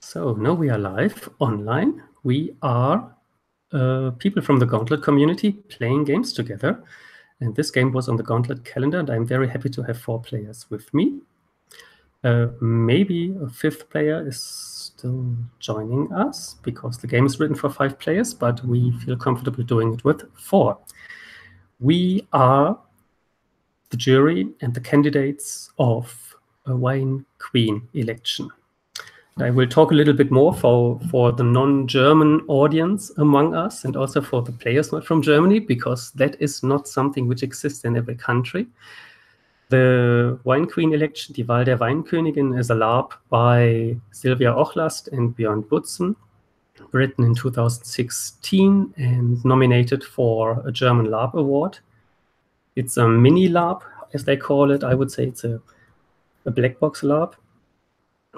So now we are live online. We are people from the Gauntlet community playing games together. And this game was on the Gauntlet calendar, and I'm very happy to have 4 players with me. Maybe a 5th player is still joining us because the game is written for 5 players, but we feel comfortable doing it with 4. We are the jury and the candidates of a Wine Queen election. I will talk a little bit more for the non-German audience among us and also for the players not from Germany, because that is not something which exists in every country. The Wine Queen election, Die Wahl der Weinkönigin, is a LARP by Sylvia Ochlast and Björn Butzen, written in 2016 and nominated for a German LARP award. It's a mini LARP, as they call it. I would say it's a black box LARP,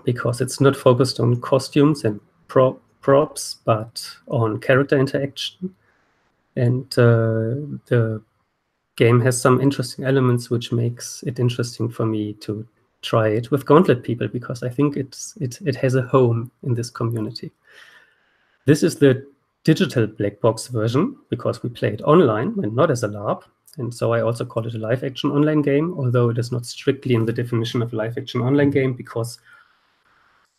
because it's not focused on costumes and props, but on character interaction. And the game has some interesting elements, which makes it interesting for me to try it with Gauntlet people, because I think it has a home in this community. This is the digital black box version, because we play it online and not as a LARP. And so I also call it a live action online game, although it is not strictly in the definition of a live action online game, because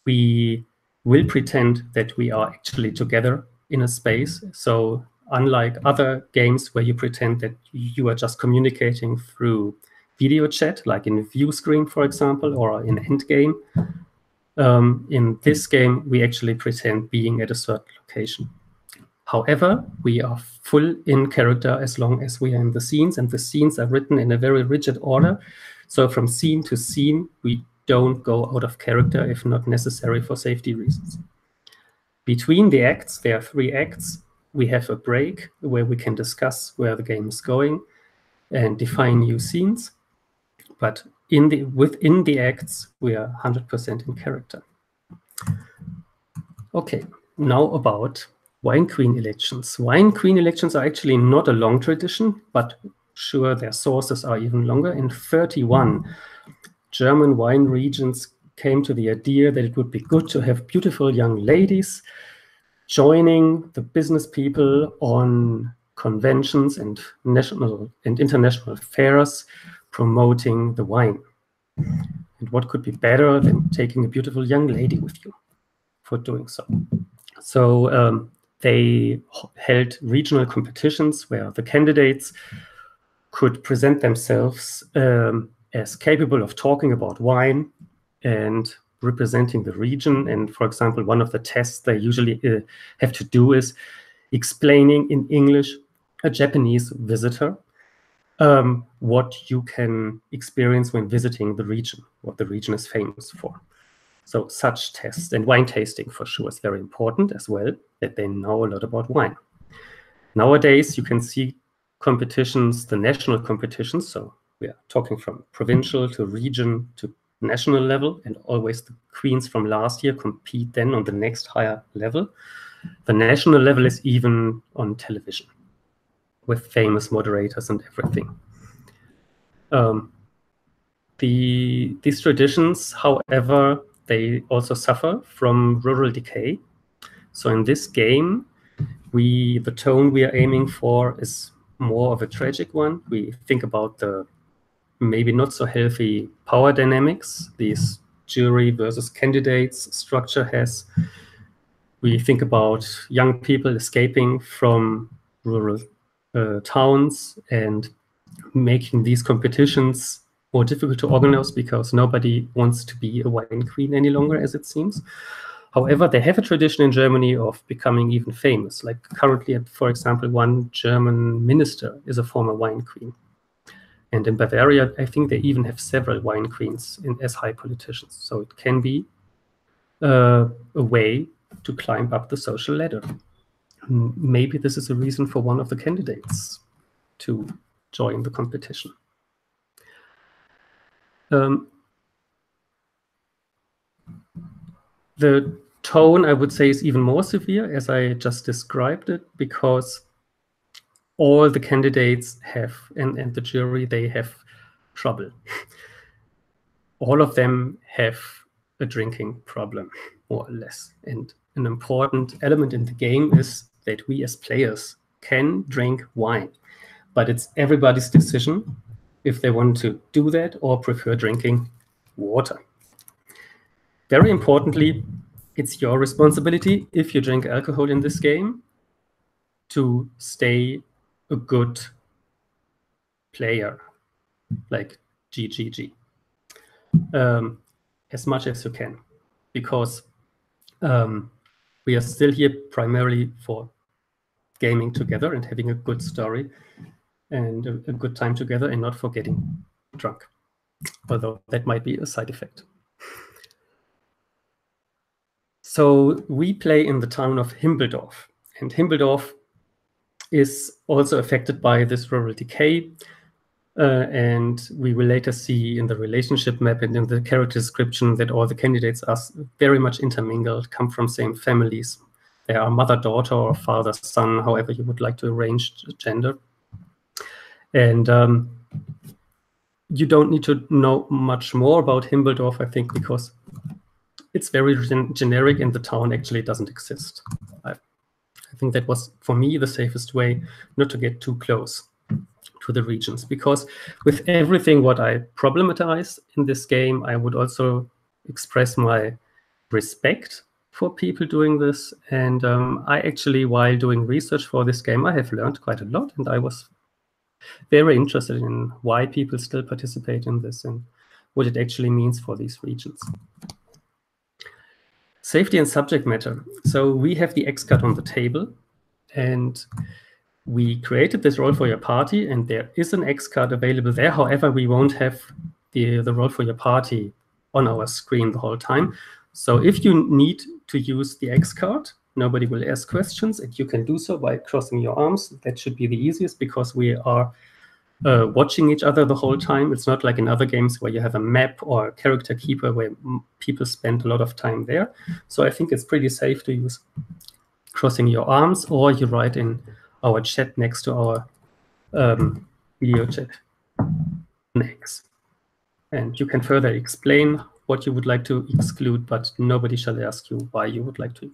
we will pretend that we are actually together in a space. So unlike other games where you pretend that you are just communicating through video chat, like in View Screen, for example, or in Endgame, in this game, we actually pretend being at a certain location. However, we are full in character as long as we are in the scenes, and the scenes are written in a very rigid order. So from scene to scene, we don't go out of character if not necessary for safety reasons. Between the acts, there are 3 acts. We have a break where we can discuss where the game is going and define new scenes. But within the acts, we are 100% in character. Okay, now about Wine Queen elections. Wine Queen elections are actually not a long tradition, but sure, their sources are even longer. In 31, German wine regions came to the idea that it would be good to have beautiful young ladies joining the business people on conventions and national and international fairs promoting the wine. And what could be better than taking a beautiful young lady with you for doing so? So they held regional competitions where the candidates could present themselves as capable of talking about wine and representing the region. And for example, one of the tests they usually have to do is explaining in English a Japanese visitor what you can experience when visiting the region, what the region is famous for. So such tests, and wine tasting for sure is very important as well, that they know a lot about wine. Nowadays, you can see competitions, the national competitions, so we are talking from provincial to region to national level, and always the queens from last year compete then on the next higher level. The national level is even on television with famous moderators and everything. These traditions, however, they also suffer from rural decay. So in this game, the tone we are aiming for is more of a tragic one. We think about the maybe not so healthy power dynamics these jury versus candidates structure has. We think about young people escaping from rural towns and making these competitions more difficult to organize because nobody wants to be a wine queen any longer, as it seems. However, they have a tradition in Germany of becoming even famous. Like currently, for example, one German minister is a former wine queen. And in Bavaria, I think they even have several wine queens as high politicians. So it can be a way to climb up the social ladder. Maybe this is a reason for one of the candidates to join the competition. The tone, I would say, is even more severe, as I just described it, because all the candidates have, and the jury, they have trouble. All of them have a drinking problem, more or less. And an important element in the game is that we as players can drink wine, but it's everybody's decision if they want to do that or prefer drinking water. Very importantly, it's your responsibility, if you drink alcohol in this game, to stay a good player, like GGG, as much as you can, because we are still here primarily for gaming together and having a good story and a good time together, and not for getting drunk, although that might be a side effect. So we play in the town of Himbeldorf, and Himbeldorf is also affected by this rural decay. And we will later see in the relationship map and in the character description that all the candidates are very much intermingled, come from same families. They are mother-daughter or father-son, however you would like to arrange gender. And you don't need to know much more about Himbeldorf, I think, because it's very generic and the town actually doesn't exist. I think that was, for me, the safest way not to get too close to the regions, because with everything what I problematize in this game, I would also express my respect for people doing this. And I actually, while doing research for this game, I have learned quite a lot, and I was very interested in why people still participate in this and what it actually means for these regions. Safety and subject matter. So we have the X card on the table, and we created this role for your party, and there is an X card available there. However, we won't have the role for your party on our screen the whole time. So if you need to use the X card, nobody will ask questions, and you can do so by crossing your arms. That should be the easiest, because we are watching each other the whole time. It's not like in other games where you have a map or a character keeper where people spend a lot of time there. So I think it's pretty safe to use crossing your arms, or you write in our chat next to our video chat next. And you can further explain what you would like to exclude, but nobody shall ask you why you would like to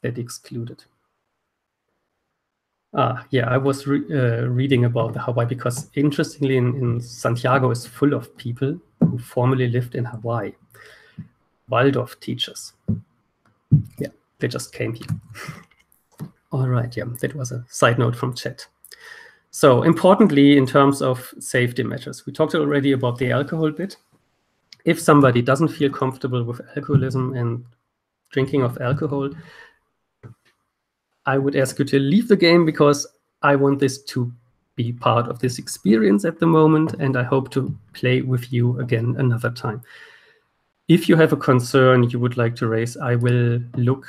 that excluded. Yeah, I was reading about the Hawaii, because interestingly in Santiago is full of people who formerly lived in Hawaii. Waldorf teachers. Yeah, they just came here. All right, yeah, that was a side note from chat. So importantly, in terms of safety measures, we talked already about the alcohol bit. If somebody doesn't feel comfortable with alcoholism and drinking of alcohol, I would ask you to leave the game, because I want this to be part of this experience at the moment, and I hope to play with you again another time. If you have a concern you would like to raise, I will look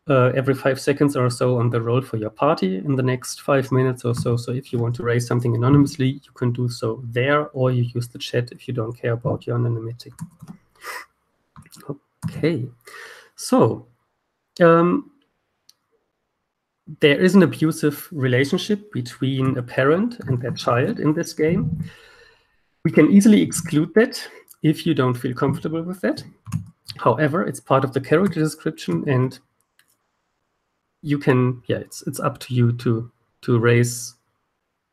every 5 seconds or so on the role for your party in the next 5 minutes or so. So if you want to raise something anonymously, you can do so there, or you use the chat if you don't care about your anonymity. Okay, so there is an abusive relationship between a parent and their child in this game. We can easily exclude that if you don't feel comfortable with that. However, it's part of the character description, and you can, yeah, it's up to you to raise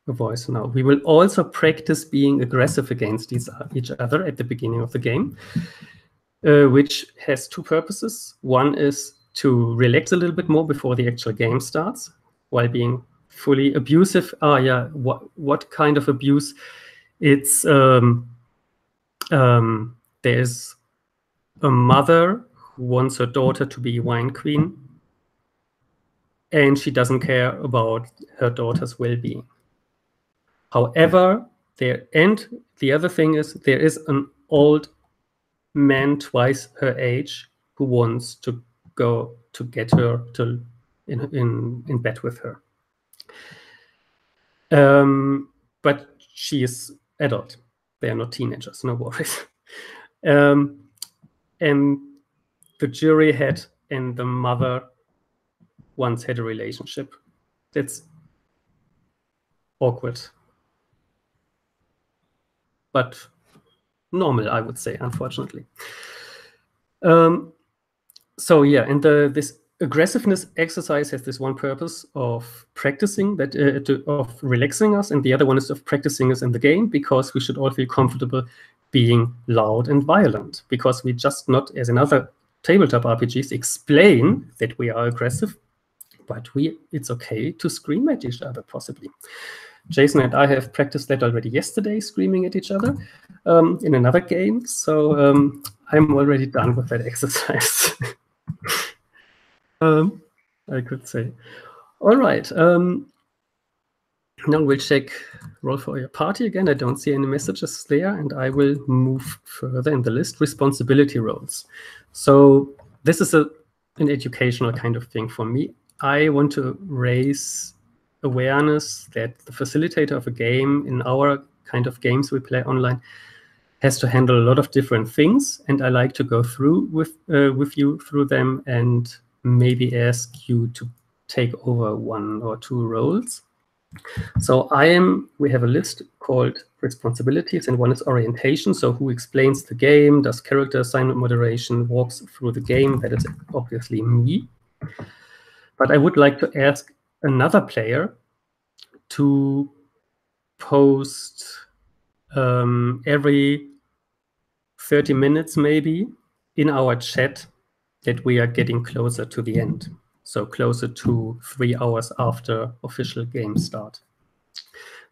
a voice now. We will also practice being aggressive against each other at the beginning of the game, which has 2 purposes. One is to relax a little bit more before the actual game starts, while being fully abusive. Yeah, what kind of abuse? It's there's a mother who wants her daughter to be wine queen, and she doesn't care about her daughter's well-being. However, the other thing is there is an old man twice her age who wants to go to get her to in bed with her. But she is adult. They are not teenagers, no worries. And the jury had and the mother once had a relationship. That's awkward, but normal, I would say, unfortunately. So yeah, and this aggressiveness exercise has this one purpose of practicing that, of relaxing us, and the other one is of practicing us in the game, because we should all feel comfortable being loud and violent, because we just not, as in other tabletop RPGs, explain that we are aggressive, but it's okay to scream at each other, possibly. Jason and I have practiced that already yesterday, screaming at each other in another game. So I'm already done with that exercise. I could say. All right. Now we'll check roll for your party again. I don't see any messages there, and I will move further in the list. Responsibility roles. So this is an educational kind of thing for me. I want to raise awareness that the facilitator of a game, in our kind of games we play online, has to handle a lot of different things, and I like to go through with you through them and maybe ask you to take over one or two roles. So we have a list called responsibilities, and one is orientation. So who explains the game, does character assignment moderation, walks through the game. That is obviously me. But I would like to ask another player to post every 30 minutes maybe in our chat that we are getting closer to the end. So closer to 3 hours after official game start.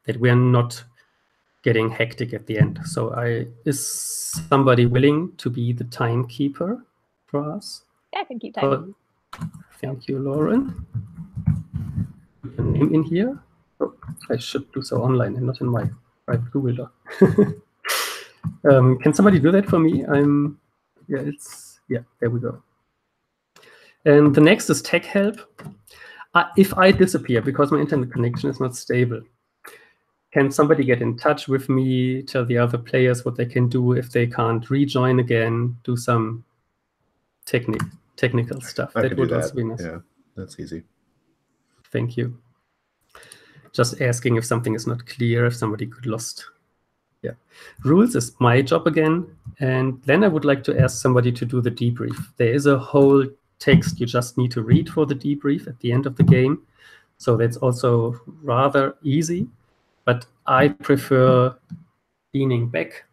That we are not getting hectic at the end. So is somebody willing to be the timekeeper for us? Yeah, I can keep time. Thank you, Lauren. Put your name in here. Oh, I should do so online and not in my private Google Doc. Can somebody do that for me? There we go. And the next is tech help. If I disappear because my internet connection is not stable, can somebody get in touch with me, tell the other players what they can do if they can't rejoin again, do some technical stuff? That would also be nice. Yeah, that's easy. Thank you. Just asking if something is not clear, if somebody got lost. Yeah. Rules is my job again. And then I would like to ask somebody to do the debrief. There is a whole text you just need to read for the debrief at the end of the game. So that's also rather easy. But I prefer leaning back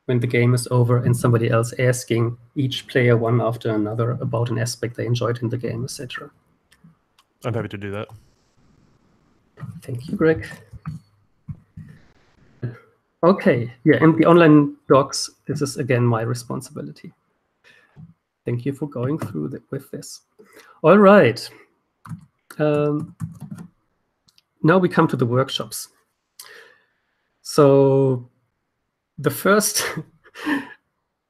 when the game is over and somebody else asking each player one after another about an aspect they enjoyed in the game, etc. I'm happy to do that. Thank you, Greg. Okay, yeah, and the online docs, this is again my responsibility. Thank you for going through with this. All right. Now we come to the workshops. So the first,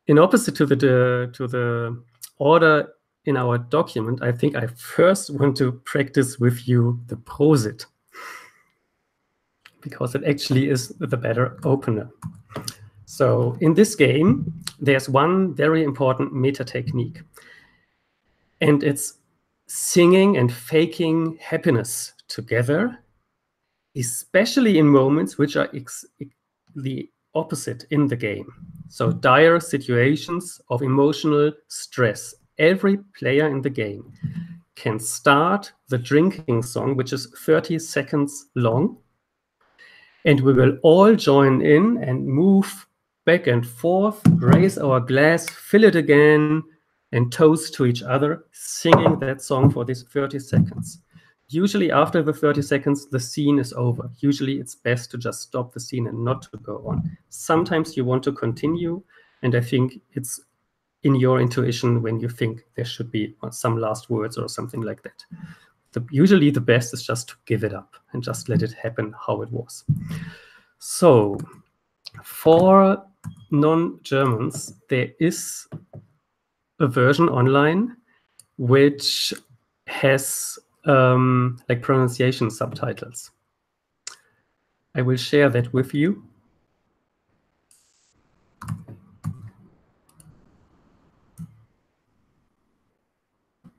in opposite to the order in our document, I think I first want to practice with you the prosit, because it actually is the better opener. So in this game, there's one very important meta technique, and it's singing and faking happiness together, especially in moments which are the opposite in the game. So dire situations of emotional stress. Every player in the game can start the drinking song, which is 30 seconds long, and we will all join in and move back and forth, raise our glass, fill it again, and toast to each other, singing that song for these 30 seconds. Usually after the 30 seconds, the scene is over. Usually it's best to just stop the scene and not to go on. Sometimes you want to continue, and I think it's in your intuition when you think there should be some last words or something like that. Usually the best is just to give it up and just let it happen how it was. So for non-Germans, there is a version online which has like pronunciation subtitles. I will share that with you.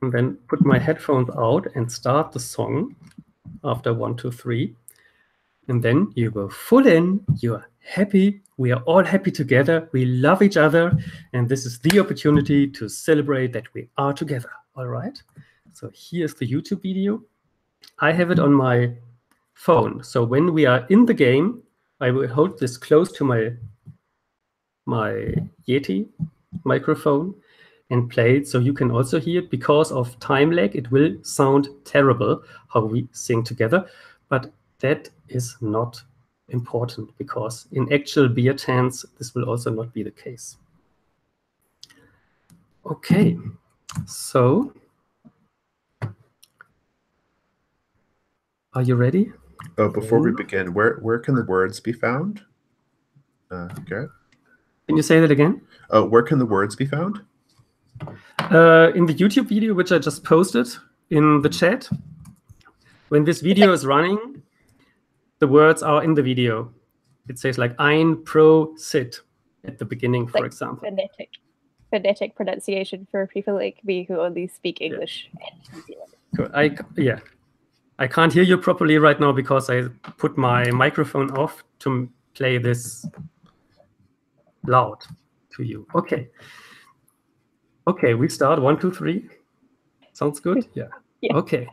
And then put my headphones out and start the song after 1, 2, 3. And then you go full in, you're happy, we are all happy together, we love each other, and this is the opportunity to celebrate that we are together, all right? So here's the YouTube video. I have it on my phone. So when we are in the game, I will hold this close to my Yeti microphone and play it so you can also hear it. Because of time lag, it will sound terrible how we sing together, but that is not important because in actual beer tents, this will also not be the case. Okay, so are you ready? Oh, before we begin, where can the words be found? Garrett? Can you say that again? Oh, where can the words be found? In the YouTube video, which I just posted in the chat. When this video is running, the words are in the video. It says like ein pro sit at the beginning, for example. Phonetic pronunciation for people like me who only speak English and New Zealand. Cool. I can't hear you properly right now because I put my microphone off to play this loud to you. Okay. Okay, we start 1, 2, 3. Sounds good? Yeah. Okay.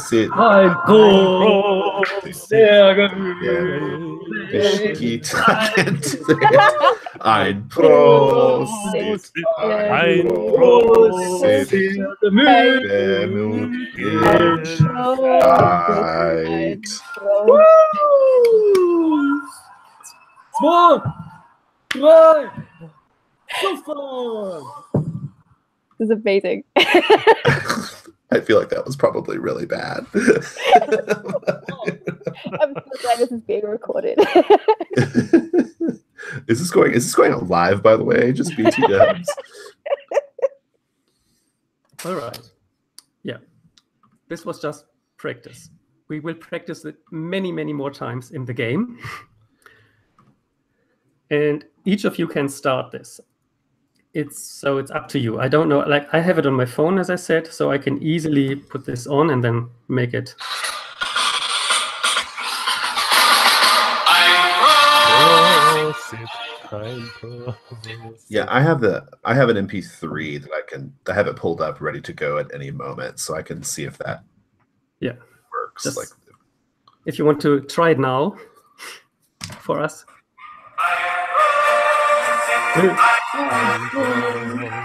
Sit. Ein pro. Sehr gut. Ein pro. Ein pro. This is amazing. I feel like that was probably really bad. I'm so glad this is being recorded. Is this going out live, by the way? Just BT dubs. All right. Yeah. This was just practice. We will practice it many, many more times in the game. And each of you can start this. It's up to you. I don't know, like I have it on my phone, as I said, so I can easily put this on and then make it. Yeah, I have an MP3 that I have it pulled up ready to go at any moment, so I can see if that works. Just, like, if you want to try it now for us.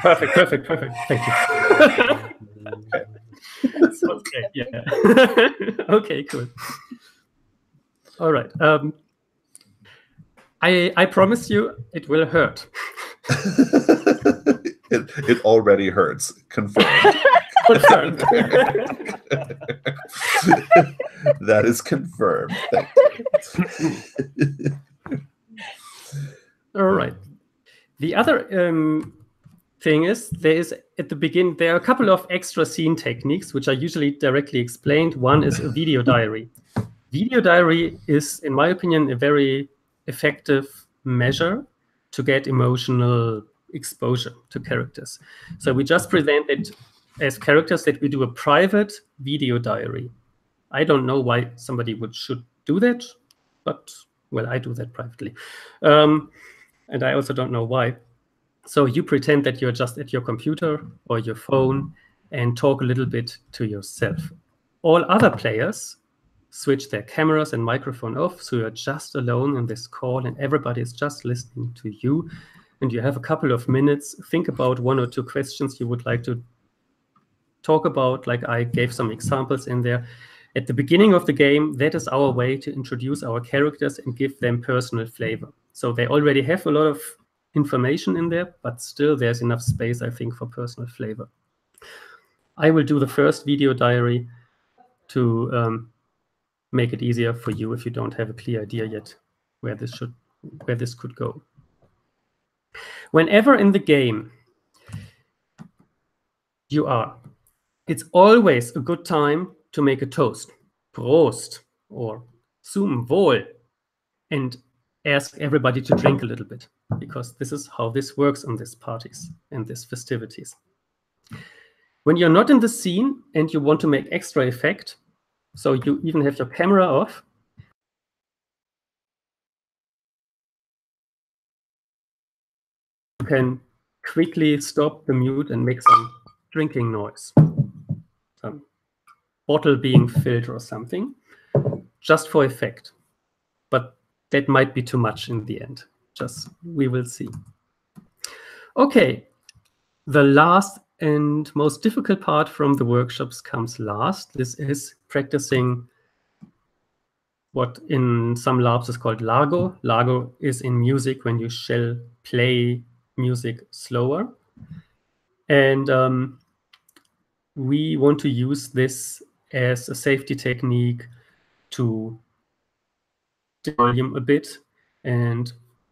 Perfect. Thank you. Okay, yeah. Okay, cool. All right. I promise you it will hurt. It already hurts. Confirmed. Confirmed. That is confirmed. All right. The other thing is, there are a couple of extra scene techniques which are usually directly explained. One is a video diary. Video diary is, in my opinion, a very effective measure to get emotional exposure to characters. So we just present it as characters that we do a private video diary. I don't know why somebody should do that, but, well, I do that privately. And I also don't know why. So you pretend that you're just at your computer or your phone and talk a little bit to yourself. All other players switch their cameras and microphone off, so you're just alone in this call and everybody is just listening to you. And you have a couple of minutes. Think about 1 or 2 questions you would like to talk about, like I gave some examples in there. At the beginning of the game, that is our way to introduce our characters and give them personal flavor. So they already have a lot of information in there, but still there's enough space, I think, for personal flavor. I will do the first video diary to make it easier for you if you don't have a clear idea yet where this could go. Whenever in the game you are, it's always a good time to make a toast, Prost, or zum Wohl, and ask everybody to drink a little bit, because this is how this works on these parties and these festivities. When you're not in the scene and you want to make extra effect, So you even have your camera off. You can quickly stop the mute and make some drinking noise. Some bottle being filled or something, just for effect. But that might be too much in the end. Just, we will see. Okay, the last and most difficult part from the workshops comes last. This is practicing what in some LARPs is called largo. Largo is in music when you shall play music slower. And we want to use this as a safety technique to volume a bit. And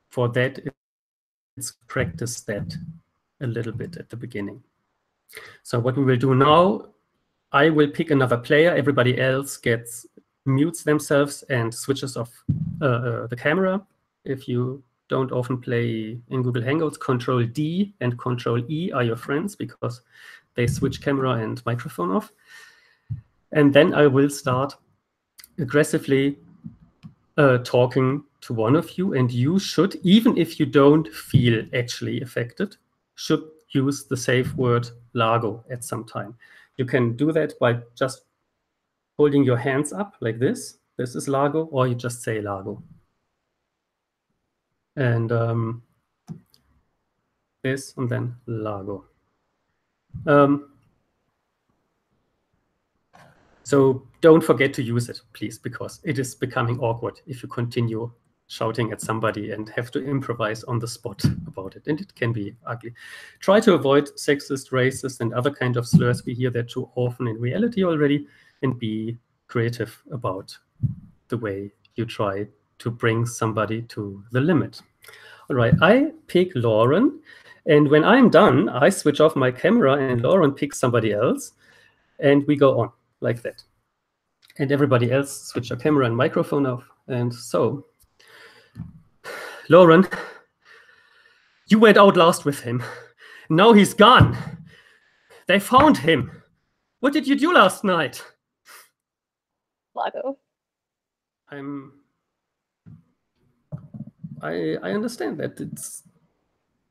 for that, let's practice that a little bit at the beginning. So what we will do now, I will pick another player. Everybody else mutes themselves and switches off the camera. If you don't often play in Google Hangouts, Control D and Control E are your friends because they switch camera and microphone off. And then I will start aggressively talking to one of you, and you should, even if you don't feel actually affected, should use the safe word largo at some time. You can do that by just holding your hands up like this. This is largo, or you just say largo. And this, and then largo. So don't forget to use it, please, because it is becoming awkward if you continue shouting at somebody and have to improvise on the spot about it. And it can be ugly. Try to avoid sexist, racist, and other kind of slurs. We hear that too often in reality already. And be creative about the way you try to bring somebody to the limit. All right, I pick Lauren. And when I'm done, I switch off my camera and Lauren picks somebody else. And we go on like that. And everybody else switch your camera and microphone off. And so, Lauren, you went out last with him. Now he's gone. They found him. What did you do last night? Lago. I understand that. It's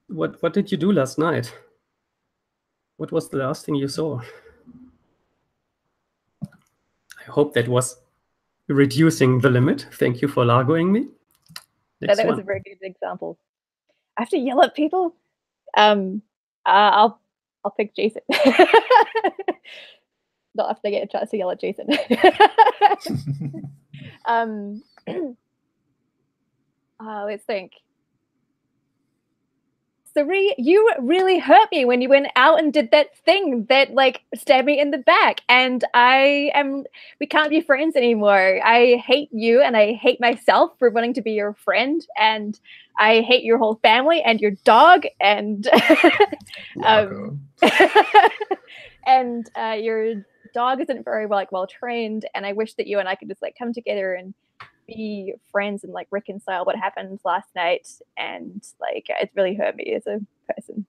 what did you do last night? What was the last thing you saw? I hope that was reducing the limit. Thank you for largoing me. That was a very good example. I have to yell at people. I'll pick Jason. Not after I get a chance to yell at Jason. Let's think. Sari, you really hurt me when you went out and did that thing that like stabbed me in the back, and we can't be friends anymore. I hate you and I hate myself for wanting to be your friend, and I hate your whole family and your dog and and your dog isn't very well trained, and I wish that you and I could just like come together and be friends and like reconcile what happened last night, and like it really hurt me as a person.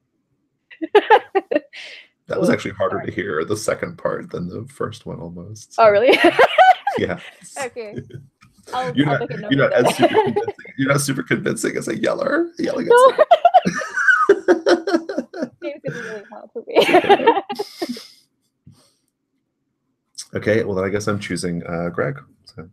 That was actually harder to hear, the second part, than the first one almost. So. Oh really? Yeah. Okay. You're not super convincing as a yeller. Yelling at no. It's gonna be really hard for me. Okay, well then I guess I'm choosing Greg. So.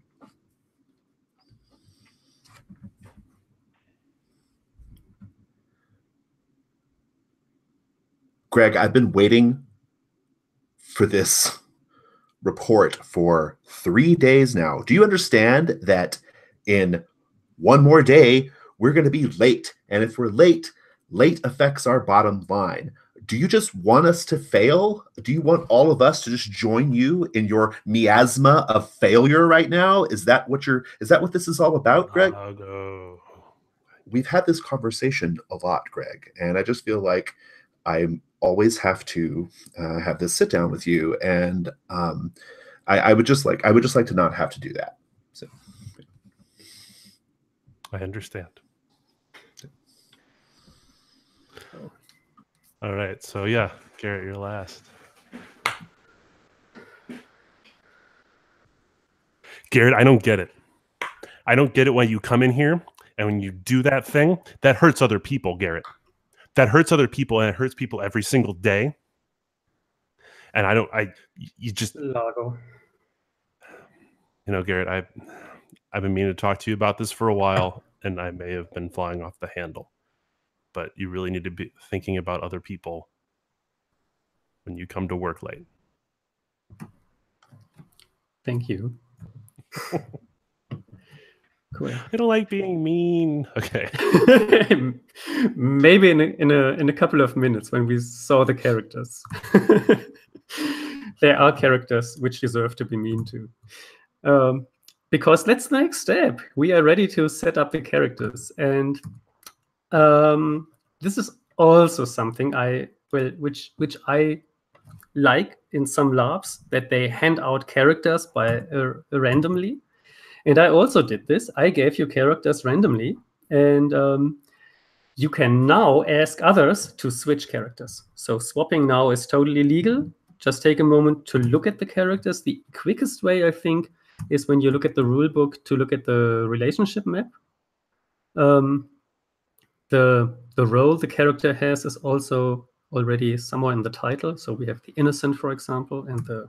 Greg, I've been waiting for this report for 3 days now. Do you understand that in one more day, we're going to be late? And if we're late affects our bottom line. Do you just want us to fail? Do you want all of us to just join you in your miasma of failure right now? Is that what this is all about, Greg? We've had this conversation a lot, Greg, and I just feel like I always have to have this sit down with you, and I would just like to not have to do that. So, I understand. All right, so yeah, Garrett, you're last. Garrett, I don't get it. I don't get it when you come in here and when you do that thing, that hurts other people, Garrett. That hurts other people, and it hurts people every single day. And you just, Lago. you know, Garrett, I've been meaning to talk to you about this for a while, and I may have been flying off the handle. But you really need to be thinking about other people when you come to work late. Thank you. Cool. I don't like being mean. Okay. Maybe in a couple of minutes when we saw the characters. There are characters which deserve to be mean to. Because that's the next step. We are ready to set up the characters. And this is also something which I like in some LARPs, that they hand out characters randomly. And I also did this. I gave you characters randomly, and you can now ask others to switch characters. So swapping now is totally legal. Just take a moment to look at the characters. The quickest way, I think, is when you look at the rule book to look at the relationship map. The role the character has is also already somewhere in the title. So we have the innocent, for example, and the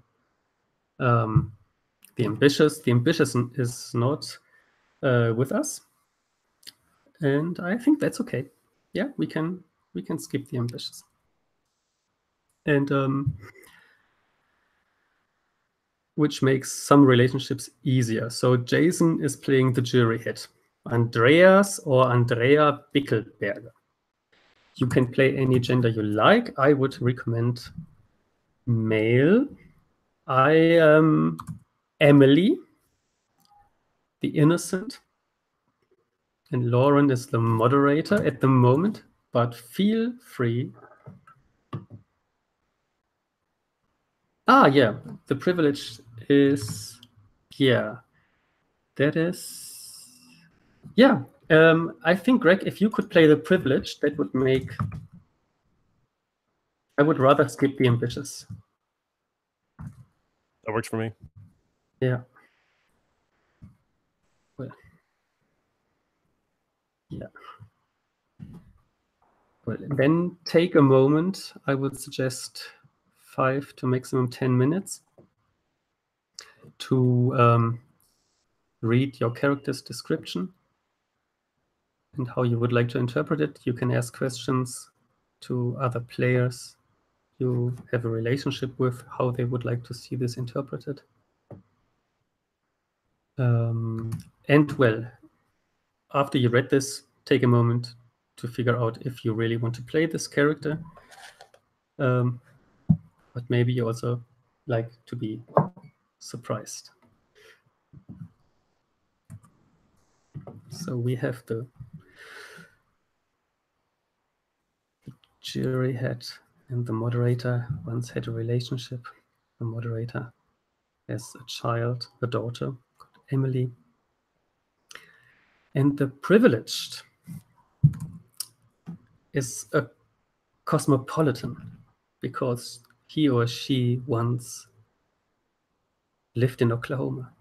ambitious. The ambitious is not with us, and I think that's okay. Yeah, we can skip the ambitious. And which makes some relationships easier. So Jason is playing the jury head. Andreas or Andrea Bickelberger. You can play any gender you like. I would recommend male. I am Emily, the innocent. And Lauren is the moderator at the moment, but feel free. Ah, yeah, the privilege is, yeah, that is, yeah. I think, Greg, if you could play the privilege, that would make, I would rather skip the ambitious. That works for me. Yeah. Well, yeah. Well, then take a moment. I would suggest 5 to maximum 10 minutes to read your character's description and how you would like to interpret it. You can ask questions to other players you have a relationship with, how they would like to see this interpreted. And well, after you read this, take a moment to figure out if you really want to play this character. But maybe you also like to be surprised. So we have the jury head, and the moderator once had a relationship. The moderator has a child, a daughter called Emily. And the privileged is a cosmopolitan because he or she once lived in Oklahoma.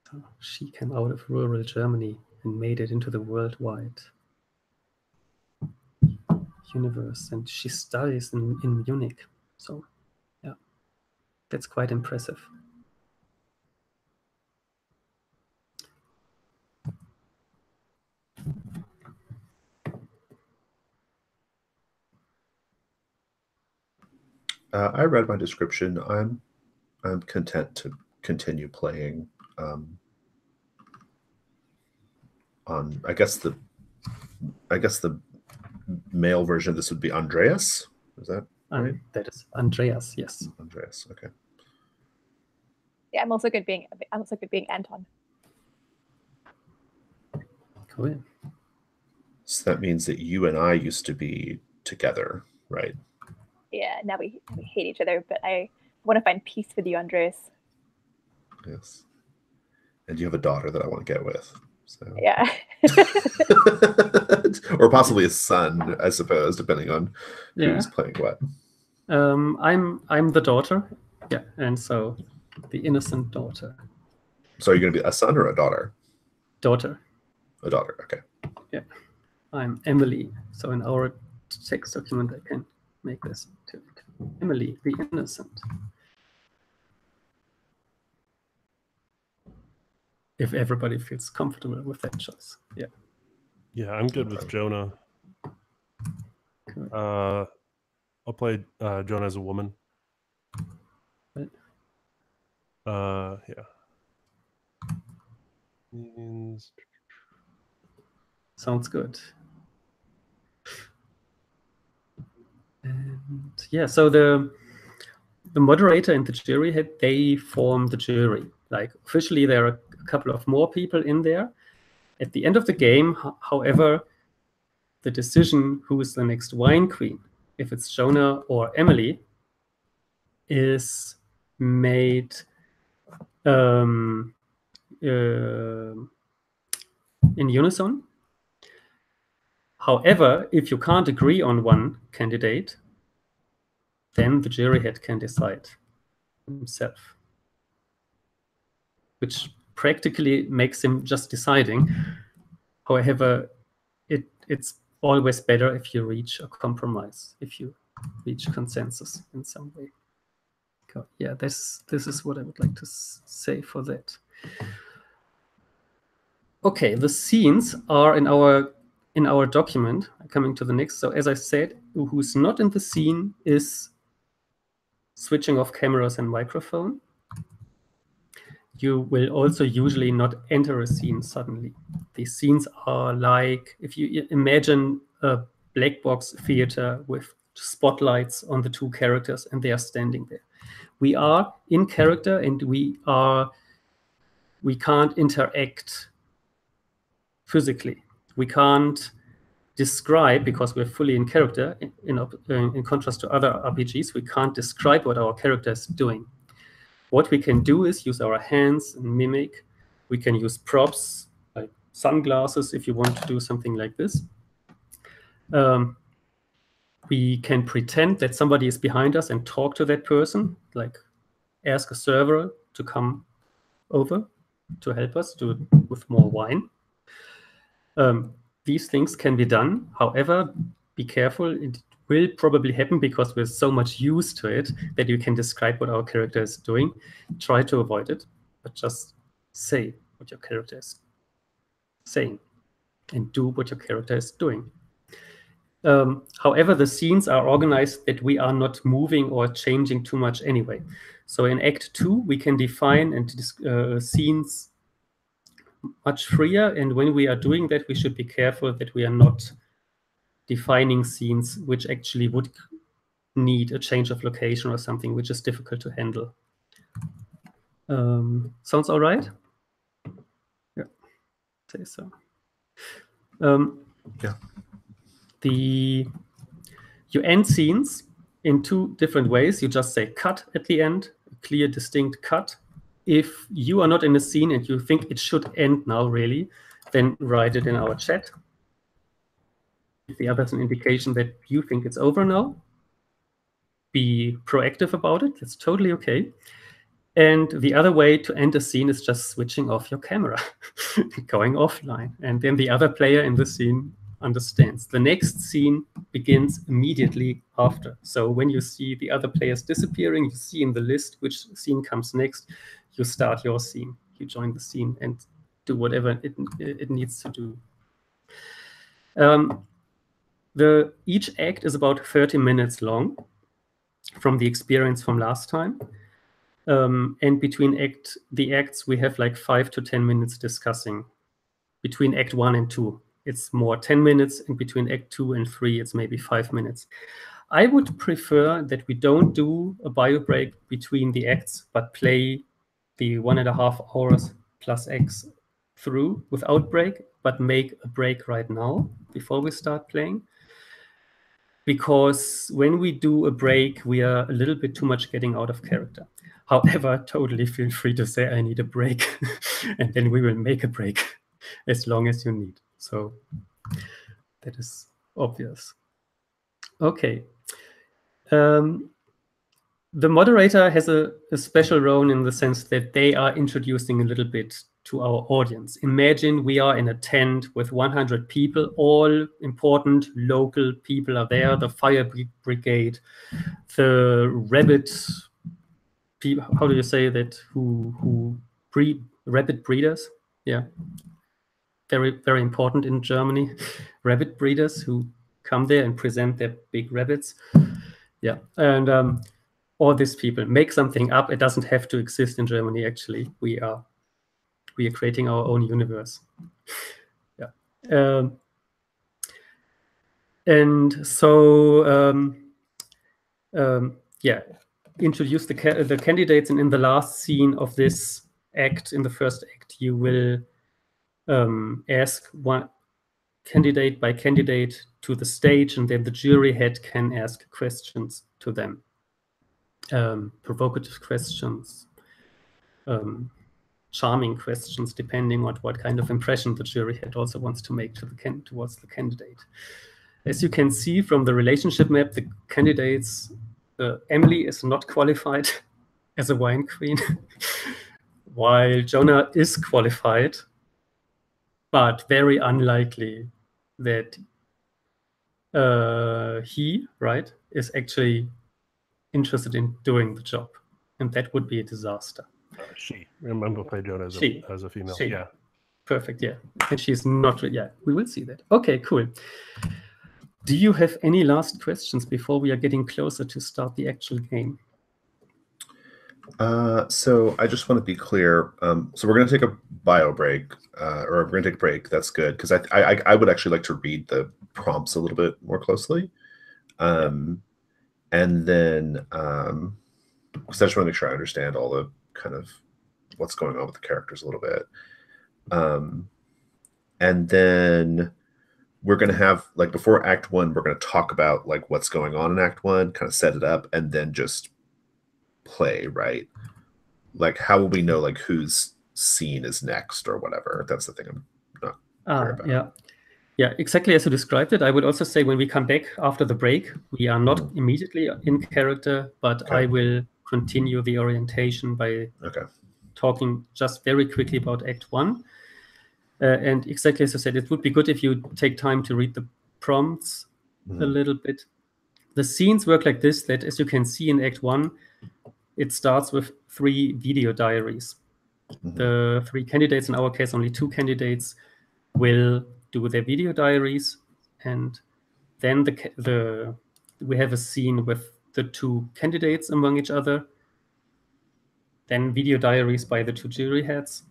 So she came out of rural Germany and made it into the worldwide universe, and she studies in Munich. So yeah, that's quite impressive. I read my description. I'm content to continue playing on. I guess the male version of this would be Andreas. Is that right? That is Andreas. Yes. Andreas. Okay. Yeah, I'm also good being Anton. Cool. So that means that you and I used to be together, right? Yeah, now we hate each other, but I want to find peace with you, Andreas. Yes. And you have a daughter that I want to get with. So. Yeah. Or possibly a son, I suppose, depending on who's playing what. I'm the daughter, Yeah, and so the innocent daughter. So are you going to be a son or a daughter? Daughter. A daughter, okay. Yeah, I'm Emily. So in our text document, I can make this too. Emily, the innocent. If everybody feels comfortable with that choice. Yeah. Yeah, I'm good with Jonah. Good. I'll play Jonah as a woman. Right. Yeah. Means... Sounds good. And yeah, so the moderator and the jury head, they form the jury. Like officially, there are a couple of more people in there. At the end of the game, however, the decision who is the next wine queen, if it's Jonah or Emily, is made in unison. However, if you can't agree on one candidate, then the jury head can decide himself, which practically makes him just deciding. However, it's always better if you reach a compromise, if you reach consensus in some way. Yeah, this is what I would like to say for that. Okay, the scenes are in our document. Coming to the next. So as I said, who's not in the scene is switching off cameras and microphone. You will also usually not enter a scene suddenly. These scenes are like, if you imagine a black box theater with spotlights on the two characters and they are standing there. We are in character and we can't interact physically. We can't describe, because we're fully in character, in contrast to other RPGs, we can't describe what our character is doing. What we can do is use our hands and mimic. We can use props, like sunglasses, if you want to do something like this. We can pretend that somebody is behind us and talk to that person, like ask a server to come over to help us with more wine. These things can be done. However, be careful. It will probably happen because we're so much used to it that you can describe what our character is doing. Try to avoid it, but just say what your character is saying and do what your character is doing. However, the scenes are organized that we are not moving or changing too much anyway. So in Act 2, we can define and scenes much freer. And when we are doing that, we should be careful that we are not defining scenes which actually would need a change of location or something which is difficult to handle. Sounds all right? Yeah, say so. Yeah. You end scenes in two different ways. You just say cut at the end, a clear, distinct cut. If you are not in a scene and you think it should end now, really, then write it in our chat. If the other is an indication that you think it's over now, be proactive about it. It's totally okay. And the other way to end a scene is just switching off your camera, going offline. And then the other player in the scene understands. The next scene begins immediately after. So when you see the other players disappearing, you see in the list which scene comes next, you start your scene. You join the scene and do whatever it needs to do. Each act is about 30 minutes long from the experience from last time. And between the acts, we have like 5 to 10 minutes discussing. Between Act 1 and 2, it's more 10 minutes, and between Act 2 and 3, it's maybe 5 minutes. I would prefer that we don't do a bio break between the acts, but play the 1.5 hours plus X through without break, but make a break right now before we start playing. Because when we do a break, we are a little bit too much getting out of character. However, totally feel free to say, I need a break, and then we will make a break as long as you need. So that is obvious. Okay. The moderator has a special role in the sense that they are introducing a little bit to our audience. Imagine we are in a tent with 100 people, all important local people are there, the fire brigade, the rabbit people, how do you say that, who breed, rabbit breeders? Yeah, very, very important in Germany. Rabbit breeders who come there and present their big rabbits. Yeah, and all these people make something up. It doesn't have to exist in Germany. Actually, we are creating our own universe. Yeah, and so yeah, introduce the candidates, and in the last scene of this act, in the first act, you will ask one candidate by candidate to the stage, and then the jury head can ask questions to them, provocative questions, charming questions, depending on what kind of impression the jury head also wants to make towards the candidate. As you can see from the relationship map, the candidates, Emily is not qualified as a wine queen, while Jonah is qualified, but very unlikely that he, right, is actually interested in doing the job. And that would be a disaster. She. I'm going to play Jonah as a female. She. Yeah. Perfect, yeah. And she's not, yeah, we will see that. Okay, cool. Do you have any last questions before we are getting closer to start the actual game? So I just want to be clear. So we're going to take a bio break, or we're going to take a break. That's good, because I would actually like to read the prompts a little bit more closely. And then, because I just want to make sure I understand all the kind of what's going on with the characters a little bit. And then we're going to have, like, before Act 1, we're going to talk about, like, what's going on in Act 1, kind of set it up, and then just play, right? Like, how will we know, like, whose scene is next or whatever? That's the thing I'm not clear about. Yeah, exactly as you described it. I would also say when we come back after the break, we are not immediately in character, but I will continue the orientation by talking just very quickly about Act 1. And exactly as you said, it would be good if you take time to read the prompts a little bit. The scenes work like this, that as you can see in Act 1, it starts with 3 video diaries. The 3 candidates, in our case only 2 candidates, will do their video diaries, and then we have a scene with the 2 candidates among each other, then video diaries by the 2 jury heads.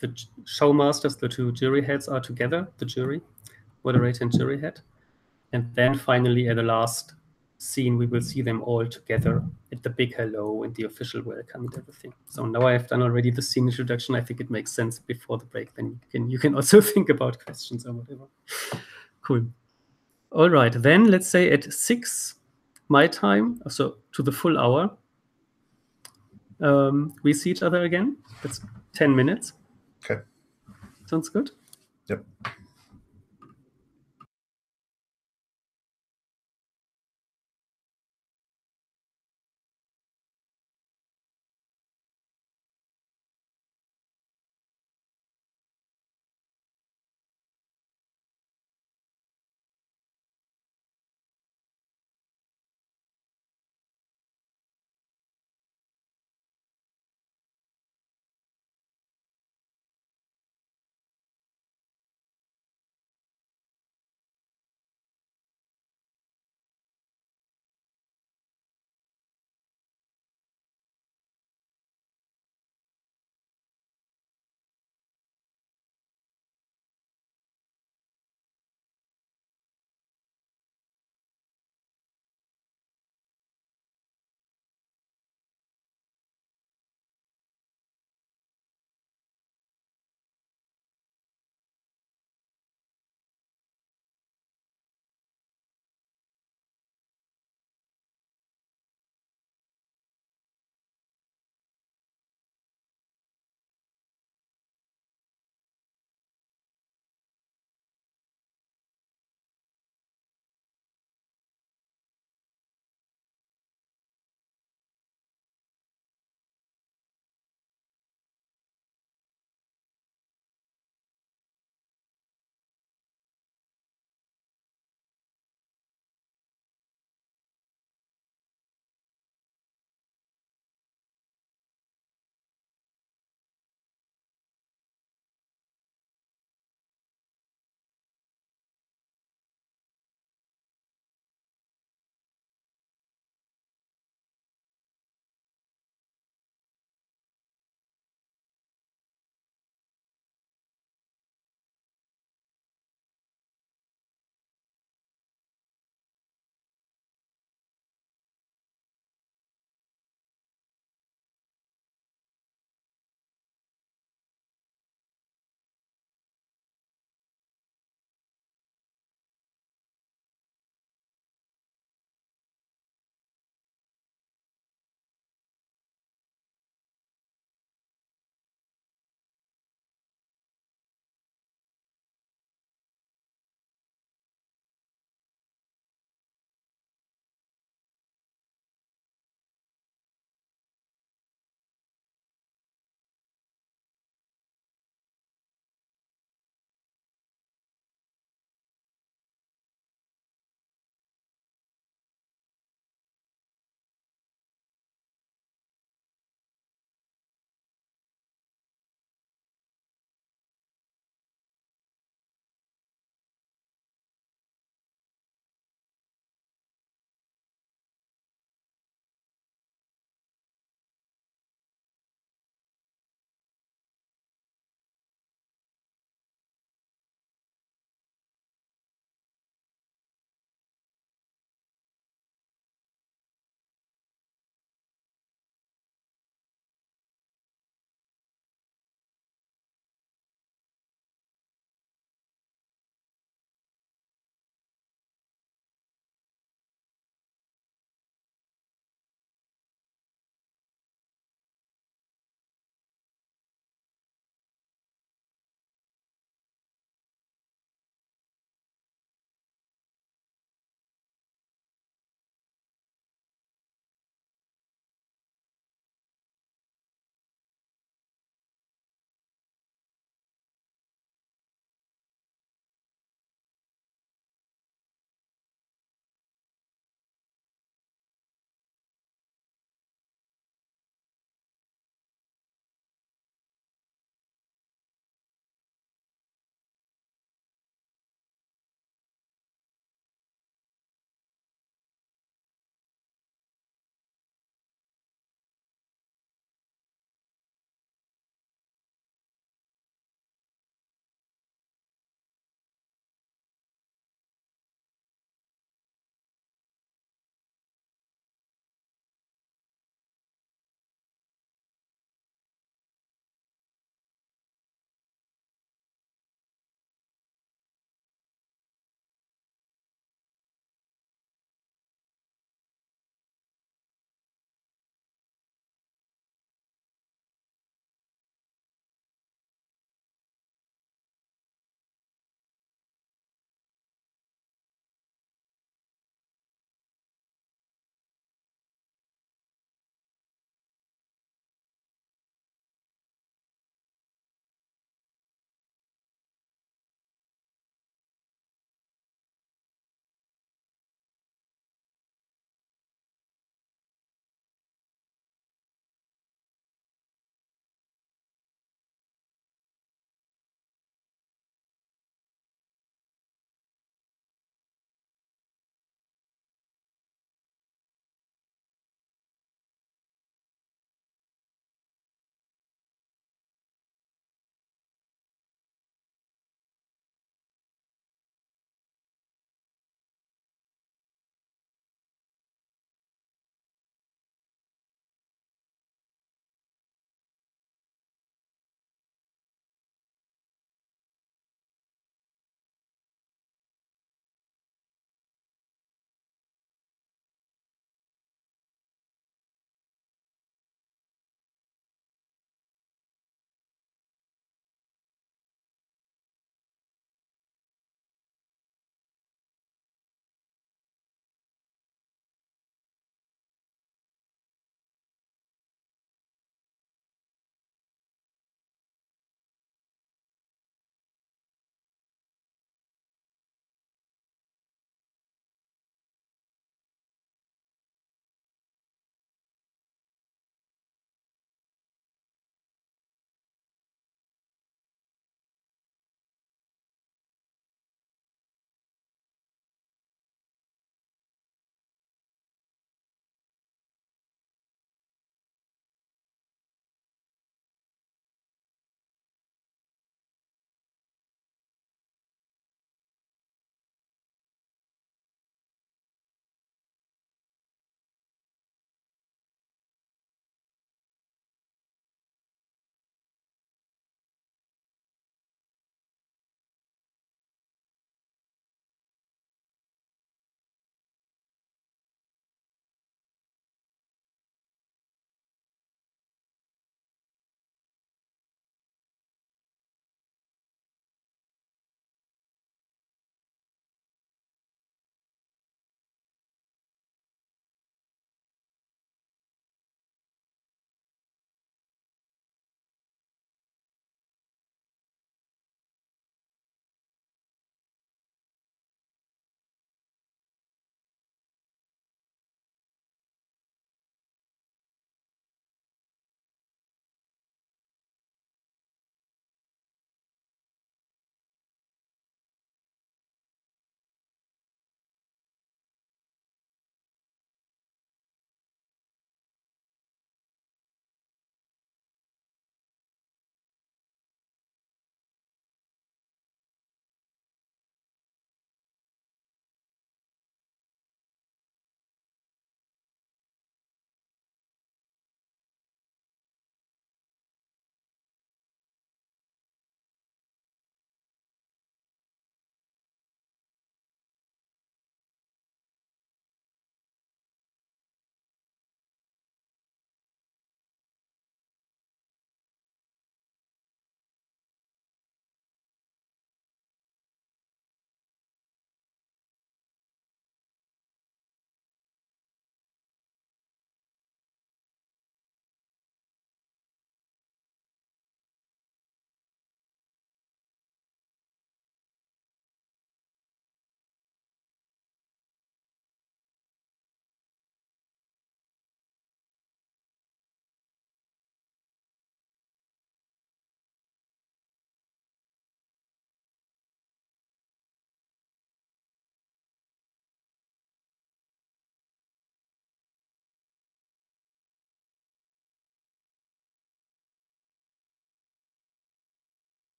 The showmasters, the 2 jury heads, are together, the jury, moderator and jury head. And then finally, at the last scene, we will see them all together at the big hello and the official welcome and everything. So now I have done already the scene introduction. I think it makes sense before the break. Then you can also think about questions or whatever. Cool. All right, then let's say at 6 my time, so to the full hour, we see each other again. That's 10 minutes. Okay. Sounds good? Yep.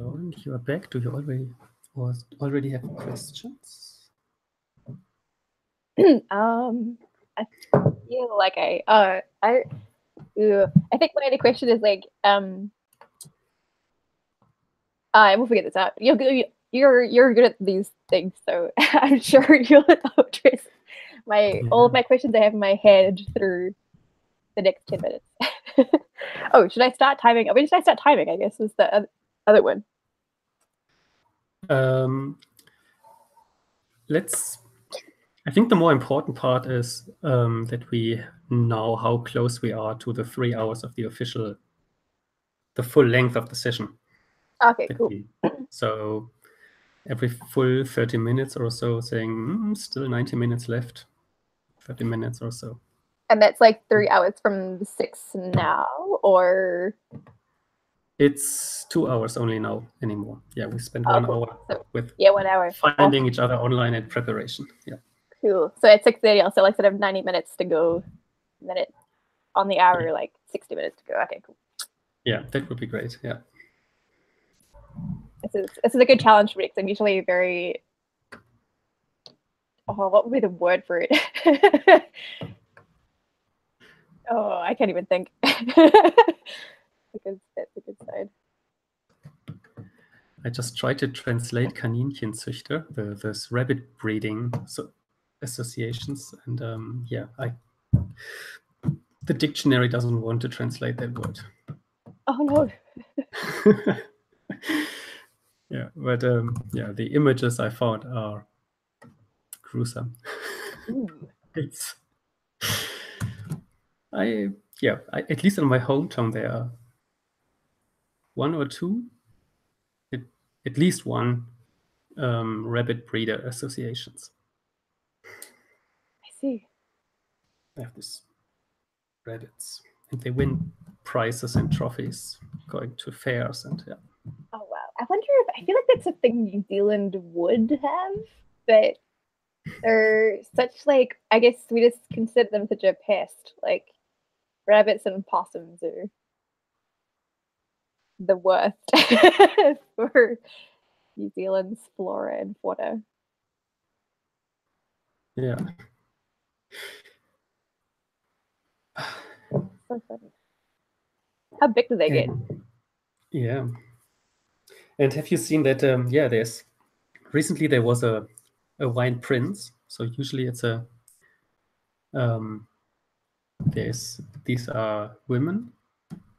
Lauren, you are back. Do you already have questions? I feel like I think my only question is like I will figure this out. You're good at these things, so I'm sure you'll address all of my questions I have in my head through the next 10 minutes. Oh, should I start timing? When should I start timing? I guess is the other one. I think the more important part is that we know how close we are to the 3 hours of the full length of the session. Okay, cool. So every full 30 minutes or so saying, still 90 minutes left, 30 minutes or so. And that's like 3 hours from 6 now, or? It's 2 hours only now anymore. Yeah, we spent 1 hour with 1 hour. finding each other online and preparation. Yeah. Cool. So at 6:30, also like instead of 90 minutes to go, then it on the hour, like 60 minutes to go. Okay, cool. Yeah, that would be great. Yeah. This is a good challenge for me because I'm usually very. Oh, what would be the word for it? Oh, I can't even think. Because that's a good side. I just tried to translate Kaninchenzüchter, those rabbit breeding associations, and yeah, the dictionary doesn't want to translate that word. Oh no. Yeah, but yeah, the images I found are gruesome. At least in my hometown there are one or two, at least one rabbit breeder associations. I see. They have these rabbits, and they win prizes and trophies going to fairs and yeah. Oh wow! I wonder if I feel like that's a thing New Zealand would have, but they're such like I guess we just consider them such a pest. Like rabbits and possums are the worst for New Zealand's flora and fauna. Yeah. So funny. How big do they get? Yeah. And have you seen that? Yeah, recently there was a wine prince. So usually it's these are women,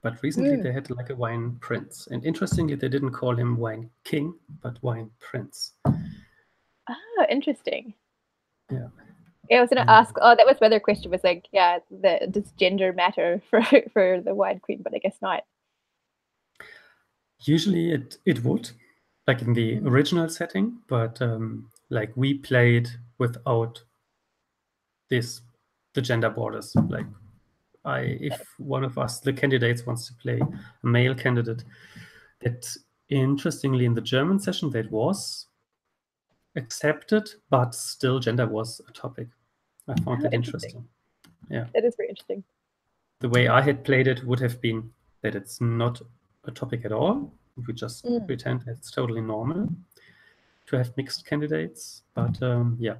but recently they had like a wine prince. And interestingly, they didn't call him wine king, but wine prince. Oh, interesting. Yeah. Yeah, I was gonna ask. Oh, that was my other question. Was like, yeah, does gender matter for the wine queen? But I guess not. Usually it would, like in the original setting, but like we played without the gender borders. Like if one of us, the candidates, wants to play a male candidate, that interestingly in the German session that was accepted, but still gender was a topic. I found that interesting. Yeah, that is very interesting. The way I had played it would have been that it's not a topic at all. We just pretend it's totally normal to have mixed candidates. But yeah,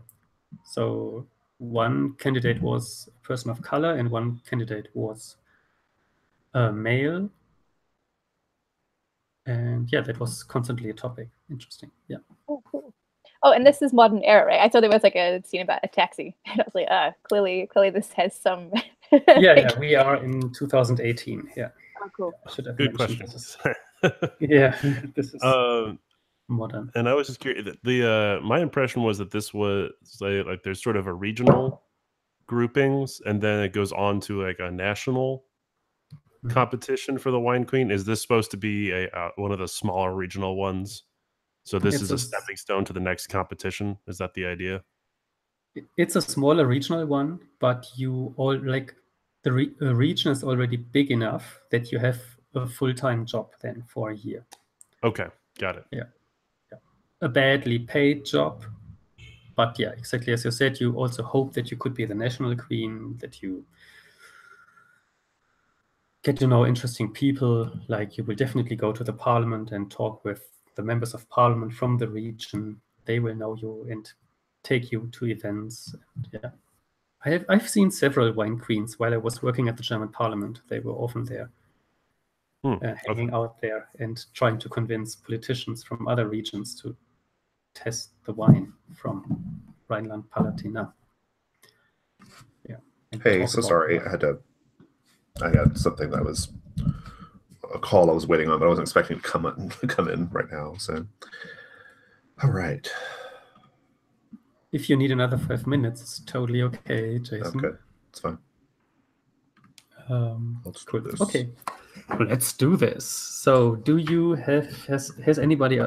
so one candidate was a person of color and one candidate was a male. And yeah, that was constantly a topic. Interesting. Yeah. Oh, cool. Oh, and this is modern era, right? I thought there was like a scene about a taxi. And I was like, clearly this has some. yeah, we are in 2018. Yeah. Oh, cool. Should have Good question. Yeah, this is modern. And I was just curious. My impression was that this was like there's sort of a regional groupings, and then it goes on to like a national competition for the wine queen. Is this supposed to be one of the smaller regional ones? So this is a stepping stone to the next competition. Is that the idea? It's a smaller regional one, but you all like the region is already big enough that you have a full-time job then for a year. Okay, got it. Yeah. A badly paid job, but yeah, exactly as you said, you also hope that you could be the national queen, that you get to know interesting people. Like you will definitely go to the parliament and talk with the members of parliament from the region. They will know you and take you to events. And yeah, I've seen several wine queens while I was working at the German parliament. They were often there, hanging out there and trying to convince politicians from other regions to test the wine from Rhineland-Palatinat. Yeah. Hey, so sorry, I had something that was a call I was waiting on, but I wasn't expecting to come in right now. So, all right. If you need another 5 minutes, it's totally okay, Jason. Okay, it's fine. Let's cool. do this. Okay, let's do this. So, do you has anybody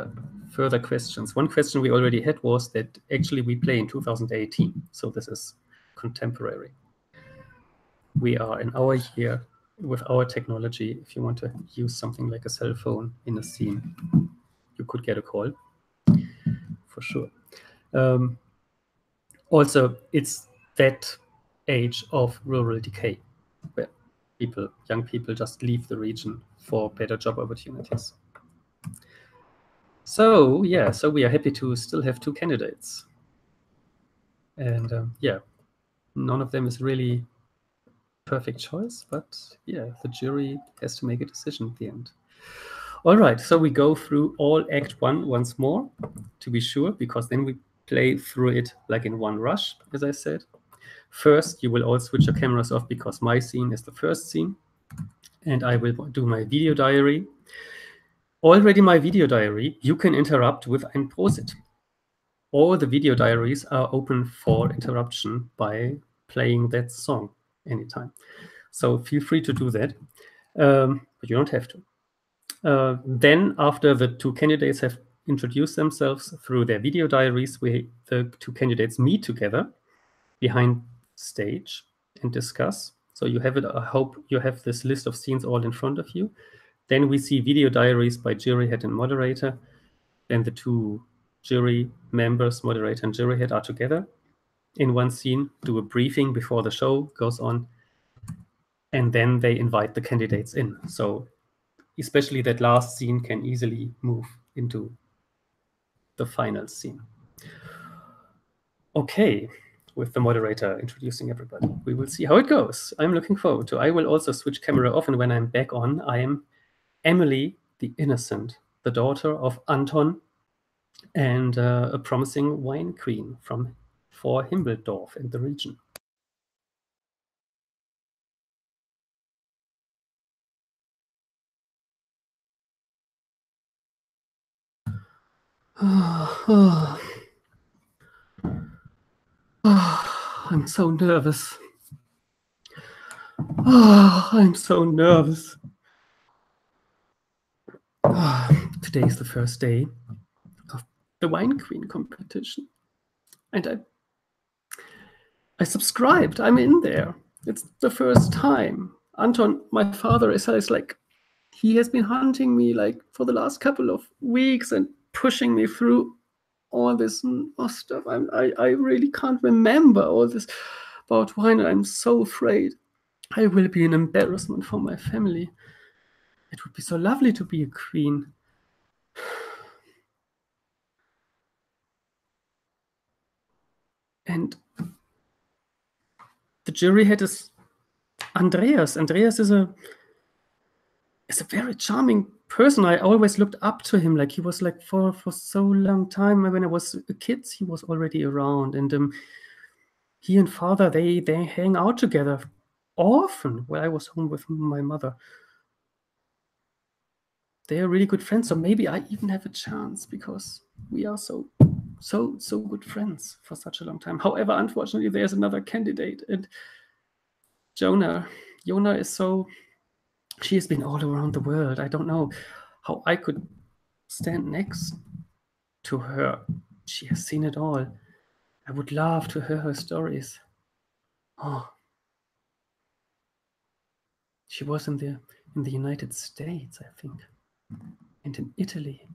further questions? One question we already had was that actually we play in 2018, so this is contemporary. We are in our year with our technology. If you want to use something like a cell phone in a scene, you could get a call for sure. Also, it's that age of rural decay where young people just leave the region for better job opportunities. So yeah, so we are happy to still have 2 candidates. And yeah, none of them is really perfect choice, but yeah, the jury has to make a decision at the end. All right, so we go through all Act 1 once more to be sure, because then we play through it like in one rush, as I said. First, you will all switch your cameras off because my scene is the first scene, and I will do my video diary. Already my video diary, you can interrupt with ein Prosit. All the video diaries are open for interruption by playing that song anytime. So feel free to do that, but you don't have to. Then after the 2 candidates have introduced themselves through their video diaries, the 2 candidates meet together behind stage and discuss. So you have it. I hope you have this list of scenes all in front of you. Then we see video diaries by jury head and moderator. Then the 2 jury members, moderator and jury head, are together in one scene, do a briefing before the show goes on, and then they invite the candidates in. So especially that last scene can easily move into the final scene. Okay, with the moderator introducing everybody. We will see how it goes. I'm looking forward to. I will also switch camera off, and when I'm back on, I am Emily the Innocent, the daughter of Anton and a promising wine queen for Himbeldorf in the region. I'm so nervous. I'm so nervous. Today is the first day of the wine queen competition, and I subscribed. I'm in there. It's the first time. Anton, my father, is like, he has been hunting me like for the last couple of weeks and pushing me through all this stuff. I really can't remember all this about wine. I'm so afraid I will be an embarrassment for my family. It would be so lovely to be a queen. And the jury head is Andreas. Andreas is a very charming person. I always looked up to him. Like he was like for so long time. When I was a kid, he was already around, and he and father they hang out together often. When I was home with my mother, they are really good friends. So maybe I even have a chance because we are so good friends for such a long time. However, unfortunately, there's another candidate, and Jonah is so. She has been all around the world. I don't know how I could stand next to her. She has seen it all. I would love to hear her stories. Oh, she was in the United States, I think, and in Italy.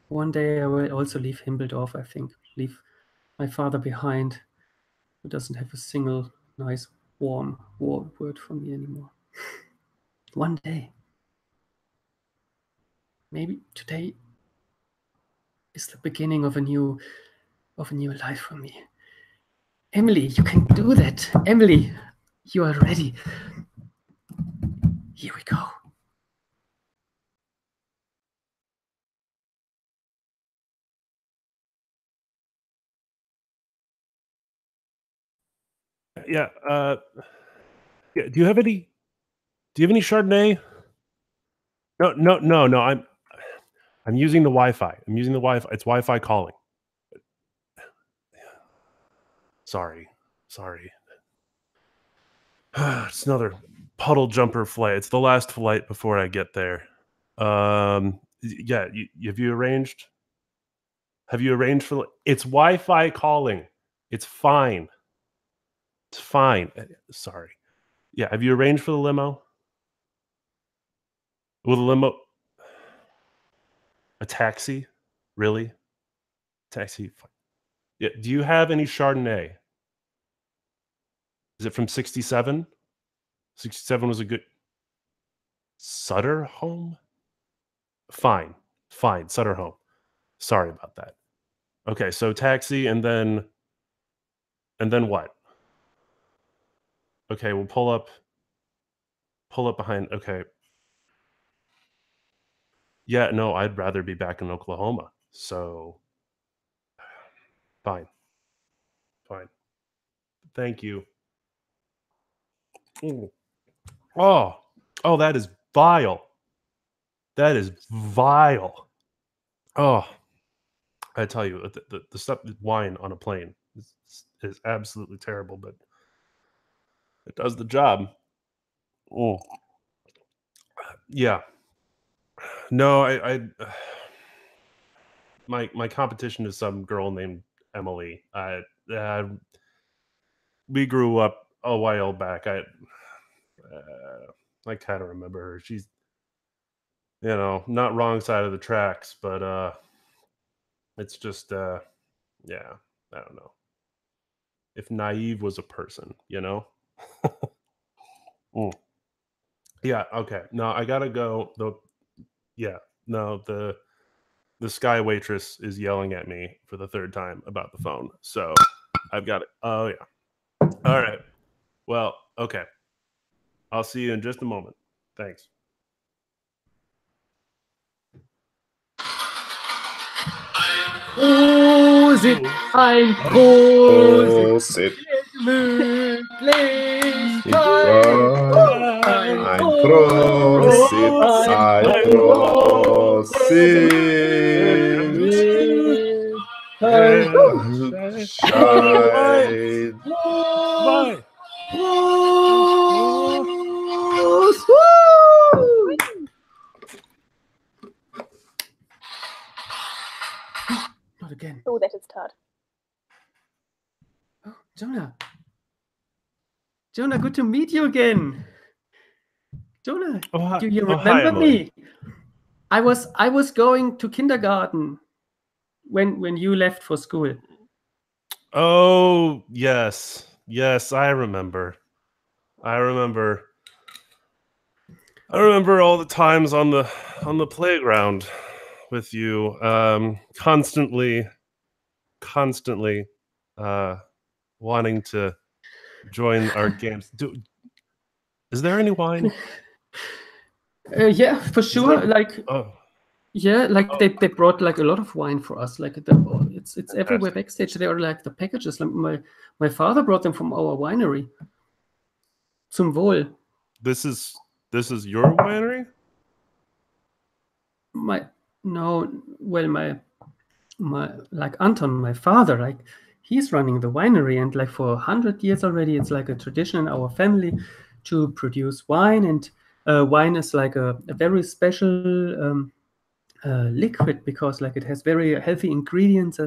One day I will also leave Himbeldorf, I think. Leave my father behind, who doesn't have a single nice warm word for me anymore. One day. Maybe today is the beginning of a new life for me. Emily, you can do that. Emily, you are ready. Here we go. Yeah. Yeah. Do you have any Chardonnay? No. I'm using the Wi-Fi. It's Wi-Fi calling. Sorry. It's another puddle jumper flight. It's the last flight before I get there. Yeah. Have you arranged? For? It's Wi-Fi calling. It's fine. It's fine. Sorry. Yeah. Have you arranged for the limo? Will the limo? A taxi? Really? Taxi? Yeah. Do you have any Chardonnay? Is it from 67? 67 was a good... Sutter Home? Fine. Sutter Home. Sorry about that. Okay, so taxi and then what? Okay, we'll pull up behind. Okay. Yeah, no, I'd rather be back in Oklahoma. So fine. Thank you. Ooh. Oh, that is vile. Oh, I tell you, the stuff, wine on a plane is absolutely terrible, but it does the job. Oh, yeah. No, I my competition is some girl named Emily. We grew up a while back. I kind of remember her. She's, not wrong side of the tracks, but it's just yeah, I don't know. If naive was a person, Mm. Yeah, okay. No, I gotta go. The sky waitress is yelling at me for the third time about the phone. So I've got it. Oh yeah. All right. Well, okay. I'll see you in just a moment. Thanks. Prosit, ein Prosit, Ein Prosit, Bye. Not again. Oh, that is Todd. Oh, Jonah, good to meet you again. Jonah, do you remember me? I was going to kindergarten when you left for school. Oh, yes, I remember. I remember all the times on the playground with you, constantly wanting to join our games. Is there any wine? Yeah, for sure. They brought like a lot of wine for us. Like it's everywhere backstage. They are like the packages. Like my father brought them from our winery. Zum Wohl. This is your winery? My like Anton, my father, like he's running the winery, and like for 100 years already, it's like a tradition in our family to produce wine, and wine is like a very special liquid because like it has very healthy ingredients.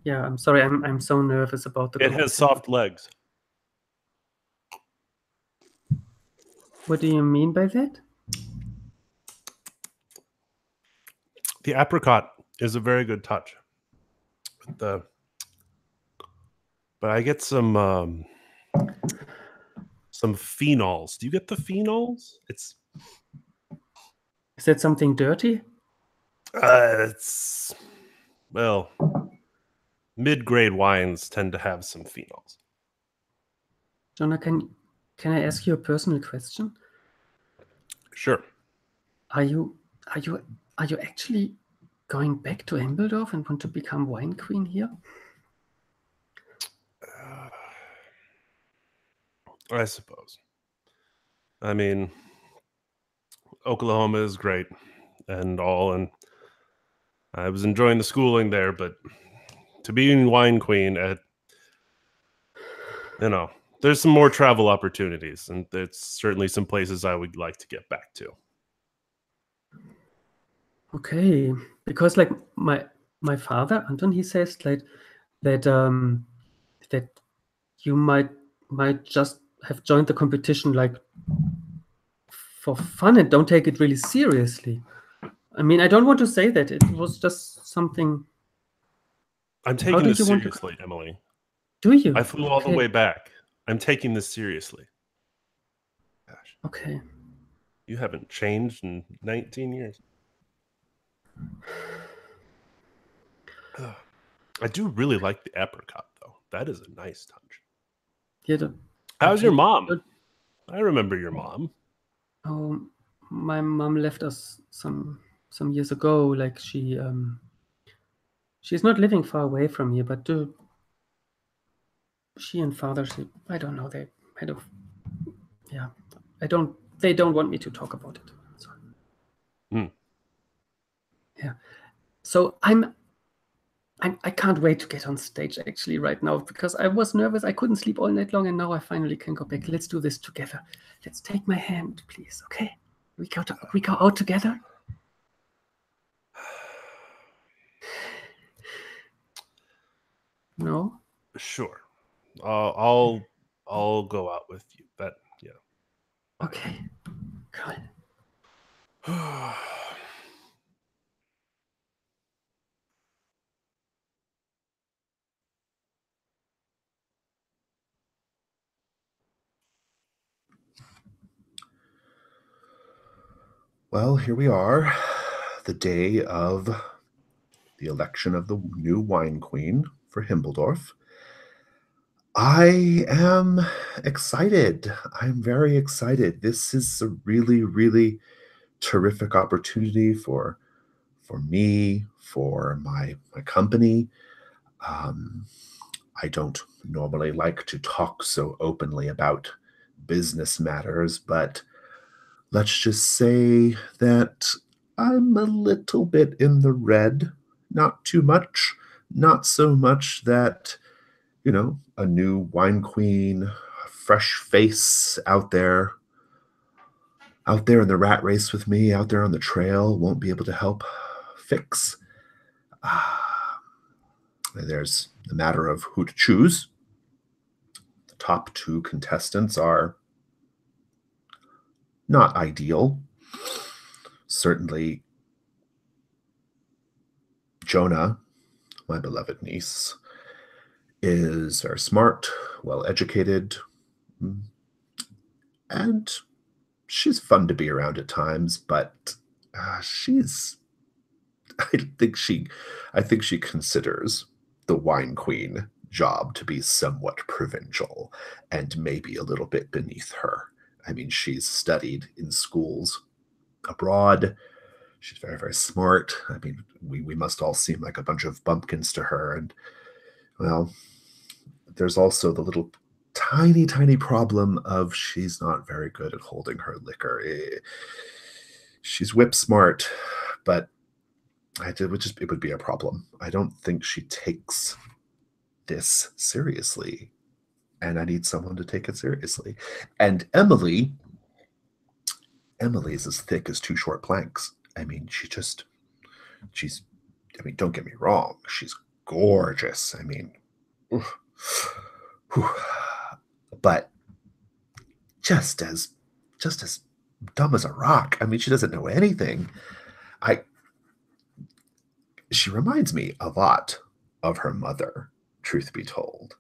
Yeah, I'm sorry, I'm so nervous about the. It has soft legs. What do you mean by that? The apricot is a very good touch. But I get some some phenols. Do you get the phenols? Is that something dirty? It's, well, mid-grade wines tend to have some phenols. Jonah, can I ask you a personal question? Sure. Are you actually going back to Himbeldorf and want to become wine queen here? I suppose. I mean, Oklahoma is great and all, and I was enjoying the schooling there, but to be wine queen at, there's some more travel opportunities, and there's certainly some places I would like to get back to. Okay, because like my father Anton, he says that that you might just have joined the competition like for fun and don't take it really seriously. I mean, I don't want to say that. It was just something. I'm taking this seriously, Emily. Do you? I flew all the way back. I'm taking this seriously. Gosh. Okay. You haven't changed in 19 years. I do really like the apricot, though. That is a nice touch. Yeah. How's your mom? I remember your mom. Oh, my mom left us some years ago. Like she's not living far away from here, but she and father, I don't know, they kind of, yeah, they don't want me to talk about it. So. Yeah. So I can't wait to get on stage actually right now, because I was nervous. I couldn't sleep all night long, and now I finally can go back. Let's do this together. Let's take my hand, please. Okay? We go out together. No? Sure. I'll go out with you. Yeah. Okay. Cool. Well, here we are, the day of the election of the new wine queen for Himbeldorf. I am excited. I'm very excited. This is a really, really terrific opportunity for me, for my company. I don't normally like to talk so openly about business matters, but let's just say that I'm a little bit in the red. Not too much. Not so much that, a new wine queen, a fresh face out there in the rat race with me, out there on the trail, won't be able to help fix. There's the matter of who to choose. The top two contestants are not ideal. Certainly, Jonah, my beloved niece, is very smart, well-educated, and she's fun to be around at times, but I think she considers the wine queen job to be somewhat provincial and maybe a little bit beneath her. I mean, she's studied in schools abroad. She's very, very smart. I mean, we must all seem like a bunch of bumpkins to her. And, well, there's also the little tiny, tiny problem of she's not very good at holding her liquor. She's whip smart, but it would be a problem. I don't think she takes this seriously, and I need someone to take it seriously. And Emily's as thick as two short planks. I mean, don't get me wrong, she's gorgeous. I mean, but just as dumb as a rock. I mean, she doesn't know anything. She reminds me a lot of her mother, truth be told.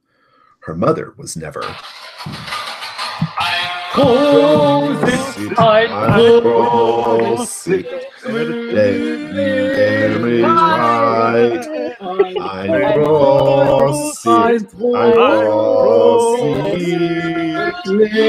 Her mother was never... Prosit, ein Prosit, der mich weit. Ein Prosit, ein Prosit, der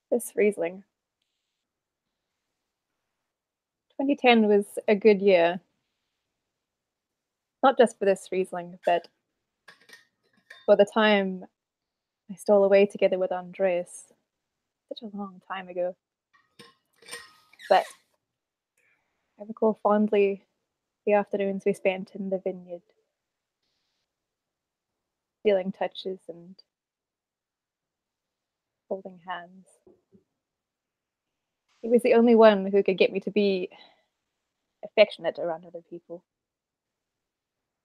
This Riesling. 2010 was a good year. Not just for this Riesling, but for the time I stole away together with Andreas. Such a long time ago. But I recall fondly the afternoons we spent in the vineyard, feeling touches and holding hands. He was the only one who could get me to be affectionate around other people.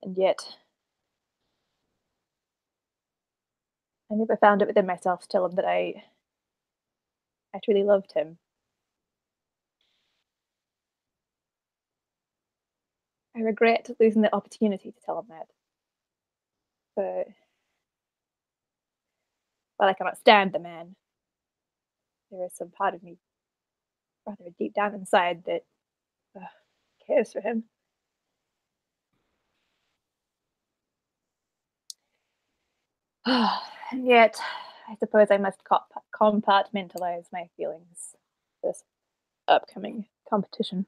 And yet, I never found it within myself to tell him that I truly loved him. I regret losing the opportunity to tell him that. But while I cannot stand the man, there is some part of me, rather deep down inside, that cares for him. And yet, I suppose I must compartmentalize my feelings for this upcoming competition.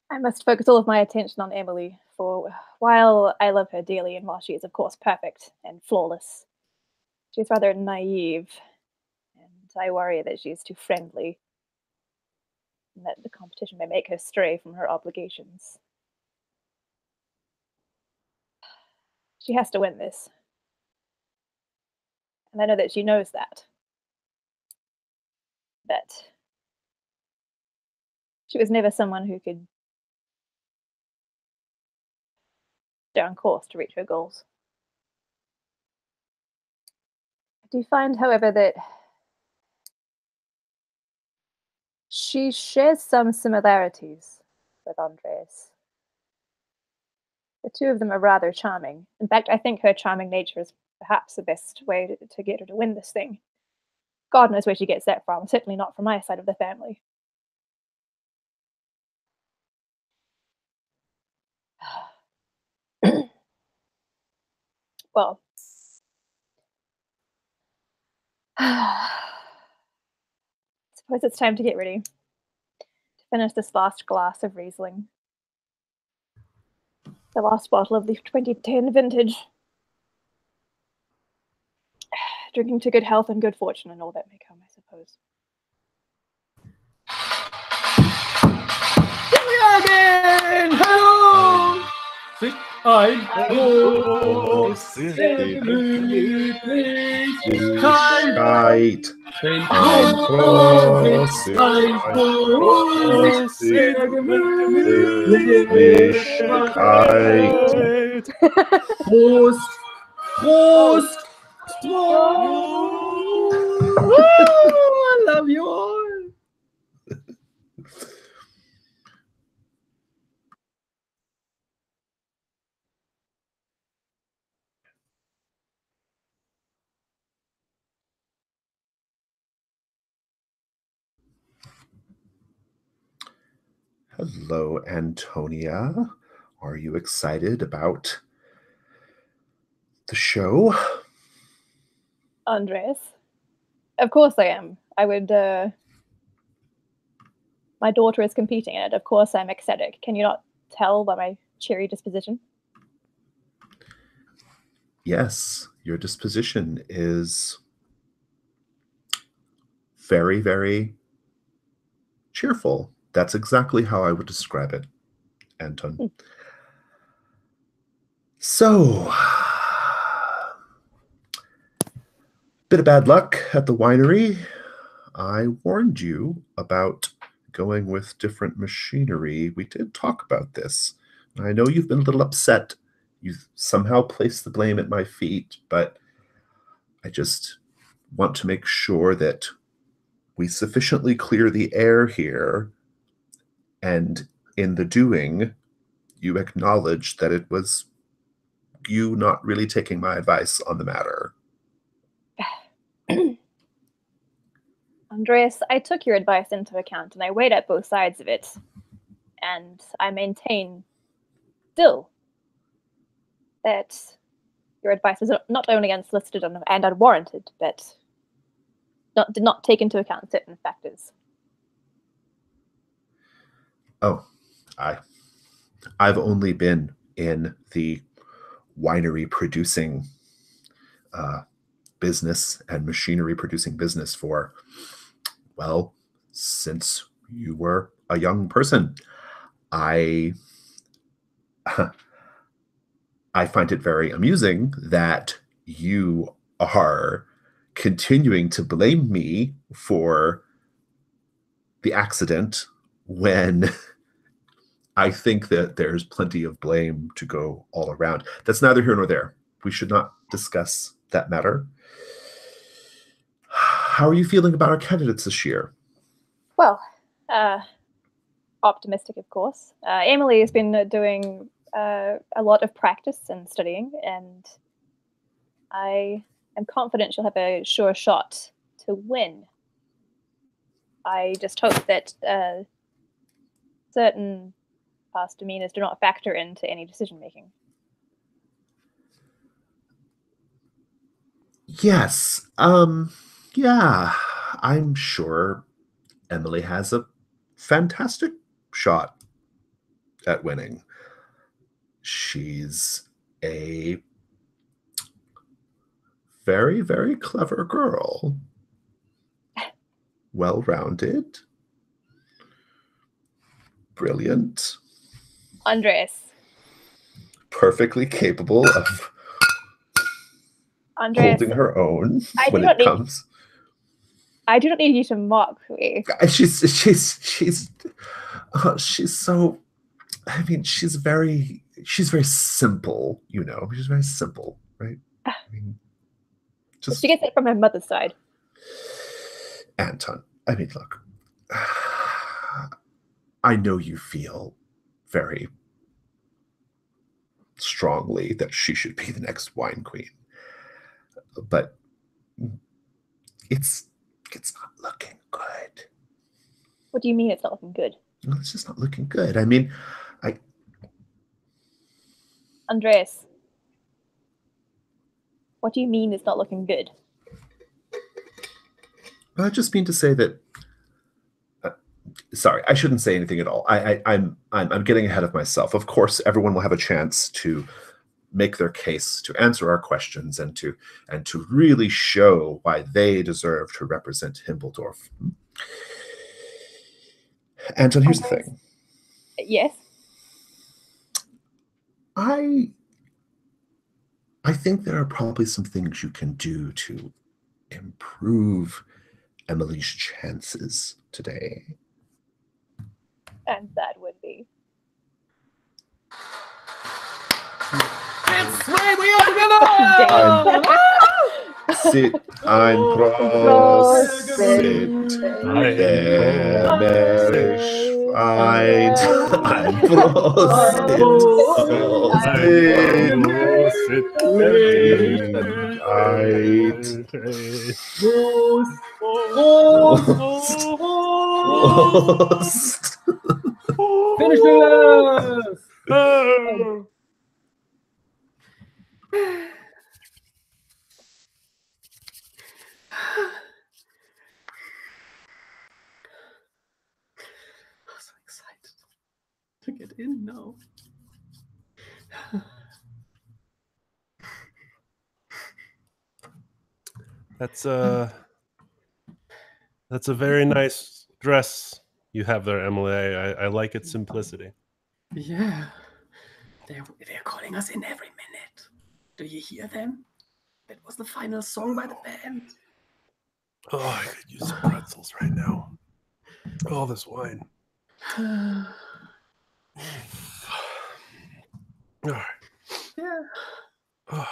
I must focus all of my attention on Emily, for while I love her dearly and while she is of course perfect and flawless, she is rather naive, and I worry that she is too friendly, and that the competition may make her stray from her obligations. She has to win this. And I know that she knows that. But she was never someone who could stay on course to reach her goals. I do find, however, that she shares some similarities with Andreas. The two of them are rather charming. In fact, I think her charming nature is perhaps the best way to get her to win this thing. God knows where she gets that from, certainly not from my side of the family. Well, I suppose it's time to get ready to finish this last glass of Riesling. The last bottle of the 2010 vintage. Drinking to good health and good fortune and all that may come, I suppose. Here we are again! Hello! Ein Prosit, Gemütlichkeit. ein Prosit, ein Prosit, Gemütlichkeit. Prost! Prost! Woo! I love you all! Hello, Antonia. Are you excited about the show? Andres? Of course I am. I would, my daughter is competing in it. Of course I'm ecstatic. Can you not tell by my cheery disposition? Yes, your disposition is very, very cheerful. That's exactly how I would describe it, Anton. So, bit of bad luck at the winery. I warned you about going with different machinery. We did talk about this. I know you've been a little upset. You've somehow placed the blame at my feet, but I just want to make sure that we sufficiently clear the air here, and in the doing, you acknowledge that it was you not really taking my advice on the matter. Andreas, I took your advice into account and I weighed up both sides of it. And I maintain still that your advice was not only unsolicited and unwarranted, but did not take into account certain factors. Oh, I've only been in the winery producing business and machinery producing business for, well, since you were a young person. I find it very amusing that you are continuing to blame me for the accident when I think that there's plenty of blame to go all around. That's neither here nor there. We should not discuss that matter. How are you feeling about our candidates this year? Well, optimistic, of course. Emily has been doing a lot of practice and studying, and I am confident she'll have a sure shot to win. I just hope that certain past demeanors do not factor into any decision making. Yes. Yeah, I'm sure Emily has a fantastic shot at winning. She's a very, very clever girl. Well-rounded. Brilliant. Andreas. Perfectly capable of holding her own when it comes. I do not need you to mock me. She's so, I mean, she's very simple, you know. She's very simple, right? I mean, just she gets it from her mother's side. Anton, I mean, look, I know you feel very strongly that she should be the next wine queen, but it's not looking good. What do you mean it's not looking good? Well, it's just not looking good. I mean, Andreas, what do you mean it's not looking good? I just mean to say that. Sorry, I shouldn't say anything at all. I'm getting ahead of myself. Of course, everyone will have a chance to make their case, to answer our questions, and to really show why they deserve to represent Himbledorf. Anton, here's the thing. Yes. I think there are probably some things you can do to improve Emily's chances today. And that would be. That's right, we are together! Sit ein Prost, der Meerschwein, ein Prost, Prost. Finish the glass! I'm so excited to get in now. That's a very nice dress you have there, Emily. I like its simplicity. Yeah. They're calling us in every minute. Do you hear them? That was the final song by the band. Oh, I could use some pretzels right now. All this wine. All right. Yeah. Oh.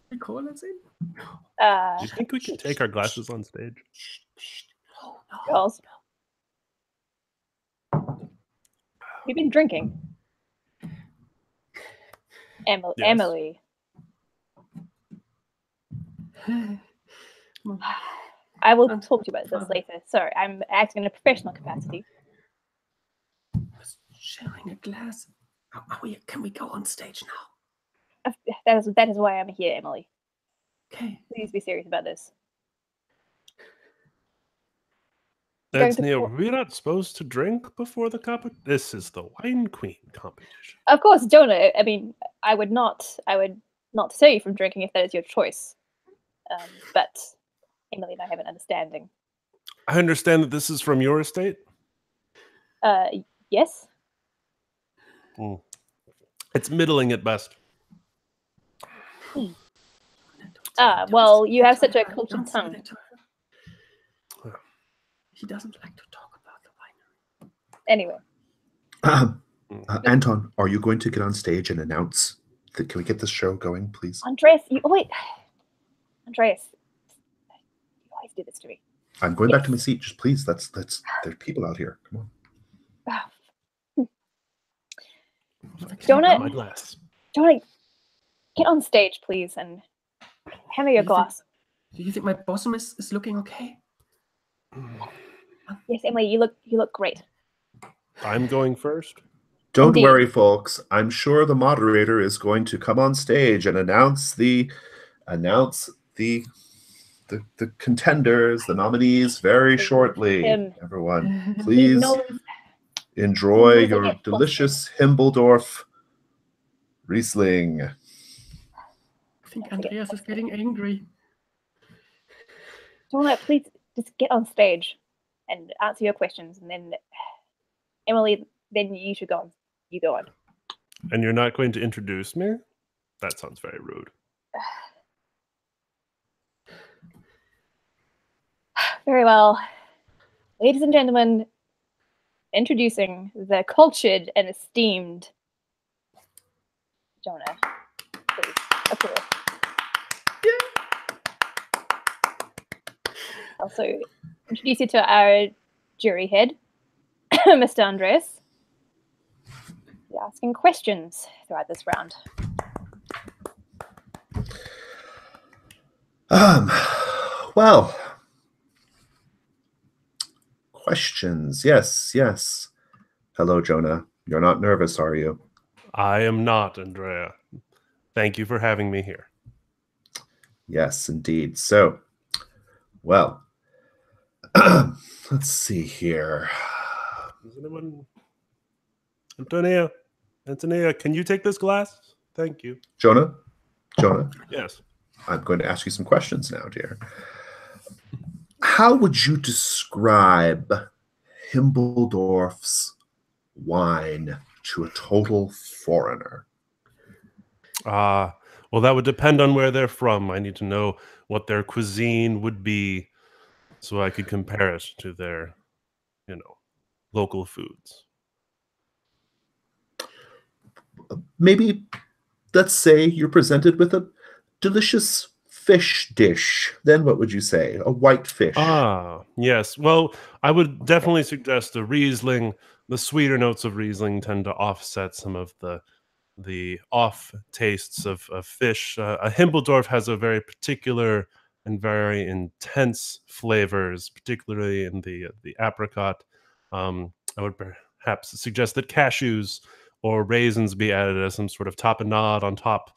We call us in? Do you think we can take our glasses on stage? No, no. Girls. You've been drinking. Yes. Emily. I will talk to you about this later. Sorry, I'm acting in a professional capacity. Sharing a glass. Can we go on stage now? That is why I'm here, Emily. Okay. Please be serious about this. Antonia, we're not supposed to drink before the competition. This is the Wine Queen competition. Of course, Jonah. I mean, I would not deter you from drinking if that is your choice. But Emily and I have an understanding. I understand that this is from your estate. Yes. It's middling at best. Well, you have such a cultured tongue. He doesn't like to talk about the winery. Anyway. Anton, are you going to get on stage and announce that? Can we get this show going, please? Andreas, Andreas, you always do this to me. I'm going back to my seat. Just please, there's people out here. Come on. Jonah, My glass. Jonah, get on stage, please, and hand me your glass. Do you think my bosom is looking okay? Yes, Emily, you look great. I'm going first. Don't Indeed. worry, folks. I'm sure the moderator is going to come on stage and announce the contenders, the nominees very shortly. Everyone, please enjoy your delicious Himbeldorf Riesling. I think Andreas is getting angry. Jonah, please just get on stage and answer your questions, and then Emily, then you should go on. You go on. And you're not going to introduce me? That sounds very rude. Very well. Ladies and gentlemen, introducing the cultured and esteemed Jonah. Please, approve. Also, introduce you to our jury head, Mr. Andres. Be asking questions throughout this round. Well, questions. Yes. Hello, Jonah. You're not nervous, are you? I am not, Andrea. Thank you for having me here. Yes, indeed. So, well, let's see here. Is anyone? Antonia, can you take this glass? Thank you. Jonah? Yes. I'm going to ask you some questions now, dear. How would you describe Himbeldorf's wine to a total foreigner? Well, that would depend on where they're from. I need to know what their cuisine would be so I could compare it to their, local foods. Maybe, let's say you're presented with a delicious fish dish. Then what would you say? A white fish. Yes. Well, I would definitely suggest a Riesling. The sweeter notes of Riesling tend to offset some of the off tastes of fish. A Himbeldorf has a very particular and very intense flavors, particularly in the apricot. I would perhaps suggest that cashews or raisins be added as some sort of tapenade on top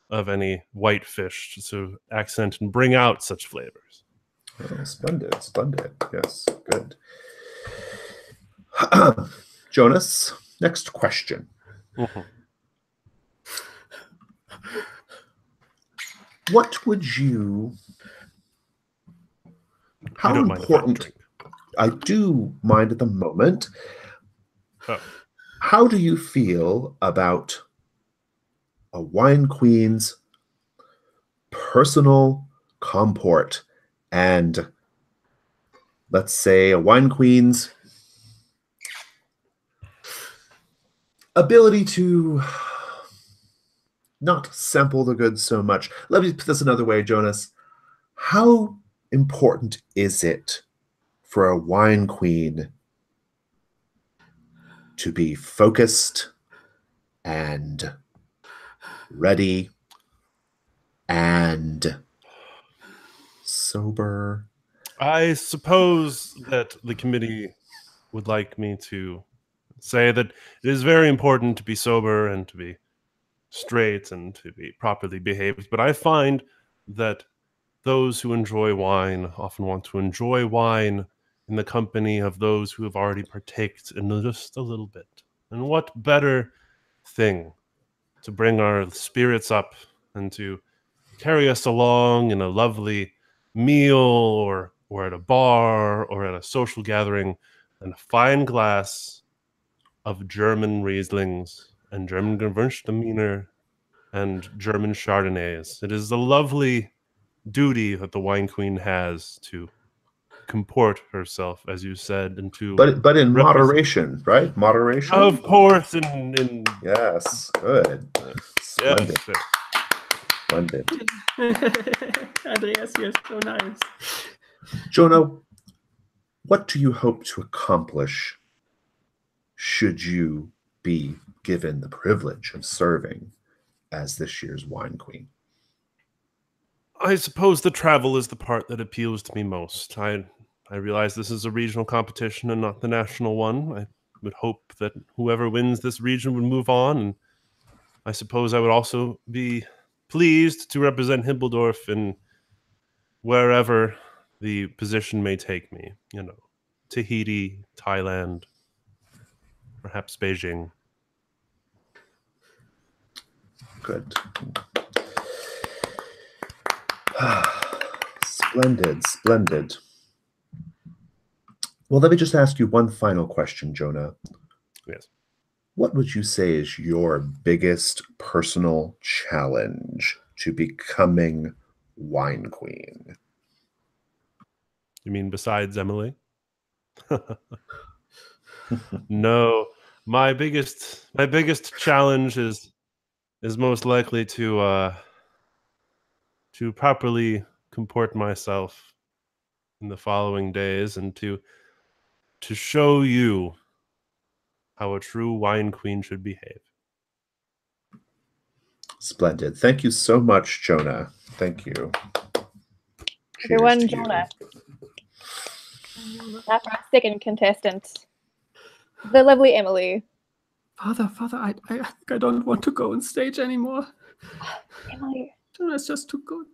of any white fish to accent and bring out such flavors. Oh, splendid. Yes, good. Jonas, next question. Mm-hmm. What would you... How you don't important... Mind if I drink? I do mind at the moment. Oh. How do you feel about a wine queen's personal comport and, let's say, a wine queen's ability to not sample the goods so much. Let me put this another way, Jonas. How important is it for a wine queen to be focused and ready and sober? I suppose that the committee would like me to say that it is very important to be sober and to be straight and to be properly behaved, but I find that those who enjoy wine often want to enjoy wine in the company of those who have already partaked in just a little bit. And what better thing to bring our spirits up and to carry us along in a lovely meal or at a bar or at a social gathering than a fine glass of German Rieslings and German Gewürztraminer and German Chardonnays. It is a lovely duty that the wine queen has to comport herself, as you said, and to But in moderation, right? Moderation. Of course, in yes, good, splendid, yes. splendid. Andreas, you're so nice. Jonah, what do you hope to accomplish should you be given the privilege of serving as this year's wine queen? I suppose the travel is the part that appeals to me most. I realize this is a regional competition and not the national one. I would hope that whoever wins this region would move on, and I suppose I would also be pleased to represent Himbeldorf in wherever the position may take me. You know, Tahiti, Thailand, perhaps Beijing. Good. Splendid, splendid. Well, let me just ask you one final question, Jonah. Yes. What would you say is your biggest personal challenge to becoming wine queen? You mean besides Emily? No, my biggest challenge is most likely to properly comport myself in the following days and to show you how a true wine queen should behave. Splendid. Thank you so much, Jonah. Thank you. Everyone, Cheers to you. Jonah. Now for our second contestant, the lovely Emily. Father, I think I don't want to go on stage anymore. Emily, Jonah's just too good.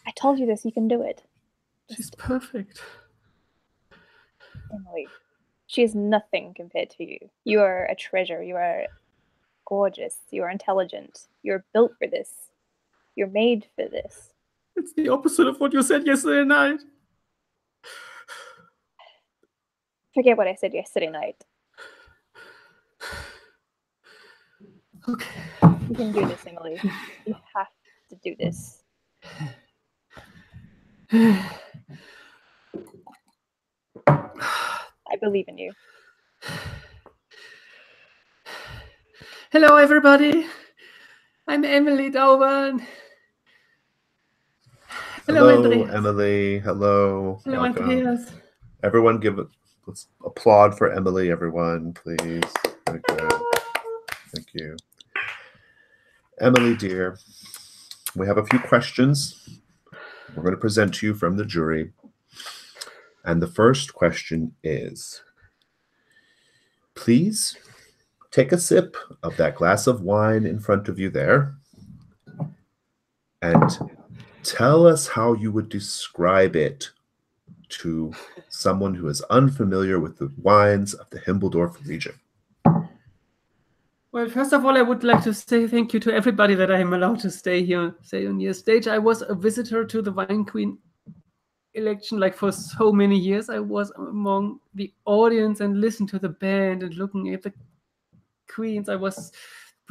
I told you this. You can do it. She's perfect. Emily, she is nothing compared to you. You are a treasure. You are gorgeous. You are intelligent. You're built for this. You're made for this. It's the opposite of what you said yesterday night. Forget what I said yesterday night. Okay. You can do this, Emily. You have to do this. I believe in you. Hello, everybody. I'm Emily Dauban. Hello, Andreas. Emily. Hello. Hello, Welcome. Andreas. Everyone let's applaud for Emily, everyone, please. Very good. Thank you. Emily, dear, we have a few questions we're going to present to you from the jury. And the first question is, please take a sip of that glass of wine in front of you there and tell us how you would describe it to someone who is unfamiliar with the wines of the Himbeldorf region. Well, first of all, I would like to say thank you to everybody that I am allowed to stay on your stage. I was a visitor to the Wine Queen election like for so many years. I was among the audience and listened to the band and looking at the queens. I was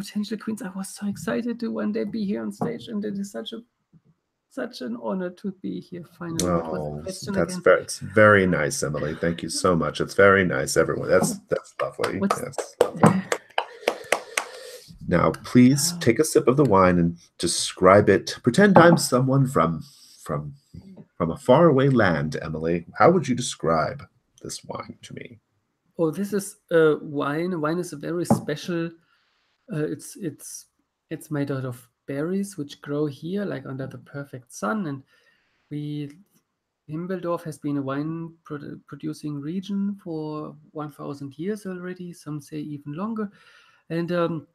potential queens. I was so excited to one day be here on stage, and it is such an honor to be here finally. What was the question again? It's very nice, Emily. Thank you so much. It's very nice, everyone. That's lovely. Yes. Now, please take a sip of the wine and describe it. Pretend I'm someone from a faraway land, Emily. How would you describe this wine to me? Oh, this is wine. Wine is a very special. It's made out of berries which grow here, like under the perfect sun. And Himbeldorf has been a wine producing region for 1,000 years already. Some say even longer. And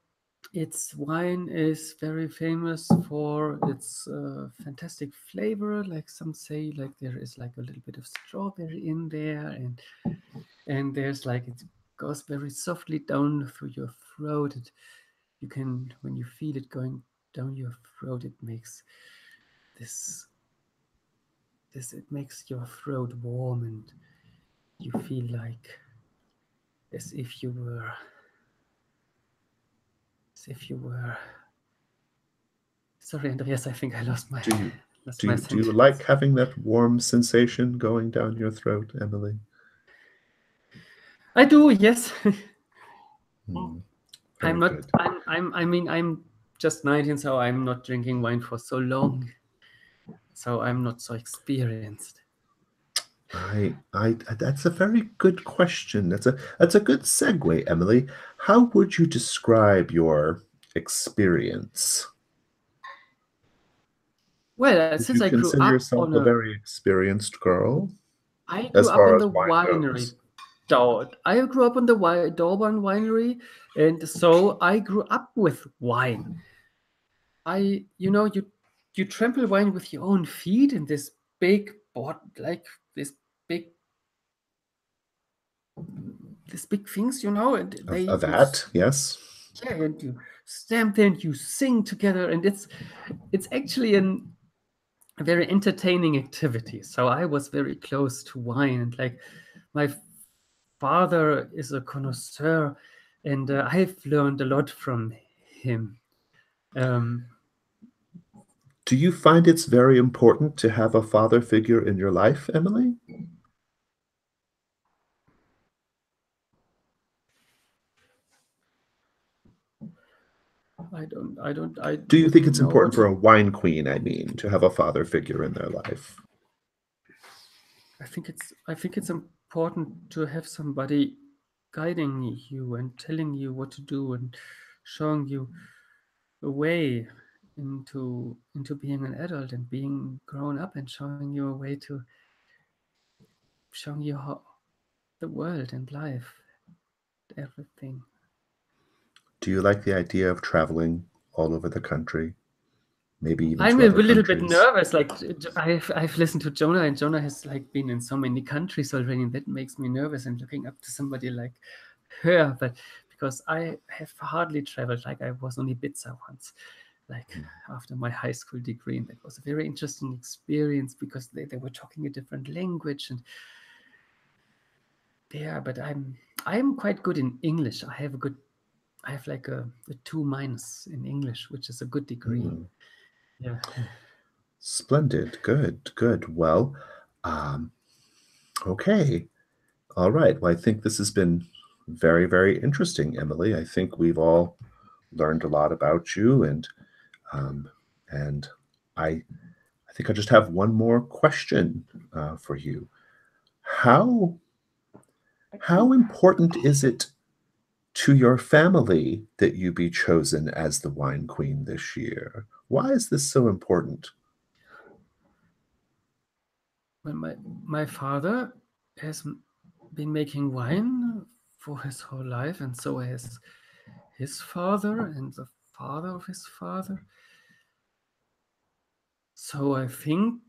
its wine is very famous for its fantastic flavor. Like some say, like there is like a little bit of strawberry in there, and there's like it goes very softly down through your throat. You can, when you feel it going down your throat, it makes it makes your throat warm, and you feel like as if you were. Sorry, Andreas, I think I lost my. Do you like having that warm sensation going down your throat, Emily? I do, yes. I'm not. Good. I'm just 19, so I'm not drinking wine for so long. So I'm not so experienced. That's a very good question. That's a good segue, Emily. How would you describe your experience? Well, since I grew up, consider yourself a very experienced girl. I grew up in the winery. I grew up in the Dorban winery, and so I grew up with wine. You trample wine with your own feet in this big pot, like this big things, and they of that, yes. Yeah, and you stamp and you sing together, and it's actually a very entertaining activity. So I was very close to wine, and like my father is a connoisseur, and I've learned a lot from him. Do you find it's very important to have a father figure in your life, Emily? Do you think it's important for a wine queen, to have a father figure in their life? I think it's important to have somebody guiding you and telling you what to do and showing you a way into being an adult and being grown up, and showing you a way to showing you how the world and life, everything. Do you like the idea of traveling all over the country? Maybe even I'm a little bit nervous. Like I've listened to Jonah, and Jonah has like been in so many countries already, and that makes me nervous. And looking up to somebody like her, but because I have hardly traveled. Like I was on Ibiza once, like after my high school degree, and that was a very interesting experience because they were talking a different language, and but I'm quite good in English. I have like a 2- in English, which is a good degree. Yeah. Splendid. Good. Well, okay. All right. Well, I think this has been very, very interesting, Emily. I think we've all learned a lot about you, and I think I just have one more question for you. How important is it to your family that you be chosen as the wine queen this year? Why is this so important? Well, my father has been making wine for his whole life, and so has his father and the father of his father. So I think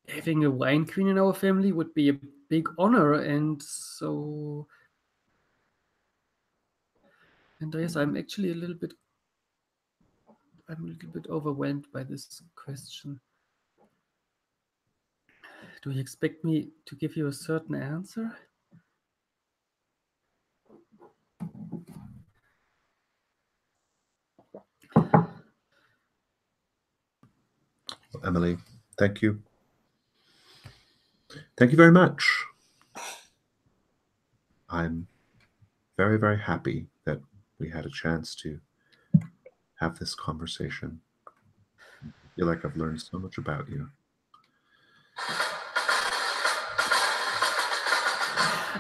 having a wine queen in our family would be a big honor, and so Andreas, I'm actually a little bit overwhelmed by this question. Do you expect me to give you a certain answer? Emily. Thank you. Thank you very much. I'm very, very happy that we had a chance to have this conversation. I feel like I've learned so much about you.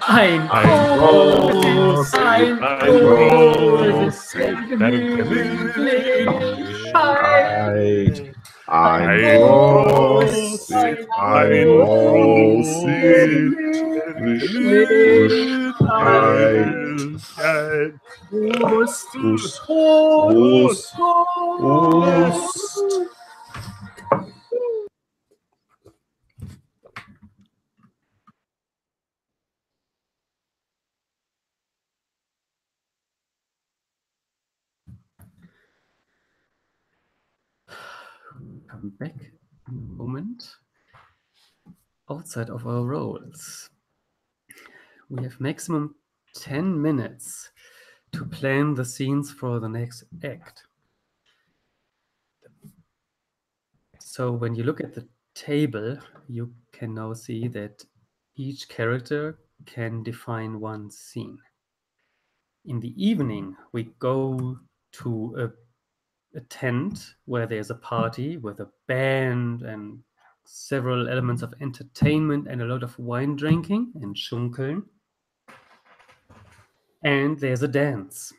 Ein großes, ein großes, Ein großes, ein come back a moment. Outside of our roles, we have maximum 10 minutes to plan the scenes for the next act. So when you look at the table, you can now see that each character can define one scene. In the evening, we go to a tent where there's a party with a band and several elements of entertainment and a lot of wine drinking and schunkeln. And there's a dance.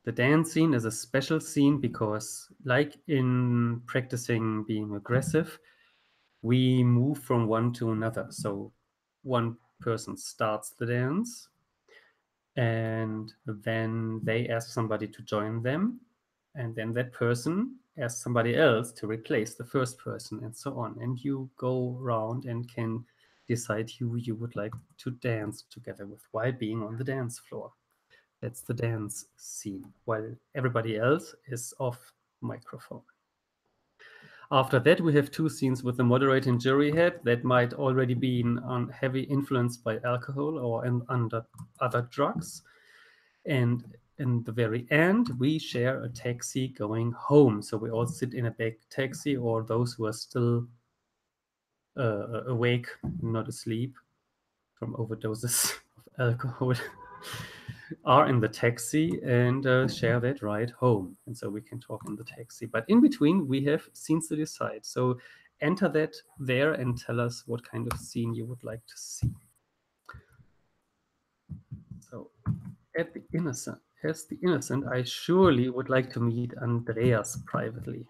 The dance scene is a special scene because, like in practicing being aggressive, we move from one to another. So one person starts the dance, and then they ask somebody to join them, and then that person asks somebody else to replace the first person, and so on. And you go around and can decide who you would like to dance together with while being on the dance floor. That's the dance scene, while everybody else is off microphone. After that, we have two scenes with the moderator and jury head that might already be heavy influenced by alcohol or under other drugs. And in the very end, we share a taxi going home. So we all sit in a big taxi, or those who are still awake, not asleep from overdoses of alcohol, are in the taxi and share that ride home. And so we can talk in the taxi. But in between, we have scenes to decide. So enter that there and tell us what kind of scene you would like to see. So as the innocent, I surely would like to meet Andreas privately.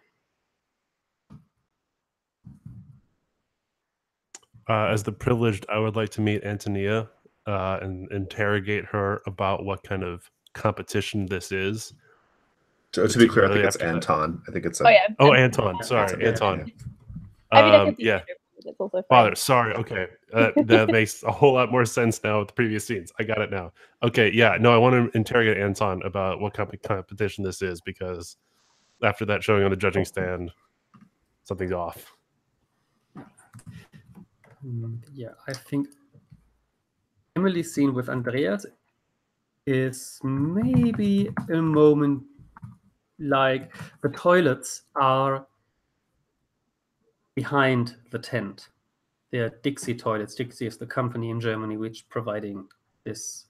As the privileged, I would like to meet Antonia and interrogate her about what kind of competition this is. To be clear, I think it's Anton. I think it's Anton. Sorry, Anton. I mean, I could be yeah. It's also fine. Father, sorry. Okay, that makes a whole lot more sense now with the previous scenes. I got it now. Okay, yeah. No, I want to interrogate Anton about what kind of competition this is, because after that showing on the judging stand, something's off. Yeah, I think Emily's scene with Andreas is maybe a moment like the toilets are behind the tent. They're Dixie toilets. Dixie is the company in Germany which providing this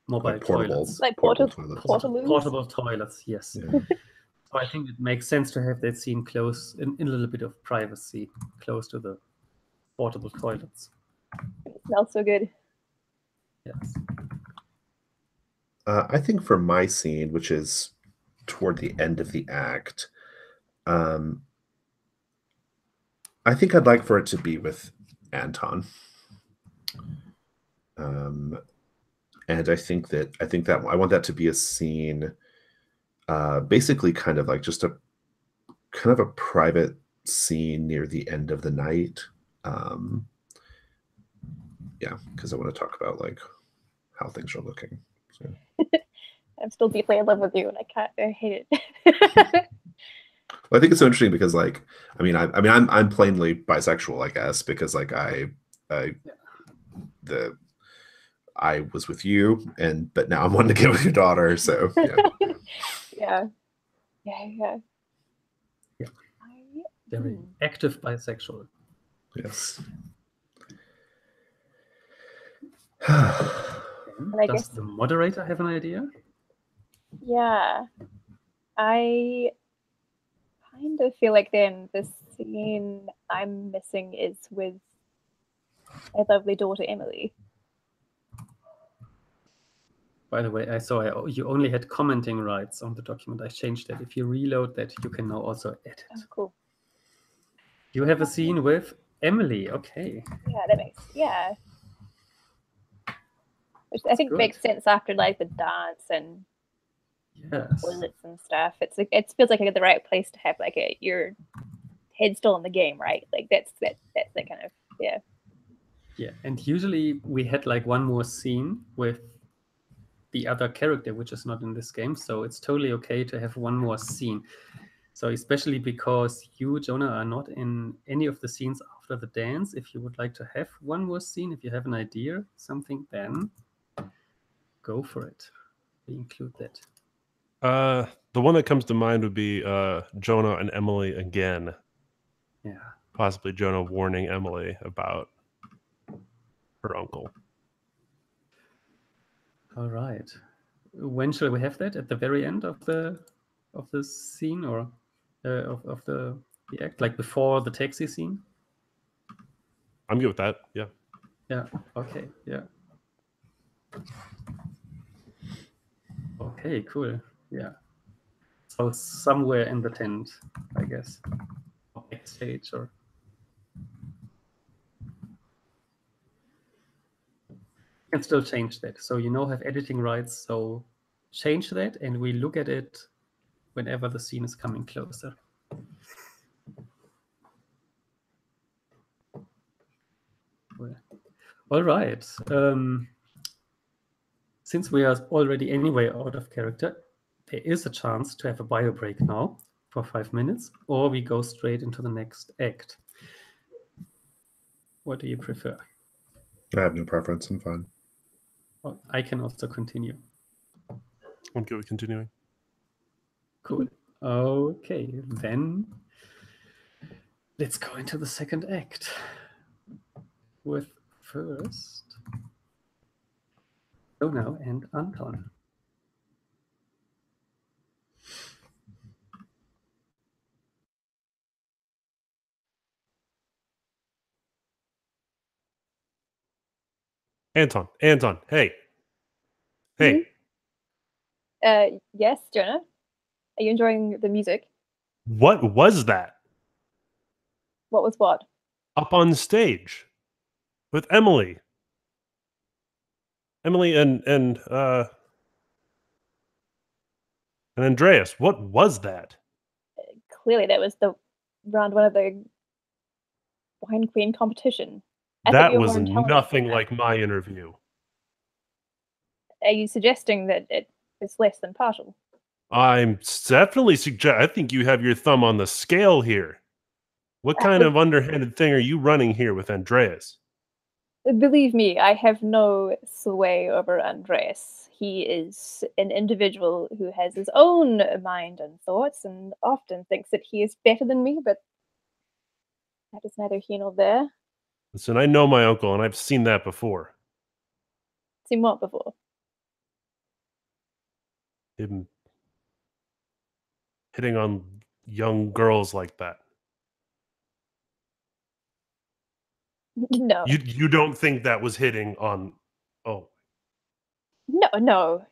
mobile toilets. Like portable toilets, yes. Yeah. So I think it makes sense to have that scene close, in a little bit of privacy, close to the portable toilets. It smells so good. Yes. I think for my scene, which is toward the end of the act, I think I'd like for it to be with Anton. And I think that I want that to be a scene, basically kind of like just a kind of a private scene near the end of the night. Yeah, because I want to talk about like how things are looking. So. I'm still deeply in love with you, and I hate it. Well, I think it's so interesting because, like, I'm plainly bisexual, I guess, because like I was with you, but now I'm wanting to get with your daughter. So yeah. Yeah. Very active bisexual. Yes. And I Does guess, the moderator have an idea? yeah, I kind of feel like then the scene I'm missing is with my lovely daughter Emily. By the way, I saw you only had commenting rights on the document. I changed that. If you reload that, you can now also edit. Oh, cool. You have a scene with Emily. Okay. Yeah, that makes, yeah. Which I think good. makes sense after like the dance and Yes. toilets and stuff. It's like it feels like the right place to have like your head still in the game, right? Like that's that kind of, yeah. Yeah, and usually we had like one more scene with the other character, which is not in this game. So it's totally okay to have one more scene. So especially because you, Jonah, are not in any of the scenes after the dance. If you would like to have one more scene, if you have an idea, something, then go for it. We include that. The one that comes to mind would be Jonah and Emily again. Yeah. Possibly Jonah warning Emily about her uncle. All right. When shall we have that? At the very end of the scene, or of the act, like before the taxi scene? I'm good with that. Yeah. Yeah. Okay. Yeah. Okay. Cool. Yeah. So somewhere in the tent, I guess, or backstage, or. You can still change that. So you now have editing rights. So change that, and we look at it whenever the scene is coming closer. All right. Since we are already anyway out of character, there is a chance to have a bio break now for 5 minutes, or we go straight into the next act. What do you prefer? I have no preference. I'm fine. Oh, I can also continue. I'm good with continuing. Cool. Okay, then let's go into the second act with first Jonah and Anton. Anton, hey. Yes, Jonah. Are you enjoying the music? What was that? What was what? Up on stage with Emily. Emily and Andreas. What was that? Clearly, that was the round one of the Wine Queen competition. That was nothing like my interview. Are you suggesting that it is less than partial? I'm definitely I think you have your thumb on the scale here. What kind of underhanded thing are you running here with Andreas? Believe me, I have no sway over Andreas. He is an individual who has his own mind and thoughts and often thinks that he is better than me, but that is neither here nor there. Listen, I know my uncle, and I've seen that before. Seen what before? Him hitting on young girls like that. No. You don't think that was hitting on... Oh. No.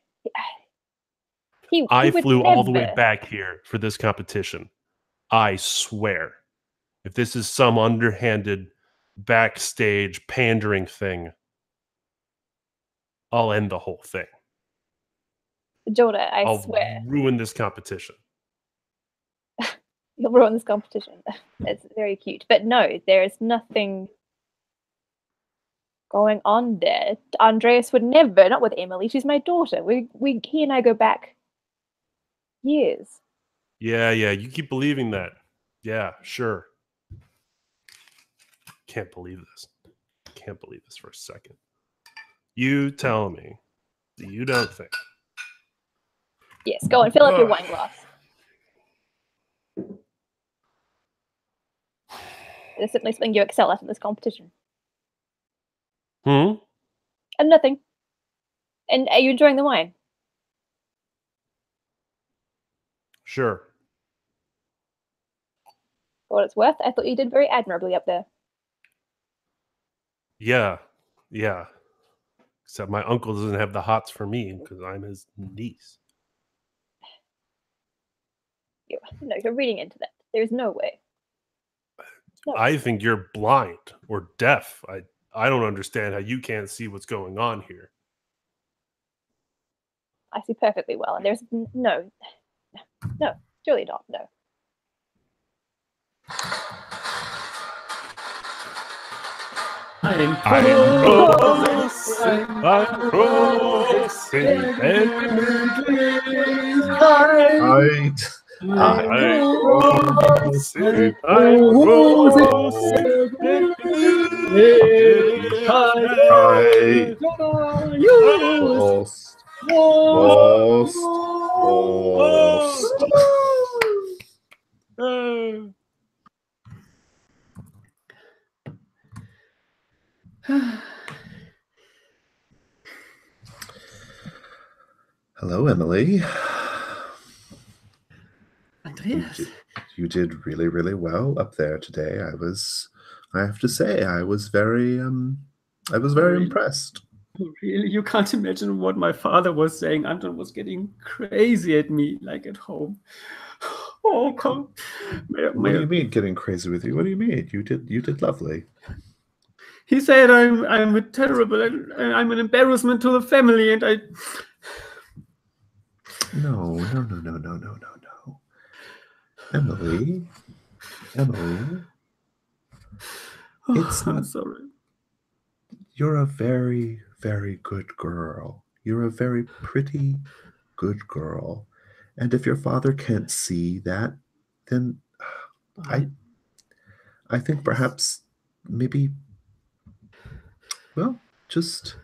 I flew all the way back here for this competition. I swear. If this is some underhanded, backstage pandering thing, I'll end the whole thing. Jonah, I'll swear. ruin this competition. You'll ruin this competition. That's very cute. But no, there is nothing going on there. Andreas would never, not with Emily, she's my daughter. He and I go back years. Yeah, you keep believing that. Yeah, sure. Can't believe this. Can't believe this for a second. You tell me that you don't think. Yes, go and fill up your wine glass. It is certainly something you excel at in this competition. Hmm? And nothing. And are you enjoying the wine? Sure. For what it's worth, I thought you did very admirably up there. Yeah. Yeah. Except my uncle doesn't have the hots for me because I'm his niece. No, you're reading into that. There's no way. No. I think you're blind or deaf. I don't understand how you can't see what's going on here. I see perfectly well, and there's no, surely not, no. I'm Hello, Emily. Andreas. You did really, really well up there today. I have to say, I was very impressed. Really, you can't imagine what my father was saying. Anton was getting crazy at me, like at home. Oh, come! What do you mean getting crazy with you? What do you mean? You did lovely. He said I'm a terrible, I'm an embarrassment to the family, and I. No. Emily. I'm sorry. You're a very, very good girl. You're a very pretty, good girl. And if your father can't see that, then I think perhaps maybe, well, just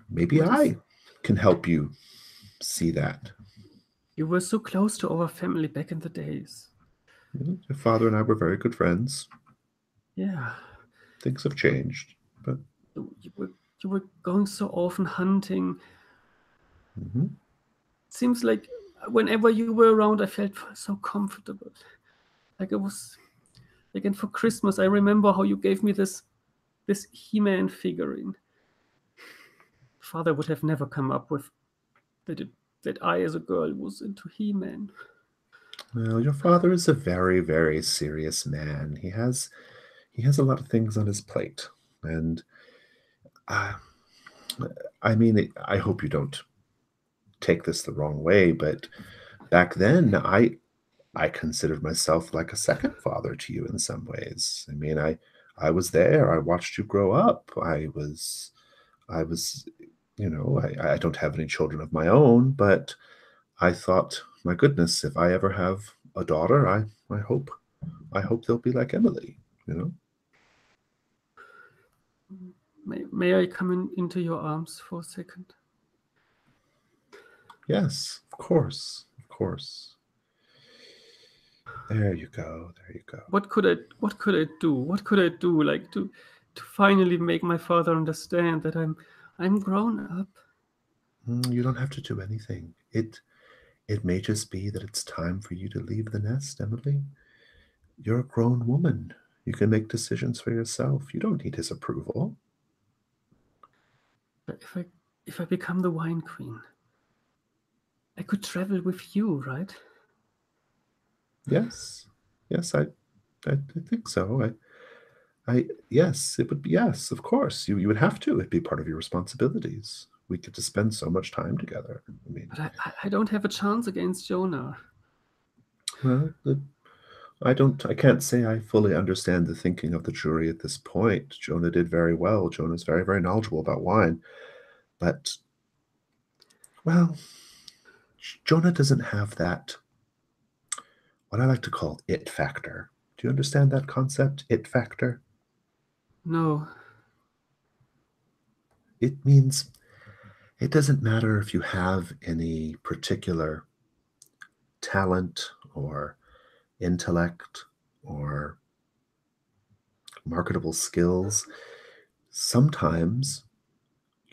maybe I can help you see that. You were so close to our family back in the days. Your father and I were very good friends. Yeah. Things have changed, but you were going so often hunting. Mm-hmm. It seems like whenever you were around, I felt so comfortable. Like it was, again, for Christmas, I remember how you gave me this He-Man figurine. Father would have never come up with that I, as a girl, was into He-Man. Well, your father is a very, very serious man. He has a lot of things on his plate, and I mean, I hope you don't take this the wrong way, but back then, I considered myself like a second father to you in some ways. I mean, I was there. I watched you grow up. I was, you know, I don't have any children of my own, but I thought, my goodness, if I ever have a daughter, I hope they'll be like Emily, you know? May I come into your arms for a second? Yes, of course. There you go. What could I do? What could I do, like to finally make my father understand that I'm grown up? You don't have to do anything. It may just be that it's time for you to leave the nest, Emily. You're a grown woman. You can make decisions for yourself. You don't need his approval. But if I become the wine queen, I could travel with you, right? Yes, I think so. Yes, it would be, yes, of course. You would have to. It'd be part of your responsibilities. We get to spend so much time together. I mean, but I don't have a chance against Jonah. Well, I can't say I fully understand the thinking of the jury at this point. Jonah did very well. Jonah's very, very knowledgeable about wine. But, well, Jonah doesn't have that, what I like to call it factor. Do you understand that concept, it factor? No. It means it doesn't matter if you have any particular talent or intellect or marketable skills. Sometimes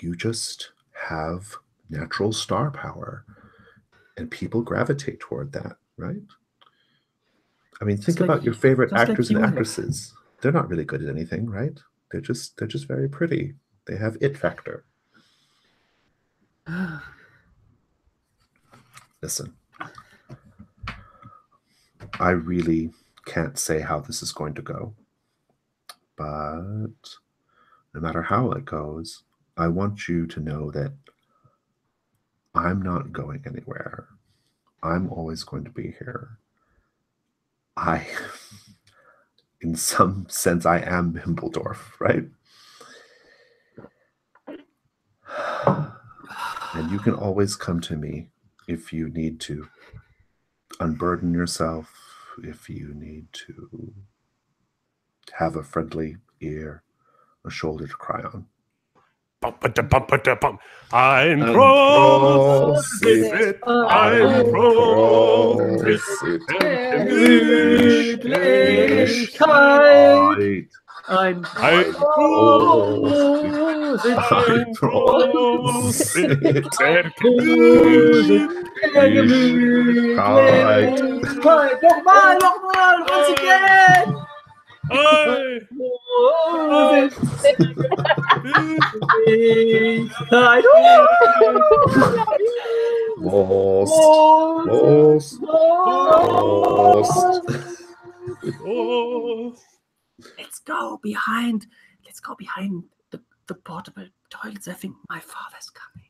you just have natural star power, and people gravitate toward that, right? I mean, think about your favorite actors and actresses. They're not really good at anything, right? They're just very pretty. They have it factor. Listen, I really can't say how this is going to go, but no matter how it goes, I want you to know that I'm not going anywhere. I'm always going to be here. In some sense, I am Himbledorf, right? And you can always come to me if you need to unburden yourself, if you need to have a friendly ear, a shoulder to cry on. I'm prosit, I'm prosit, I'm Nochmal, once again. Let's go behind the portable toilets. I think my father's coming.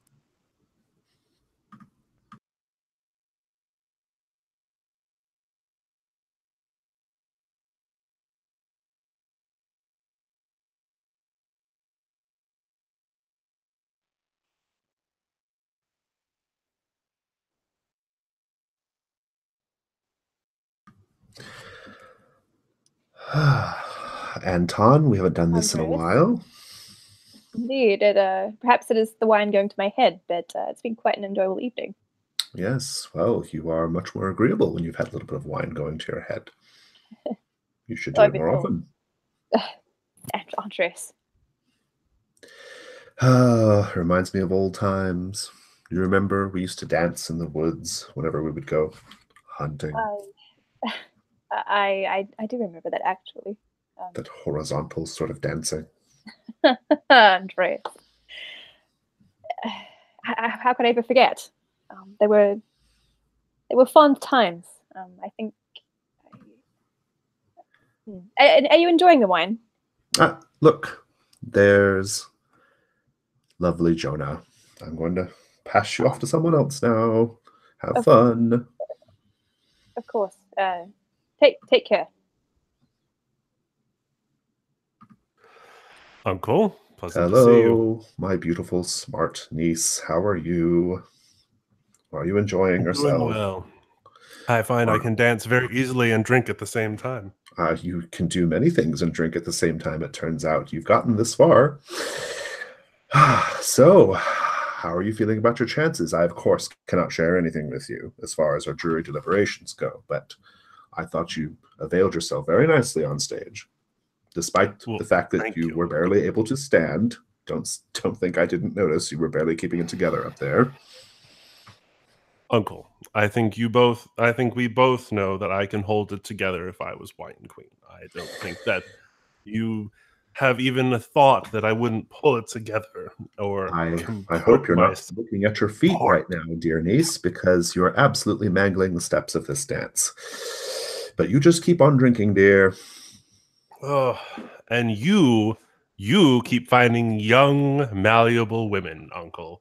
Anton, we haven't done this in a while. Indeed, perhaps it is the wine going to my head, but it's been quite an enjoyable evening. Yes, well, you are much more agreeable when you've had a little bit of wine going to your head. You should do it more often. Andres. Reminds me of old times. You remember we used to dance in the woods whenever we would go hunting. I do remember that, actually. That horizontal sort of dancing. Andres. How could I ever forget? They were fun times. I think. Are you enjoying the wine? Look, there's lovely Jonah. I'm going to pass you off to someone else now. Have fun. Of course. Take care. Uncle, pleasant to see you. Hello, my beautiful, smart niece. How are you? Are you enjoying yourself? Doing well. I find I can dance very easily and drink at the same time. You can do many things and drink at the same time, it turns out. You've gotten this far. So, how are you feeling about your chances? I, of course, cannot share anything with you as far as our jury deliberations go, but I thought you availed yourself very nicely on stage. Despite the fact that you were barely able to stand. Don't think I didn't notice. You were barely keeping it together up there. Uncle, I think we both know that I can hold it together if I was Wine Queen. I don't think that you have even a thought that I wouldn't pull it together. Or I hope you're not looking at your feet right now, dear niece, because you're absolutely mangling the steps of this dance. But you just keep on drinking, dear. Oh, and you keep finding young, malleable women, Uncle.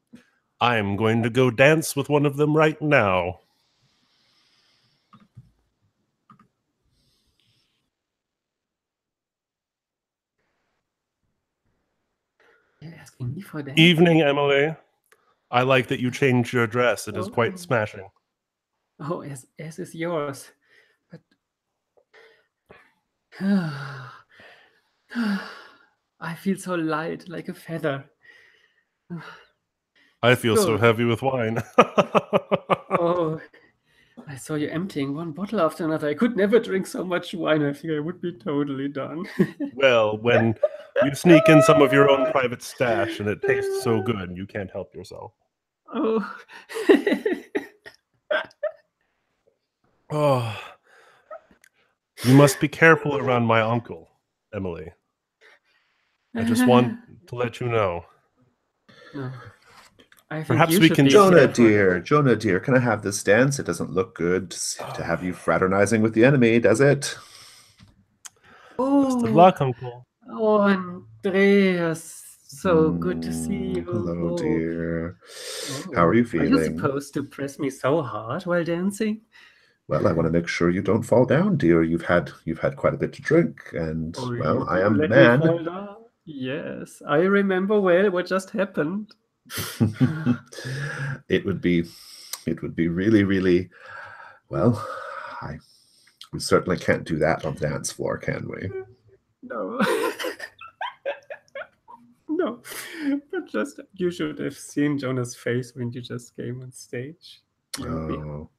I'm going to go dance with one of them right now. You're asking me for that? Evening, Emily. I like that you changed your dress. It is quite smashing. Oh, as is yours. But I feel so light, like a feather. I feel so heavy with wine. Oh, I saw you emptying one bottle after another. I could never drink so much wine. I think I would be totally done. Well, when you sneak in some of your own private stash and it tastes so good, you can't help yourself. Oh. Oh, you must be careful around my uncle, Emily. I just want to let you know. No. I think Perhaps you we should can be just- Jonah dear, can I have this dance? It doesn't look good to have you fraternizing with the enemy, does it? Best of luck, Uncle. Oh, Andreas, so good to see you. Hello, dear. Oh. How are you Are you feeling? supposed to press me so hard while dancing? Well, I want to make sure you don't fall down, dear. You've had quite a bit to drink, and well, I am the let me man. fall down. Yes, I remember well what just happened. It would be really, really well. We certainly can't do that on the dance floor, can we? No. No, but just you should have seen Jonah's face when you just came on stage. Oh,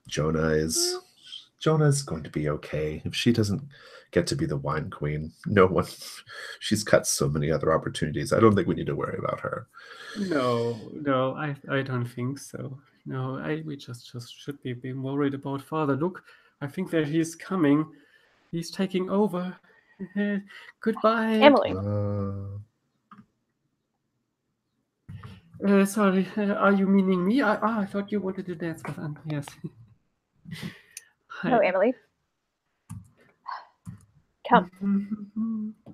Jonah's going to be okay. If she doesn't get to be the wine queen, no one. She's cut so many other opportunities. I don't think we need to worry about her. No, I don't think so. No, we just should be worried about Father. Look, I think that he's coming. He's taking over. Goodbye, Emily. Sorry, are you meaning me? I thought you wanted to dance with Andreas. No, Emily. Come. I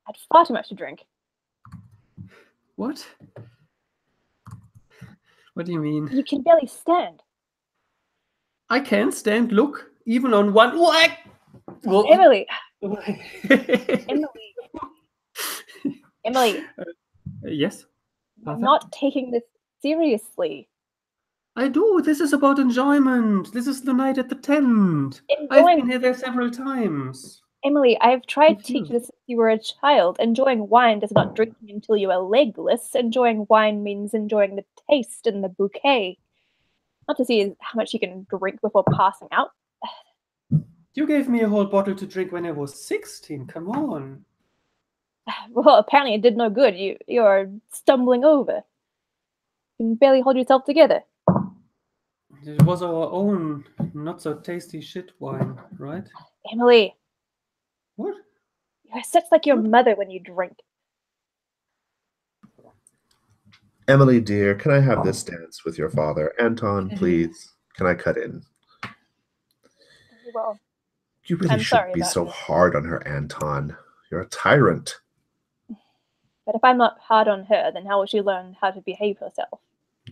had far too much to drink. What? What do you mean? You can barely stand. I can't stand. Look, even on one. What? Emily. Emily. Yes. I'm not taking this seriously. I do. This is about enjoyment. This is the night at the tent. I've been there several times. Emily, I've tried to teach you this since you were a child. Enjoying wine does not drinking until you are legless. Enjoying wine means enjoying the taste and the bouquet. Not to see how much you can drink before passing out. You gave me a whole bottle to drink when I was 16. Come on. Well, apparently it did no good. You're stumbling over. You can barely hold yourself together. It was our own not so tasty shit wine, right? Emily. What? You're such like your mother when you drink. Emily, dear, can I have this dance with your father? Anton, please, can I cut in? Well, you really shouldn't be so hard on her, Anton. You're a tyrant. But if I'm not hard on her, then how will she learn how to behave herself?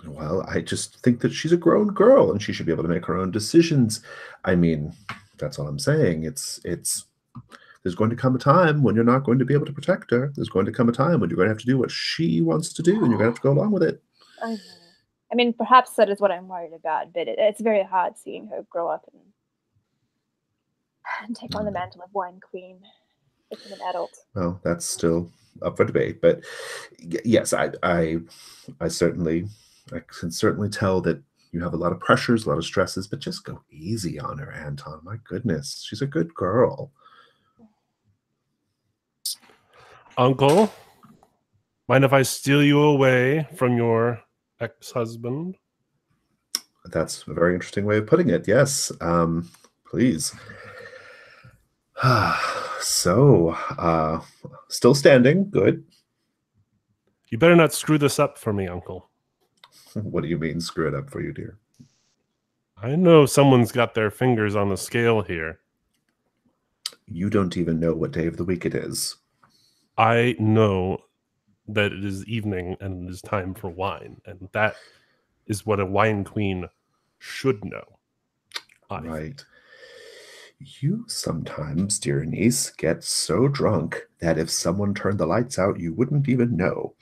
Well, I just think that she's a grown girl and she should be able to make her own decisions. I mean, that's all I'm saying. There's going to come a time when you're not going to be able to protect her. There's going to come a time when you're going to have to do what she wants to do, and you're going to have to go along with it. I mean, perhaps that is what I'm worried about, but it's very hard seeing her grow up and take on the mantle of wine queen as an adult. Well, that's still up for debate, but yes, I can certainly tell that you have a lot of pressures, a lot of stresses, but just go easy on her, Anton. My goodness, she's a good girl. Uncle, mind if I steal you away from your ex-husband? That's a very interesting way of putting it. Yes, please. So, still standing. Good. You better not screw this up for me, Uncle. What do you mean, screw it up for you, dear? I know someone's got their fingers on the scale here. You don't even know what day of the week it is. I know that it is evening and it is time for wine, and that is what a wine queen should know. Right. You sometimes, dear niece, get so drunk that if someone turned the lights out, you wouldn't even know.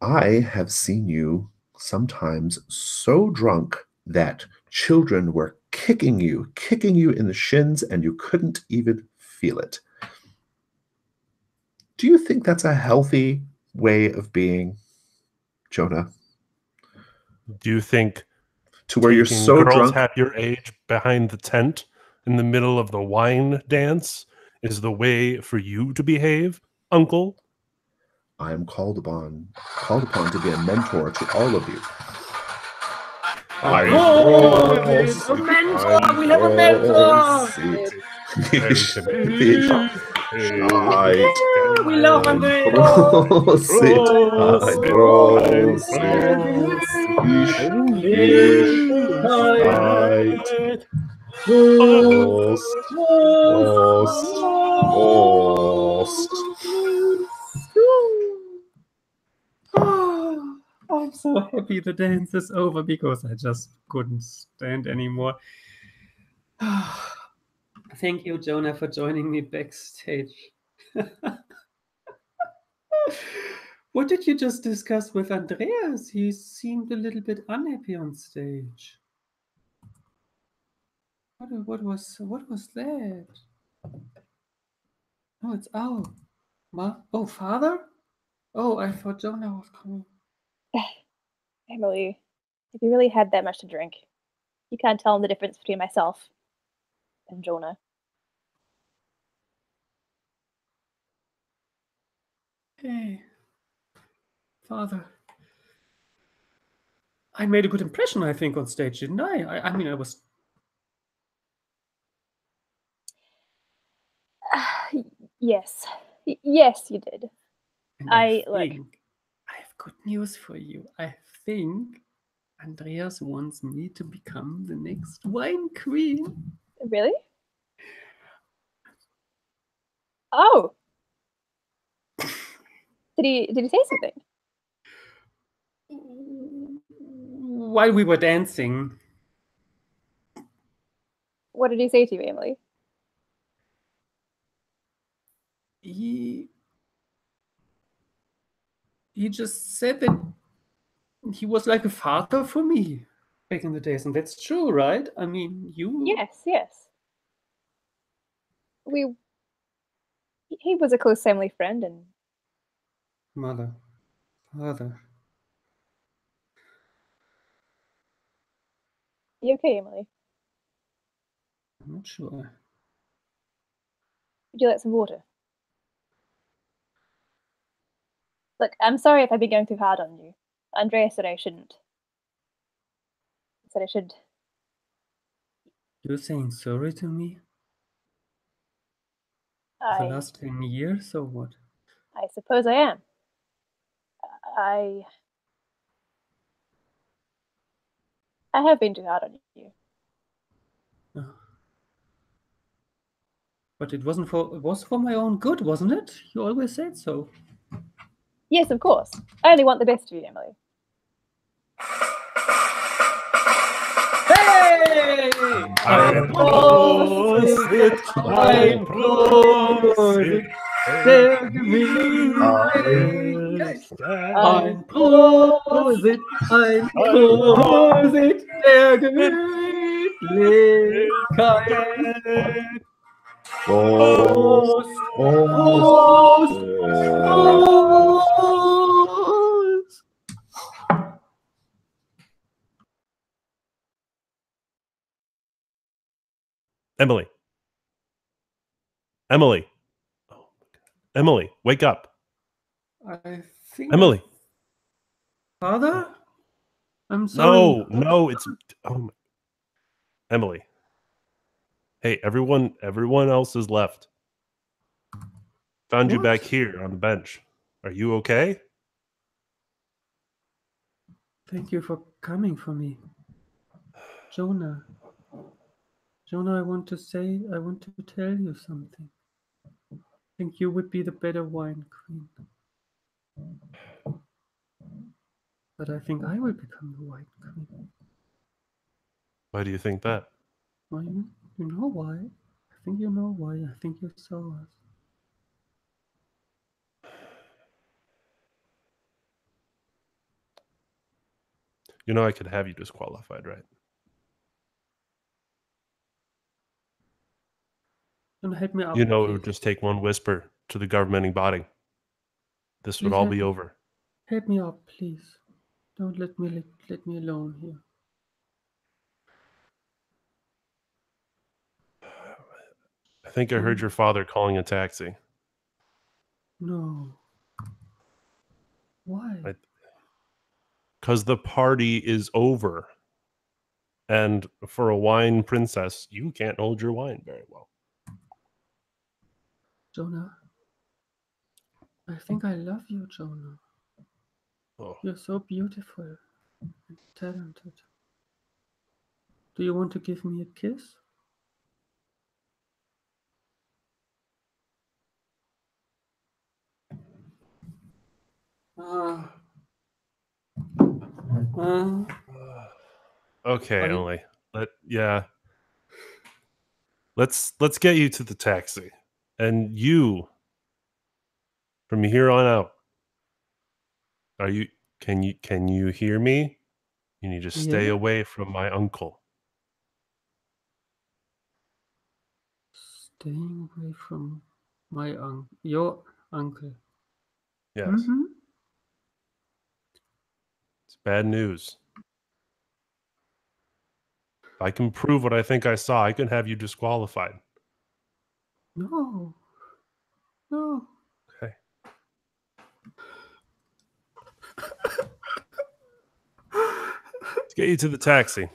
I have seen you sometimes so drunk that children were kicking you in the shins, and you couldn't even feel it. Do you think that's a healthy way of being, Jonah? Do you think to where you're taking so girls drunk. half your age behind the tent in the middle of the wine dance is the way for you to behave, uncle? I am called upon to be a mentor to all of you. A mentor! We have a mentor! We love I'm so happy the dance is over because I just couldn't stand anymore. Thank you, Jonah, for joining me backstage. What did you just discuss with Andreas? He seemed a little bit unhappy on stage. What was that? Oh, it's father? Oh, I thought Jonah was coming. Emily, if you really had that much to drink, you can't tell the difference between myself and Jonah. Hey, father. I made a good impression, I think, on stage, didn't I? I mean, I was... Yes. Yes, you did. And I have good news for you. I think Andreas wants me to become the next wine queen. Really? Oh. Did he say something? While we were dancing. What did he say to you, Emily? He just said that he was like a father for me back in the days, and that's true, right? I mean, you... Yes. He was a close family friend, and... Father. You okay, Emily? I'm not sure. Would you like some water? Look, I'm sorry if I've been going too hard on you. Andrea said I shouldn't. He said I should... You're saying sorry to me? For the last 10 years, or what? I suppose I am. I have been too hard on you. Oh. But it was for my own good, wasn't it? You always said so. Yes, of course. I only want the best of you, Emily. Hey! I'm Prosit! I'm Prosit! Der Gewinn! Ein Prosit! Ein Prosit! Der Gemütlichkeit! Prost! Prost! Prost! Emily. Emily. Oh my God. Emily, wake up. I think... Emily. Father? I'm sorry. No, it's... Oh my... Emily. Hey, everyone else is left. Found you back here on the bench. Are you okay? Thank you for coming for me. Jonah, I want to tell you something. I think you would be the better wine queen. But I think I will become the wine queen. Why do you think that? Well, you know why. I think you know why. I think you saw us. You know I could have you disqualified, right? Don't help me out. You know, it would just take one whisper to the governing body. This would all be over. Help me up, please. Don't let me alone here. I think I heard your father calling a taxi. No. Why? Because the party is over. And for a wine princess, you can't hold your wine very well. Jonah. I think I love you, Jonah. Oh. You're so beautiful and talented. Do you want to give me a kiss? Okay, Emily. Let's get you to the taxi. And you, from here on out, can you hear me? You need to stay away from my uncle. Staying away from my your uncle. Yes. Mm-hmm. It's bad news. If I can prove what I think I saw, I can have you disqualified. No. No. Okay. Let's get you to the taxi.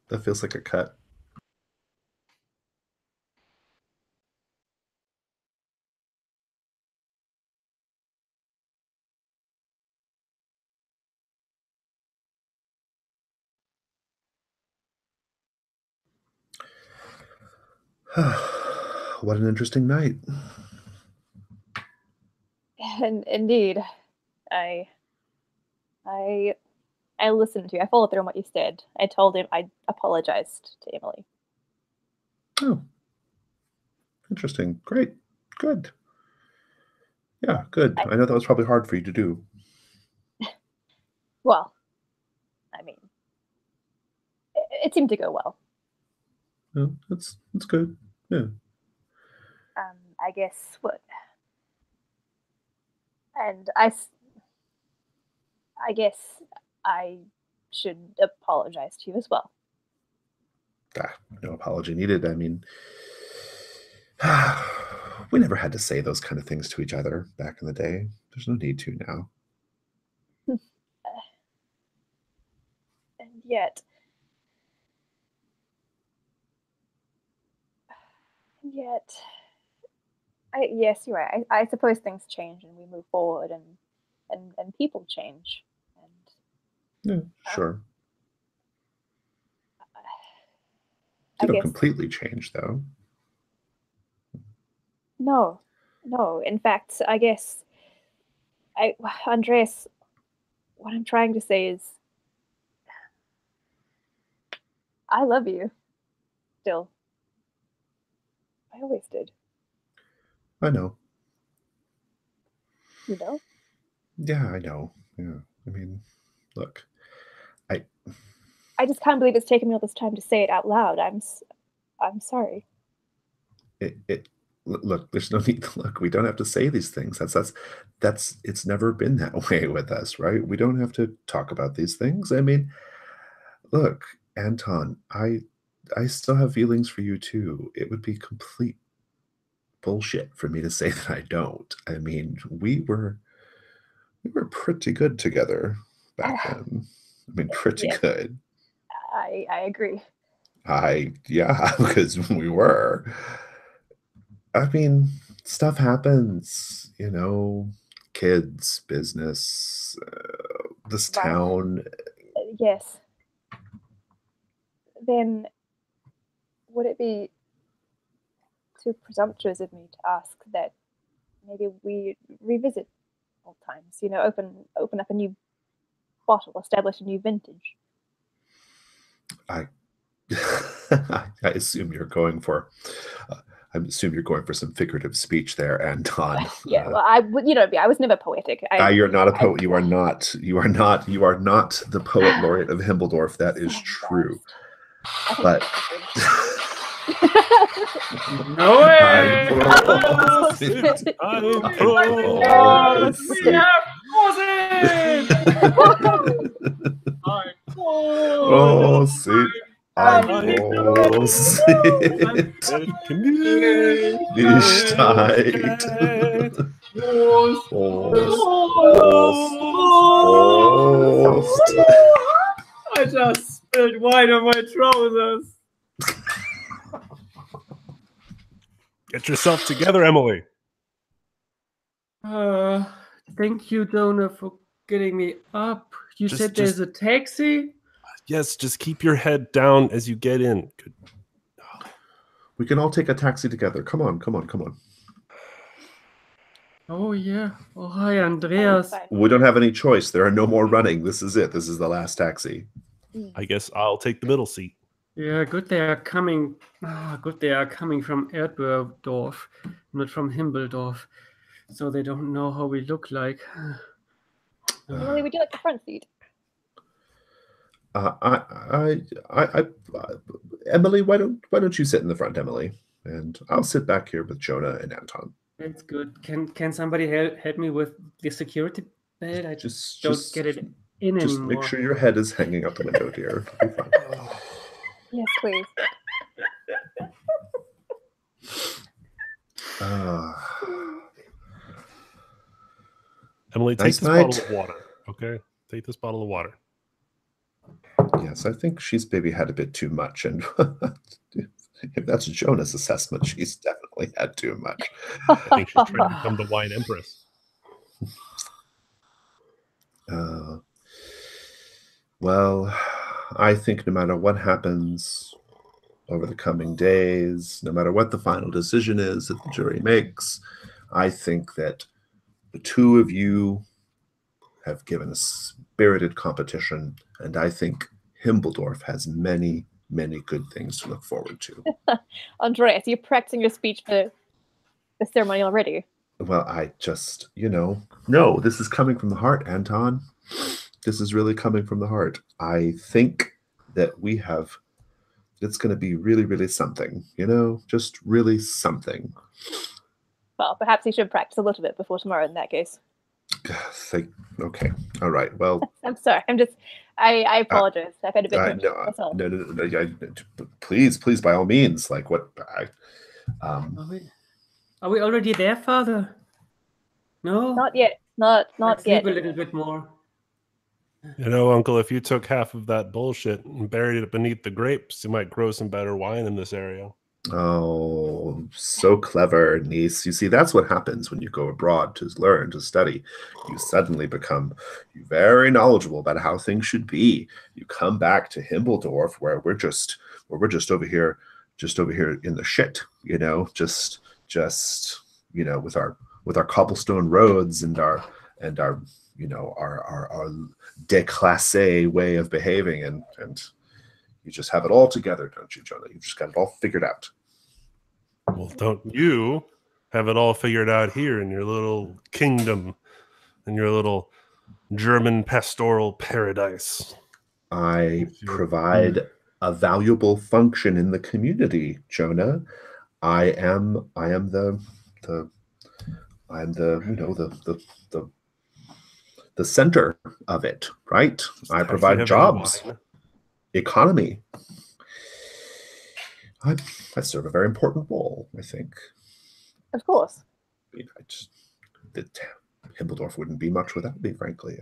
That feels like a cut. What an interesting night. And indeed, I listened to you. I followed through on what you said. I told him I apologized to Emily. Oh, interesting. Great. Good. Yeah, good. I know that was probably hard for you to do. Well, I mean, it seemed to go well. No, that's good. Yeah. I guess what, and I guess I should apologize to you as well. No apology needed. I mean, we never had to say those kind of things to each other back in the day. There's no need to now. And yet, yes, you're right. I suppose things change and we move forward, and people change. And yeah, sure. I You don't guess completely change, though. No. In fact, I guess Andreas, what I'm trying to say is, I love you. Still. I always did. I know. You know? Yeah, I know. Yeah. I mean, look, I just can't believe it's taken me all this time to say it out loud. I'm sorry. Look, there's no need to look. We don't have to say these things. That's it's never been that way with us, right? We don't have to talk about these things. I mean, look, Anton, I still have feelings for you too. It would be complete bullshit for me to say that I don't. I mean, we were pretty good together back then. I mean, pretty good. I agree. Yeah, because we were. I mean, stuff happens, you know, kids, business, this town. Yes. Then would it be too presumptuous of me to ask that maybe we revisit old times, you know, open up a new bottle, establish a new vintage? I assume you're going for some figurative speech there, Anton. Yeah, well, I was never poetic. You're not a poet. You are not the poet laureate of Himbledorf. That is true. But no way! Oh, see, Los. Nicht tight. I just spilled wine on my trousers. Get yourself together, Emily. Thank you, Donor, for getting me up. You said there's a taxi? Yes, just keep your head down as you get in. Good. We can all take a taxi together. Come on. Oh, yeah. Oh, hi, Andreas. We don't have any choice. There are no more running. This is it. This is the last taxi. I guess I'll take the middle seat. Yeah, good they are coming. Good they are coming from Erdbeerdorf, not from Himbeldorf. So they don't know how we look like. Emily, would you like the front seat? Emily, why don't you sit in the front, Emily, and I'll sit back here with Jonah and Anton. That's good. Can somebody help me with the security belt? I just don't get it in just anymore. Make sure your head is hanging out the window, dear. It'll be fine. Yes, please. Emily, take Nice this night. bottle of water. Okay, take this bottle of water. Yes, I think she's maybe had a bit too much, and if that's Jonah's assessment, she's definitely had too much. I think she's trying to become the wine empress. Well, I think no matter what happens over the coming days, no matter what the final decision is that the jury makes, I think that the two of you have given a spirited competition, and I think Himbeldorf has many, many good things to look forward to. Andreas, you're practicing your speech for the ceremony already. Well, I just, no, this is coming from the heart, Anton. This is really coming from the heart. I think that it's going to be really, really something, just really something. Well, perhaps you should practice a little bit before tomorrow in that case. Okay. All right. Well, I'm sorry. I apologize. I've had a bit much myself. No. Please, by all means. Like what? Are we already there, Father? No? Not yet. Not Let's yet. Sleep a little bit more. Uncle, if you took half of that bullshit and buried it beneath the grapes, you might grow some better wine in this area. Oh, so clever, niece. You see, that's what happens when you go abroad to learn, to study. You suddenly become very knowledgeable about how things should be. You come back to Himbeldorf, where we're just over here in the shit, just with our cobblestone roads and our déclassé way of behaving, and you just have it all together, don't you, Jonah? You've just got it all figured out. Well, don't you have it all figured out here in your little kingdom, in your little German pastoral paradise? I provide a valuable function in the community, Jonah. I am the center of it, right? I provide jobs, economy. I serve a very important role, I think. Of course. Himbeldorf wouldn't be much without me, frankly.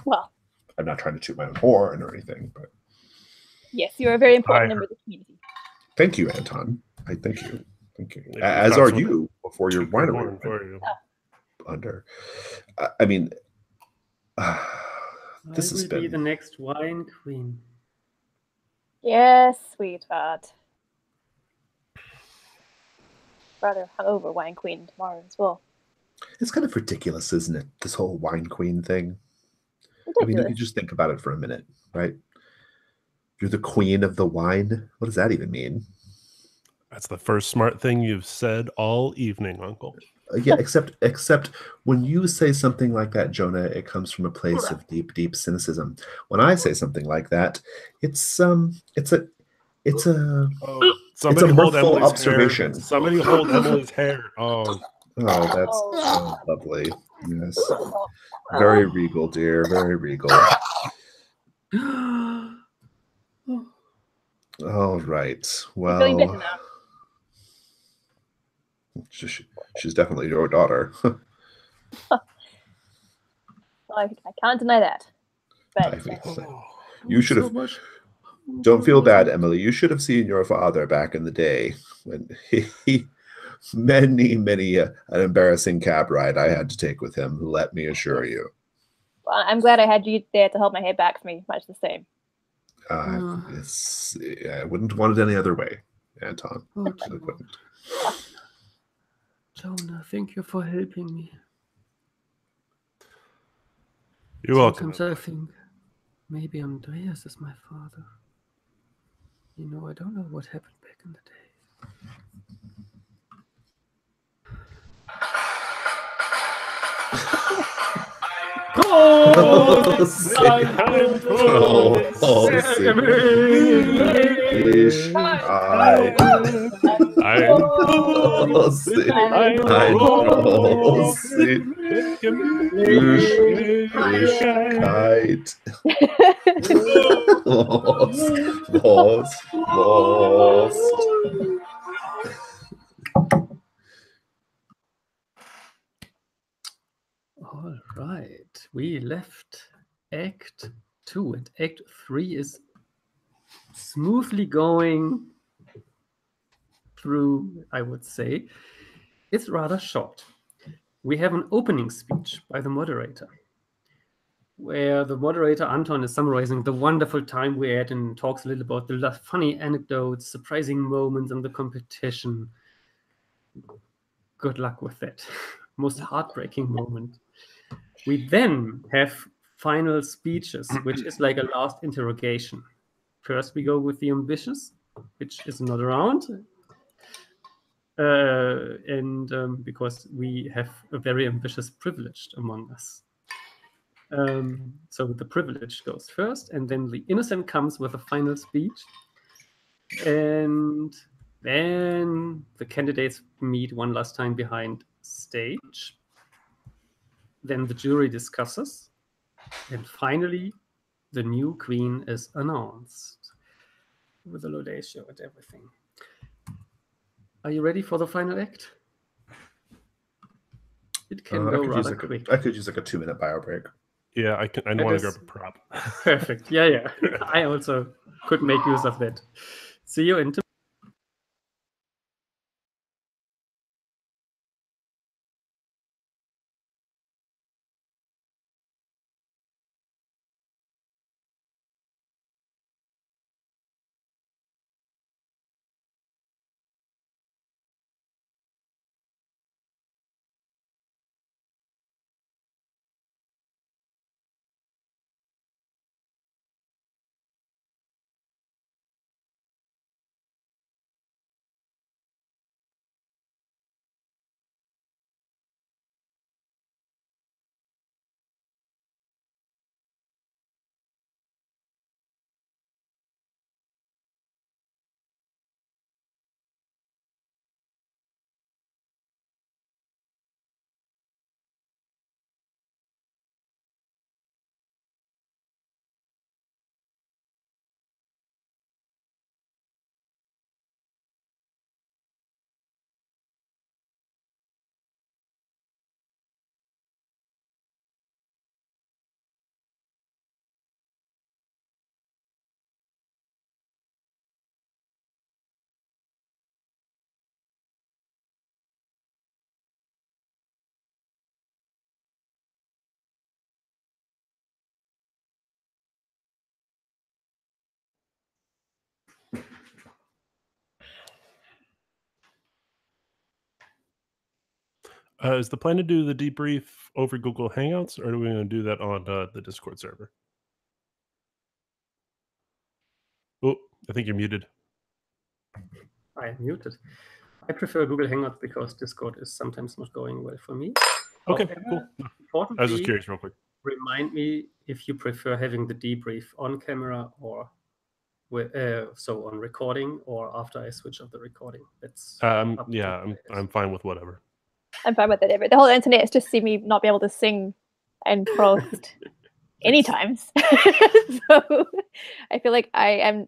Well, I'm not trying to toot my own horn or anything, but yes, you're a very important member of the community. Thank you, Anton. I thank you. As are you before your winery under. I mean, this has been be the next wine queen. Yes, sweetheart. Rather hungover wine queen tomorrow as well. It's kind of ridiculous, isn't it? This whole wine queen thing. Ridiculous. I mean, if you just think about it for a minute, right? You're the queen of the wine. What does that even mean? That's the first smart thing you've said all evening, Uncle. Yeah, except when you say something like that, Jonah, it comes from a place of deep, deep cynicism. When I say something like that, it's a mirthful observation. Hair. Somebody hold Emily's hair. Oh, that's lovely. Yes, very regal, dear. Very regal. All right. I'm feeling better Well, now. she's definitely your daughter. Well, I can't deny that. But You should have. Don't feel bad, Emily. You should have seen your father back in the day when he many an embarrassing cab ride I had to take with him. Let me assure you. well, I'm glad I had you there to hold my head back for me. Much the same. I wouldn't want it any other way, Anton. Oh, I wouldn't. Jonah, thank you for helping me. You're welcome. Sometimes I think maybe Andreas is my father. You know, I don't know what happened back in the day. All right, we left Act 2 and Act 3 is smoothly going through, I would say. It's rather short. We have an opening speech by the moderator, where the moderator, Anton, is summarizing the wonderful time we had and talks a little about the funny anecdotes, surprising moments in the competition. Good luck with that. Most heartbreaking moment. We then have final speeches, which is like a last interrogation. First, we go with the ambitious, which is not around. Because we have a very ambitious privileged among us. So the privileged goes first, and then the innocent comes with a final speech. And then the candidates meet one last time behind stage. Then the jury discusses. And finally, the new queen is announced with the laudatio and everything. Are you ready for the final act? It can go rather quick. I could use like a 2-minute bio break. Yeah, I want to grab a prop. Perfect. Yeah. I also could make use of that. See you in 2. Is the plan to do the debrief over Google Hangouts, or are we going to do that on the Discord server? Oh, I think you're muted. I am muted. I prefer Google Hangouts because Discord is sometimes not going well for me. Okay, However, cool. I was just curious real quick. Remind me if you prefer having the debrief on camera or so on recording or after I switch off the recording. That's yeah, I'm fine with whatever. I'm fine with it. The whole internet is just see me not be able to sing and post any times. So I feel like I am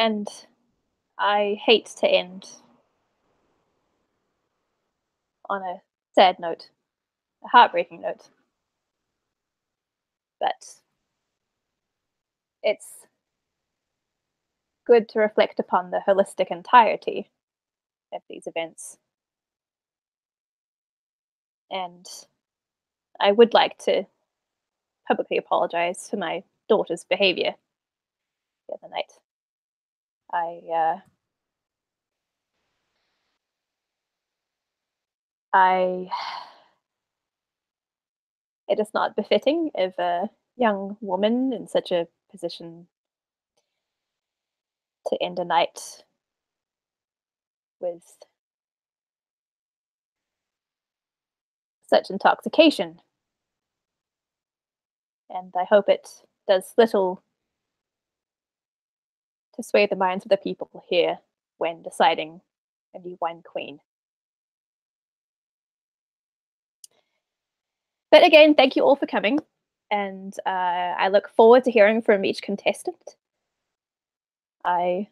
And I hate to end on a sad note, a heartbreaking note. But it's good to reflect upon the holistic entirety of these events. And I would like to publicly apologize for my daughter's behavior the other night. It is not befitting of a young woman in such a position to end a night with such intoxication. And I hope it does little to sway the minds of the people here when deciding a new wine queen. But again, thank you all for coming, and I look forward to hearing from each contestant. I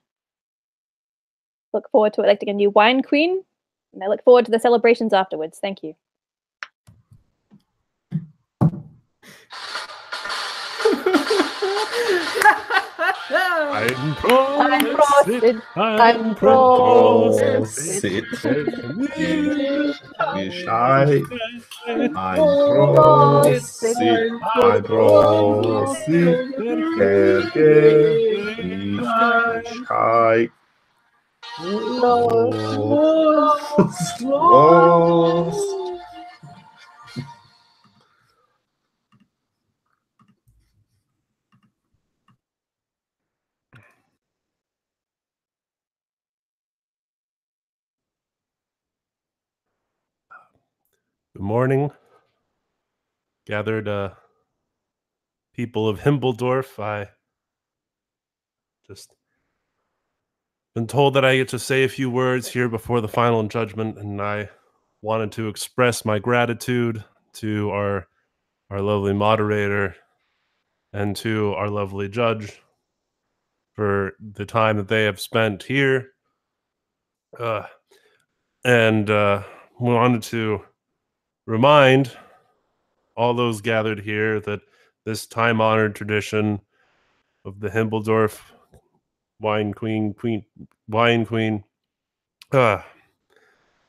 look forward to electing a new wine queen, and I look forward to the celebrations afterwards. Thank you. I'm frosted. I'm frosted. Shy. I'm frosted. I'm frosted. Shy. Lost. Good morning, gathered people of Himbledorf. I just been told that I get to say a few words here before the final judgment, and I wanted to express my gratitude to our lovely moderator and to our lovely judge for the time that they have spent here. And we wanted to remind all those gathered here that this time-honored tradition of the Himbledorf wine queen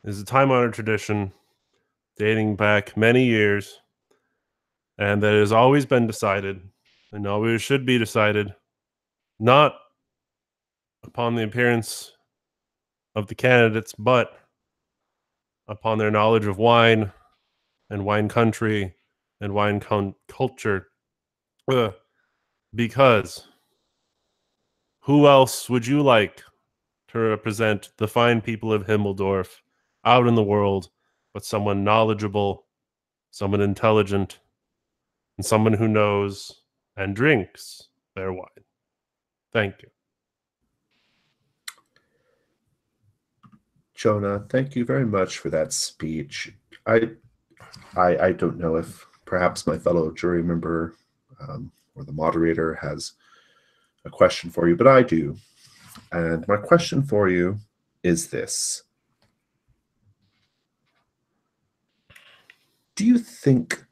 is a time-honored tradition dating back many years, and that has always been decided and always should be decided not upon the appearance of the candidates, but upon their knowledge of wine and wine country and wine culture. Because who else would you like to represent the fine people of Himbledorf out in the world but someone knowledgeable, someone intelligent, and someone who knows and drinks their wine? Thank you. Jonah, thank you very much for that speech. I don't know if perhaps my fellow jury member or the moderator has a question for you, but I do. And my question for you is this. Do you think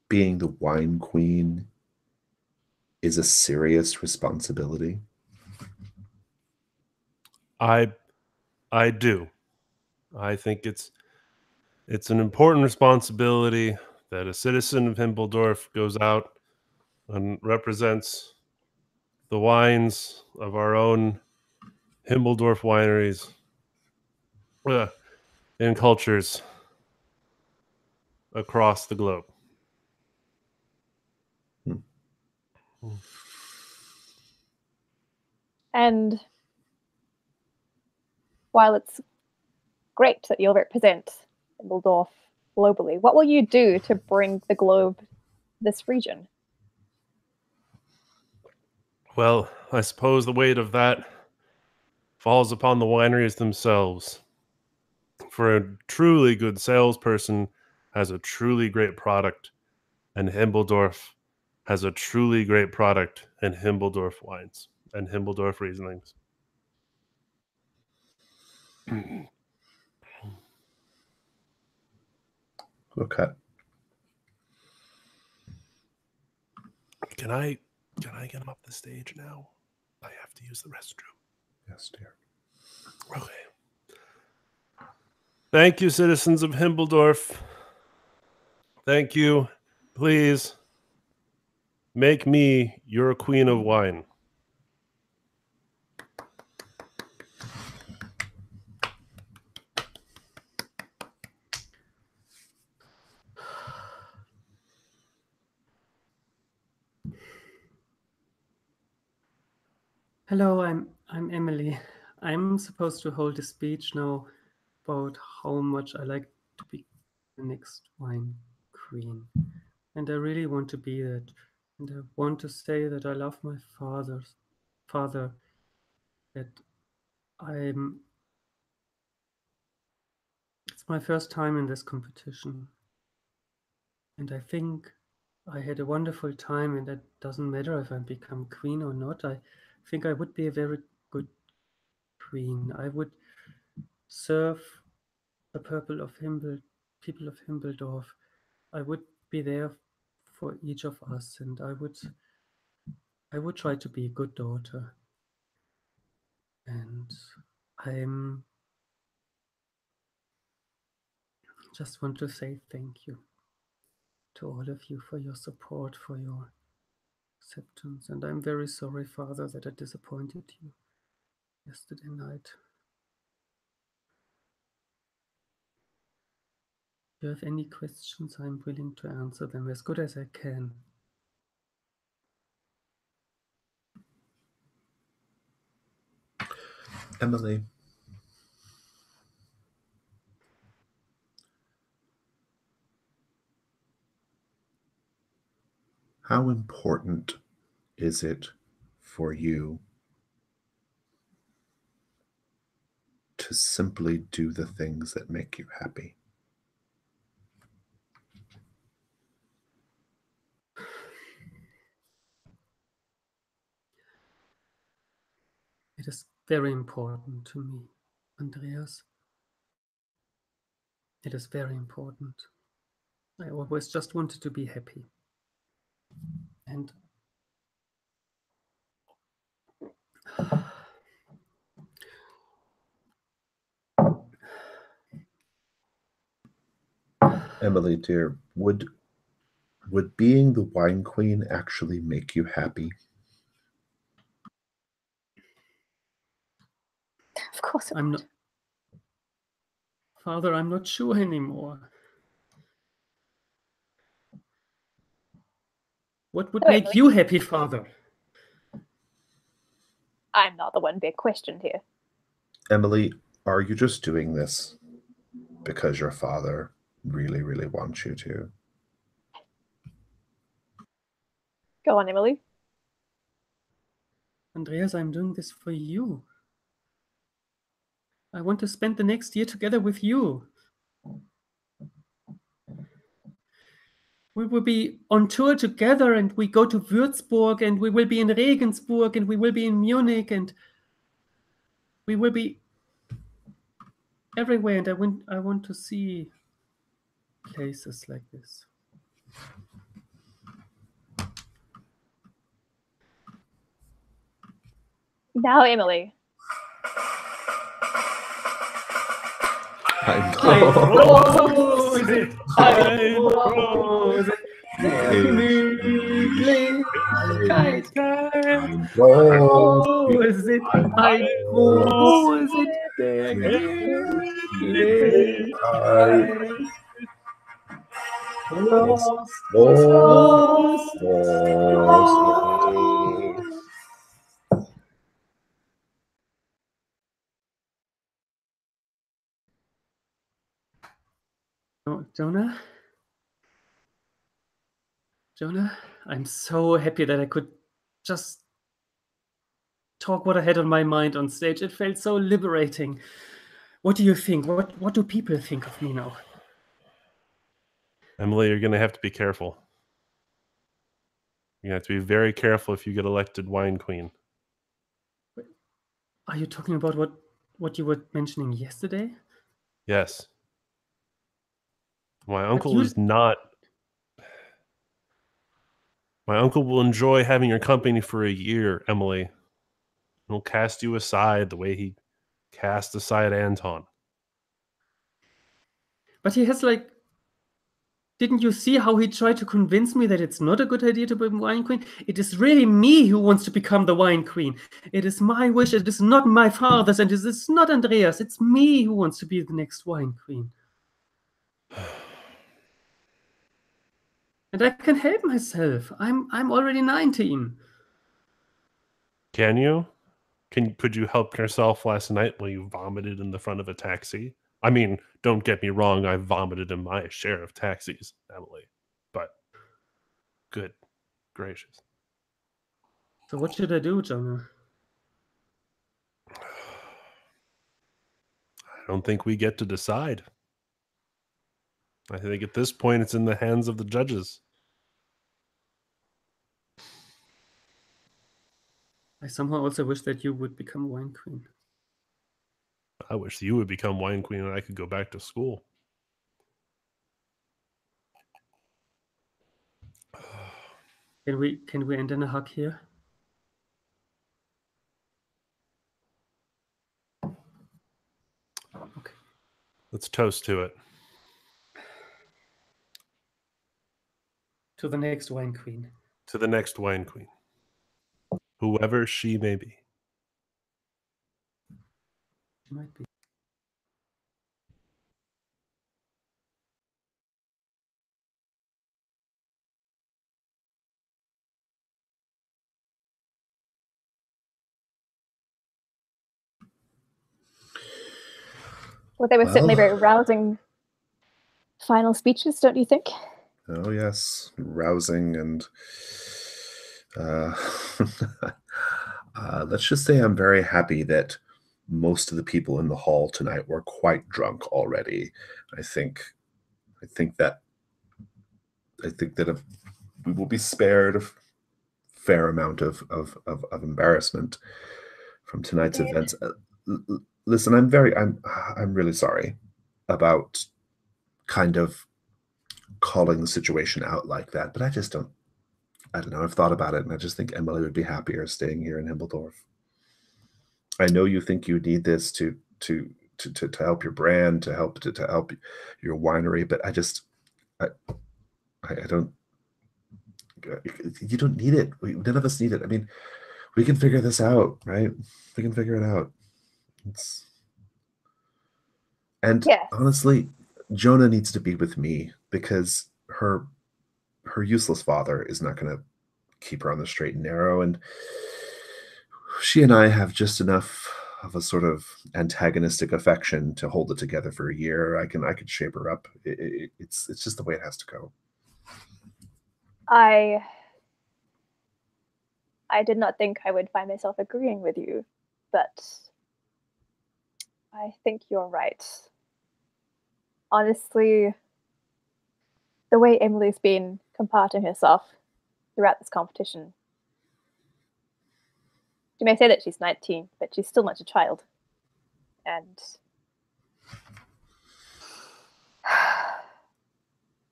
being the wine queen is a serious responsibility? I do. I think it's an important responsibility that a citizen of Himbledorf goes out and represents the wines of our own Himbledorf wineries in cultures across the globe. And while it's great that you'll represent Himbledorf globally, what will you do to bring the globe this region? Well, I suppose the weight of that falls upon the wineries themselves. For a truly good salesperson has a truly great product, and Himbledorf has a truly great product in Himbeldorf wines and Himbeldorf Rieslings. Okay. Can I get him up the stage now? I have to use the restroom. Yes, dear. Okay. Thank you, citizens of Himbeldorf. Thank you. Please make me your queen of wine. Hello, I'm Emily. I'm supposed to hold a speech now about how much I like to be the next wine queen. And I really want to be that. And I want to say that I love my father, that it's my first time in this competition. And I think I had a wonderful time, and it doesn't matter if I become queen or not. I think I would be a very good queen. I would serve the people of Himbeldorf. I would be there for each of us, and I would try to be a good daughter. And I'm just want to say thank you to all of you for your support, for your acceptance. And I'm very sorry, Father, that I disappointed you yesterday night. If you have any questions, I'm willing to answer them as good as I can. Emily. How important is it for you to simply do the things that make you happy? It is very important to me, Andreas. It is very important. I always just wanted to be happy. And Emily, dear, would being the wine queen actually make you happy? Of course it I'm would. not, Father, I'm not sure anymore. What would Wait, make Emily. you happy, Father? I'm not the one being questioned here. Emily, are you just doing this because your father really, really wants you to? Go on, Emily. Andreas, I'm doing this for you. I want to spend the next year together with you. We will be on tour together, and we go to Würzburg, and we will be in Regensburg, and we will be in Munich, and we will be everywhere. And I want to see places like this. Now, Emily. I Rose it, rose it, gemütlich, rose it, rose it, der gemütlich, Jonah, I'm so happy that I could just talk what I had on my mind on stage. It felt so liberating. What do you think? What do people think of me now? Emily, you're going to have to be careful. You have to be very careful if you get elected wine queen. Are you talking about what you were mentioning yesterday? Yes. My uncle is not. My uncle will enjoy having your company for a year, Emily. He'll cast you aside the way he cast aside Anton. But he has like... Didn't you see how he tried to convince me that it's not a good idea to become wine queen? It is really me who wants to become the wine queen. It is my wish. It is not my father's, and it is not Andreas. It's me who wants to be the next wine queen. And I can help myself. I'm already 19. Can you? Could you help yourself last night when you vomited in the front of a taxi? I mean, don't get me wrong, I vomited in my share of taxis, Emily. But good gracious. So what should I do, Jonah? I don't think we get to decide. I think at this point it's in the hands of the judges. I somehow also wish that you would become wine queen. I wish you would become wine queen and I could go back to school. Can we end in a hug here? Okay. Let's toast to it. To the next wine queen. To the next wine queen. Whoever she may be. She might be. Well, they were certainly very rousing final speeches, don't you think? Oh, yes. Rousing and... let's just say I'm very happy that most of the people in the hall tonight were quite drunk already. I think that we will be spared a fair amount of embarrassment from tonight's events. Listen, I'm really sorry about kind of calling the situation out like that, but I don't know. I've thought about it, and I just think Emily would be happier staying here in Himbeldorf. I know you think you need this to help your brand, to help your winery, but I don't. You don't need it. None of us need it. I mean, we can figure this out, right? We can figure it out. Honestly, Jonah needs to be with me because her useless father is not going to keep her on the straight and narrow, and she and I have just enough of a sort of antagonistic affection to hold it together for a year. I could shape her up. It's just the way it has to go. I did not think I would find myself agreeing with you, but I think you're right. Honestly, the way Emily's been comparting herself throughout this competition, you may say that she's 19, but she's still much a child. And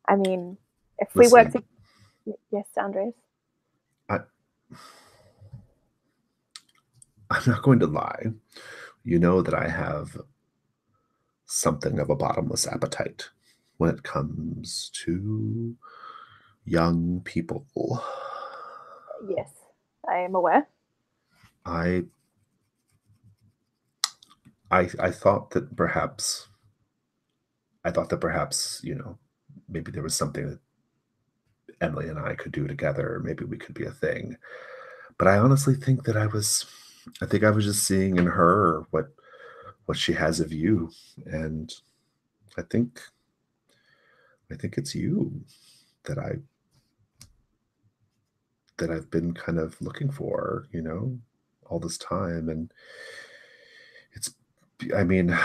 I mean, if we work together... Yes, Andres? I'm not going to lie. You know that I have something of a bottomless appetite when it comes to young people. Yes, I am aware. I thought that perhaps, you know, maybe there was something that Emily and I could do together. Maybe we could be a thing. But I honestly think that I was just seeing in her what she has of you. And I think it's you that I've been kind of looking for, you know, all this time. And I mean,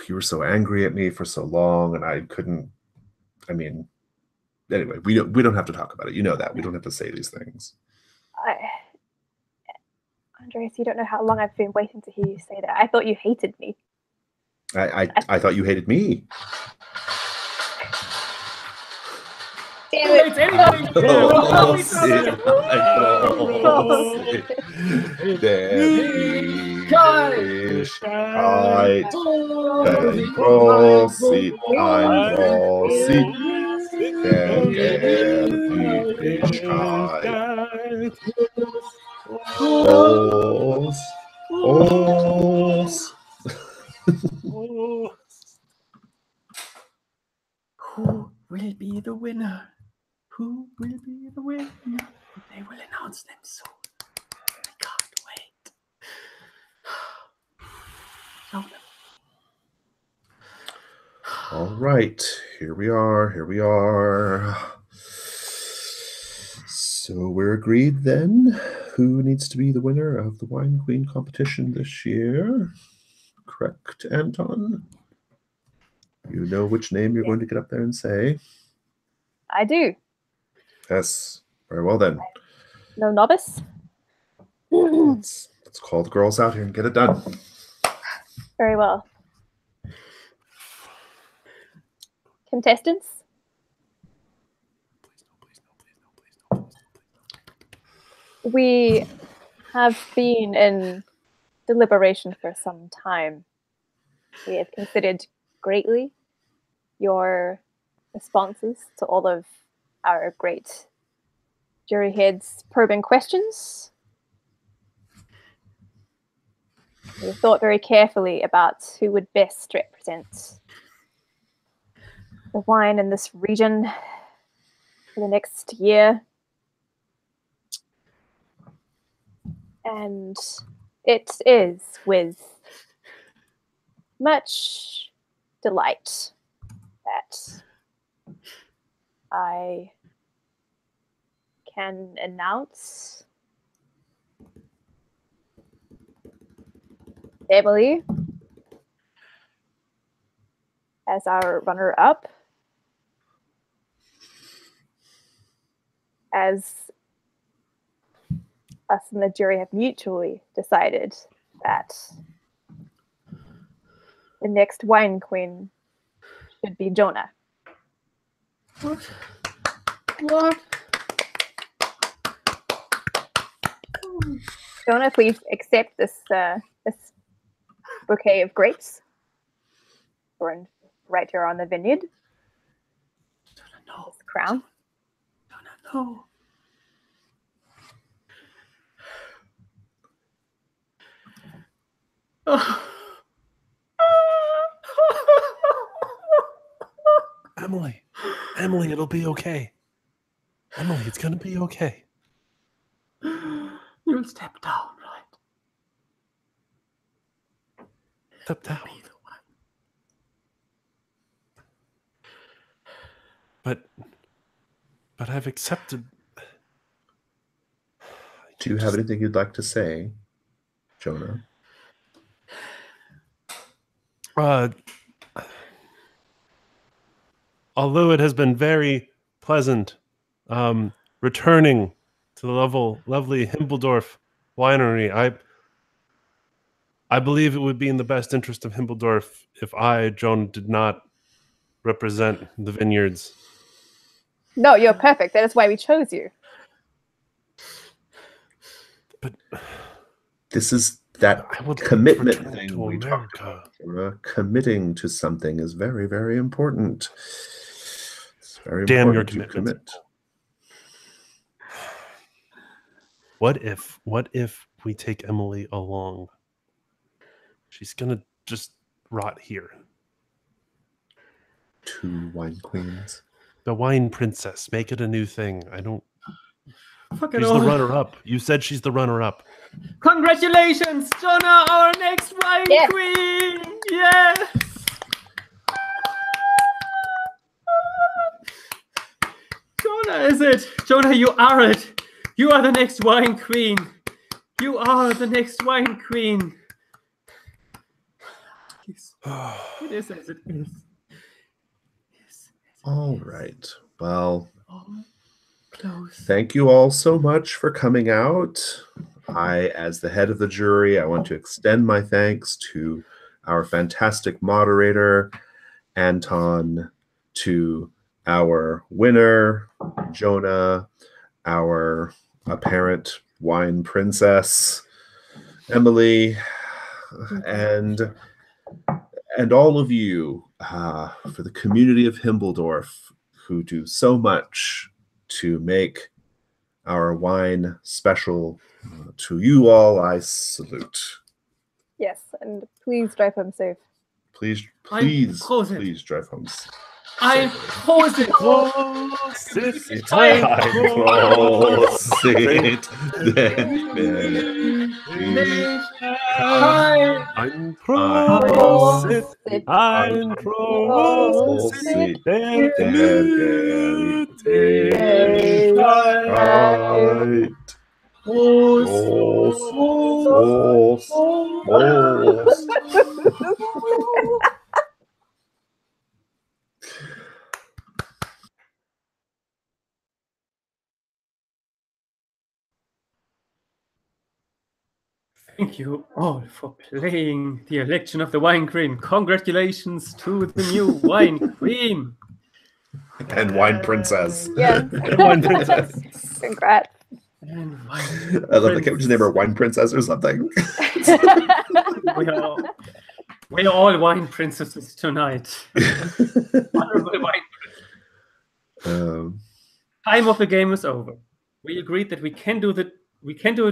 you were so angry at me for so long, and I couldn't, I mean, anyway, we don't have to talk about it. You know that. We don't have to say these things. Andreas, you don't know how long I've been waiting to hear you say that. I thought you hated me. I thought you hated me. It's anybody. Who will be the winner? Who will be the winner? They will announce them soon. I can't wait. All right, here we are. So we're agreed then. Who needs to be the winner of the Wine Queen competition this year? Correct, Anton? You know which name you're going to get up there and say? I do. Yes, very well then. No novice? Let's call the girls out here and get it done. Very well. Contestants? We have been in deliberation for some time. We have considered greatly your responses to all of our great jury heads' probing questions. We thought very carefully about who would best represent the wine in this region for the next year. And it is with much delight that I can announce Emily as our runner-up, as us and the jury have mutually decided that the next wine queen should be Jonah. What? Jonah, please accept this this bouquet of grapes. Grown right here on the vineyard. No. This crown. No. Emily, it'll be okay. Emily, it's gonna be okay. You'll step down, right? Step down. But I've accepted. Do you have anything you'd like to say, Jonah? Although it has been very pleasant returning to the lovely Himbledorf winery, I believe it would be in the best interest of Himbledorf if I, Jonah, did not represent the vineyards. No, you're perfect. That is why we chose you. But this is that commitment thing we talked America. about. Committing to something is very, very important. It's very Damn your important to commitment. commit. What if we take Emily along? She's gonna just rot here. 2 wine queens. The wine princess. Make it a new thing. I don't. Fucking She's the runner-up. You said she's the runner-up. Congratulations, Jonah, our next wine queen! Yes! Jonah is it? Jonah, you are it! You are the next wine queen! You are the next wine queen! Yes. It is as it is. Yes. All right. Well, Close. Thank you all so much for coming out. As the head of the jury, I want to extend my thanks to our fantastic moderator, Anton, to our winner, Jonah, our apparent wine princess, Emily, and all of you for the community of Himbledorf who do so much to make our wine special. To you all, I salute. Yes, and please drive home safe. Please drive home. I pause it. Thank you all for playing the election of the Wine Queen. Congratulations to the new Wine Queen. And Wine Princess. Yes. And Wine Princess. Congrats. And Wine I love that. Can't we just name her Wine Princess or something? We are all wine princesses tonight. Honorable wine princess. Time of the game is over. We agreed that we can do a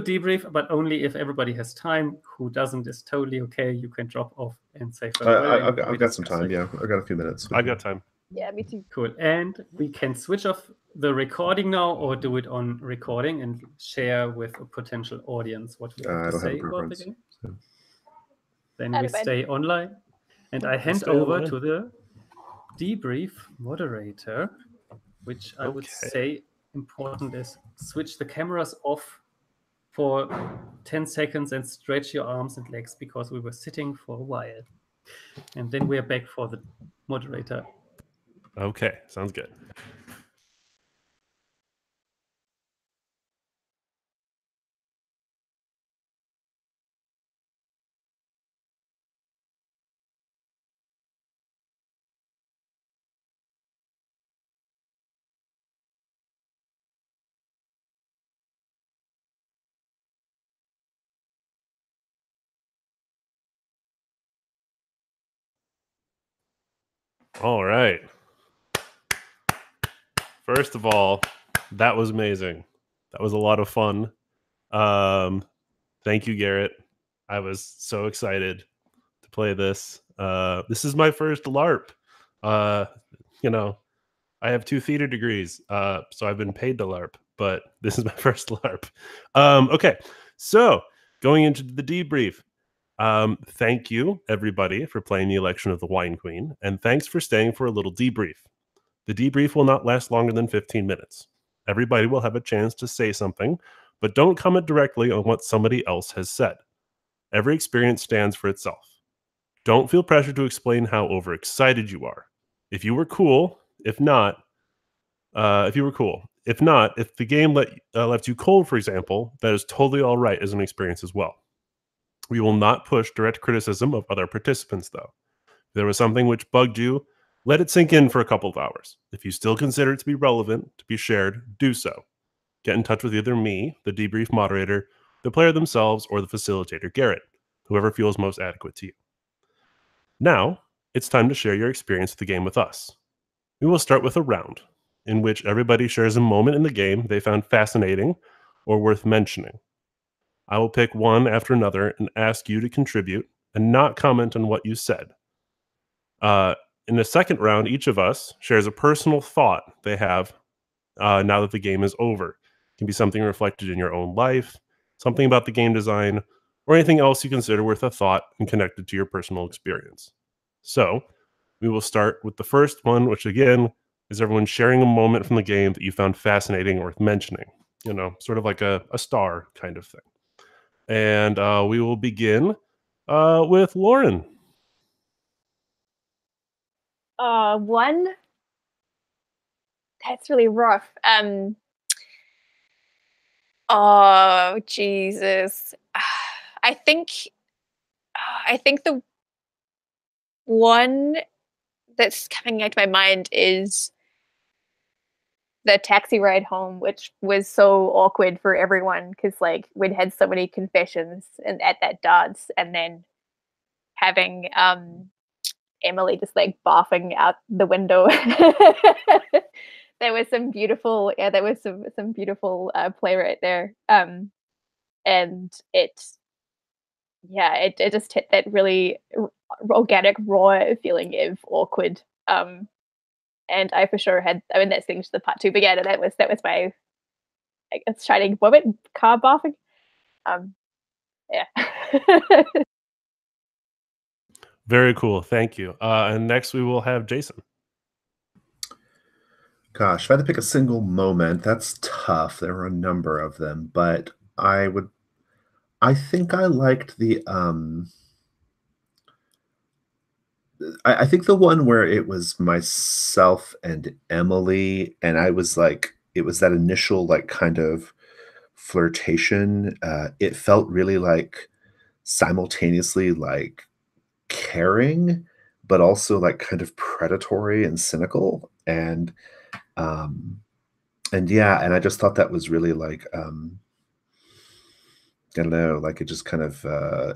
debrief, but only if everybody has time. Who doesn't is totally okay. You can drop off and say farewell. I've got some time. Yeah, I've got a few minutes. I've got time. Yeah, me too. Cool. And we can switch off the recording now, or do it on recording and share with a potential audience what we have to say about the game. So. Then we stay online, and I hand over to the debrief moderator, which I would say important is switch the cameras off for 10 seconds and stretch your arms and legs because we were sitting for a while. And then we're back for the moderator. Okay, sounds good. All right. First of all, that was amazing. That was a lot of fun. Thank you, Garrett. I was so excited to play this. This is my first LARP. You know, I have 2 theater degrees, so I've been paid to LARP, but this is my first LARP. Okay, so going into the debrief. Thank you, everybody, for playing the election of the Wine Queen, and thanks for staying for a little debrief. The debrief will not last longer than 15 minutes. Everybody will have a chance to say something, but don't comment directly on what somebody else has said. Every experience stands for itself. Don't feel pressure to explain how overexcited you are. If you were cool, if not, if the game left you cold, for example, that is totally all right as an experience as well. We will not push direct criticism of other participants, though. If there was something which bugged you, let it sink in for a couple of hours. If you still consider it to be relevant, to be shared, do so. Get in touch with either me, the debrief moderator, the player themselves, or the facilitator, Garrett, whoever feels most adequate to you. Now, it's time to share your experience of the game with us. We will start with a round, in which everybody shares a moment in the game they found fascinating or worth mentioning. I will pick one after another and ask you to contribute and not comment on what you said. In the second round, each of us shares a personal thought they have now that the game is over. It can be something reflected in your own life, something about the game design, or anything else you consider worth a thought and connected to your personal experience. So, we will start with the first one, which again is everyone sharing a moment from the game that you found fascinating or worth mentioning. You know, sort of like a star kind of thing. And we will begin with Lauren. One That's really rough. Oh Jesus. I think the one that's coming into my mind is the taxi ride home, which was so awkward for everyone because like we'd had so many confessions and at that dance, and then having Emily just like barfing out the window. There was some beautiful, some beautiful play right there. And it just hit that really organic, raw feeling of awkward. And I for sure had, I mean, that's thing to the part 2, but yeah, that was my, I guess, shining moment, car barfing. Yeah. Very cool. Thank you. And next we will have Jason. Gosh, if I had to pick a single moment, that's tough. There were a number of them, but I think I liked the I think the one where it was myself and Emily, and I was like, it was that initial like kind of flirtation. It felt really like simultaneously like caring, but also like kind of predatory and cynical. And yeah, and I just thought that was really like I don't know, like it just kind of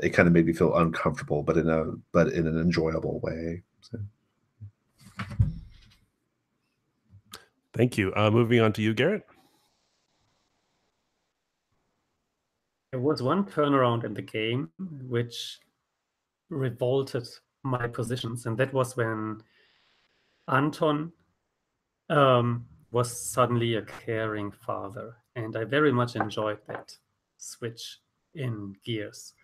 it kind of made me feel uncomfortable, but in an enjoyable way. So. Thank you. Moving on to you, Garrett. There was one turnaround in the game which revolted my positions, and that was when Anton was suddenly a caring father, and I very much enjoyed that switch in gears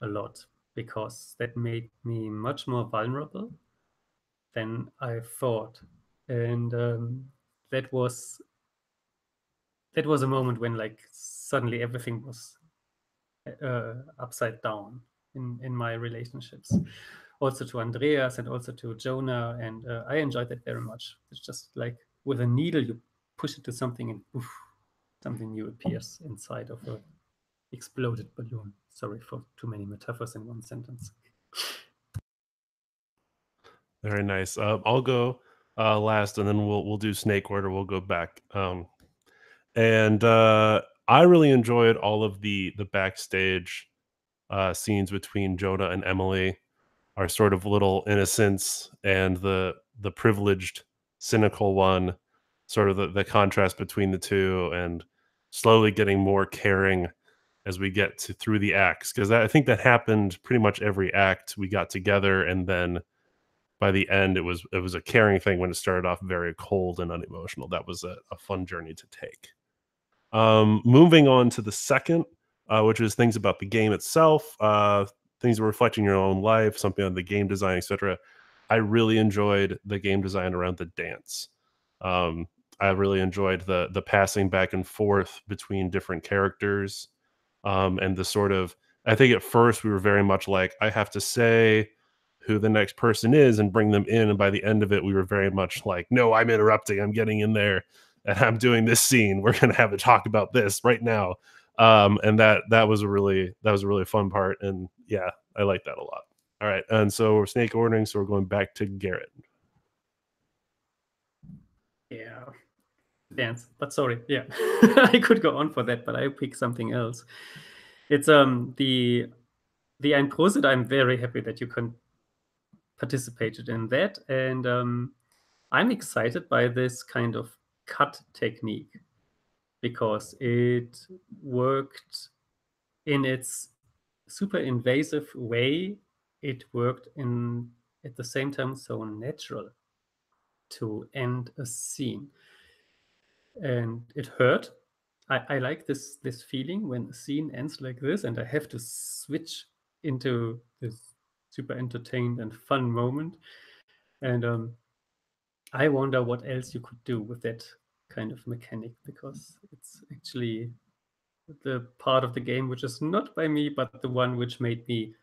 a lot, because that made me much more vulnerable than I thought. And that was a moment when like suddenly everything was upside down in my relationships, also to Andreas and also to Jonah, and I enjoyed that very much. It's just like with a needle, you push it to something and poof, something new appears inside of a exploded balloon. Sorry for too many metaphors in one sentence. Very nice. I'll go last, and then we'll do snake order. We'll go back. And I really enjoyed all of the backstage scenes between Jonah and Emily. Our sort of little innocence and the privileged, cynical one. Sort of the contrast between the two, and slowly getting more caring as we get through the acts, because I think that happened pretty much every act. We got together, and then by the end it was a caring thing when it started off very cold and unemotional. That was a fun journey to take. Moving on to the second, which is things about the game itself, things reflecting your own life, something on the game design, etc. I really enjoyed the game design around the dance. I really enjoyed the passing back and forth between different characters, and the sort of, I think at first we were very much like, I have to say who the next person is and bring them in, and by the end of it we were very much like, no, I'm interrupting, I'm getting in there, and I'm doing this scene, we're going to have a talk about this right now. And that was a really fun part, and yeah, I like that a lot. All right, and so we're snake ordering, so we're going back to Garrett. Yeah, dance. But sorry, yeah, I could go on for that, but I pick something else. It's the Ein Prosit. I'm very happy that you participated in that, and I'm excited by this kind of cut technique because it worked in its super invasive way. It worked at the same time so natural to end a scene, and it hurt. I like this feeling when a scene ends like this, and I have to switch into this super entertained and fun moment. And I wonder what else you could do with that kind of mechanic, because it's actually the part of the game which is not by me, but the one which made me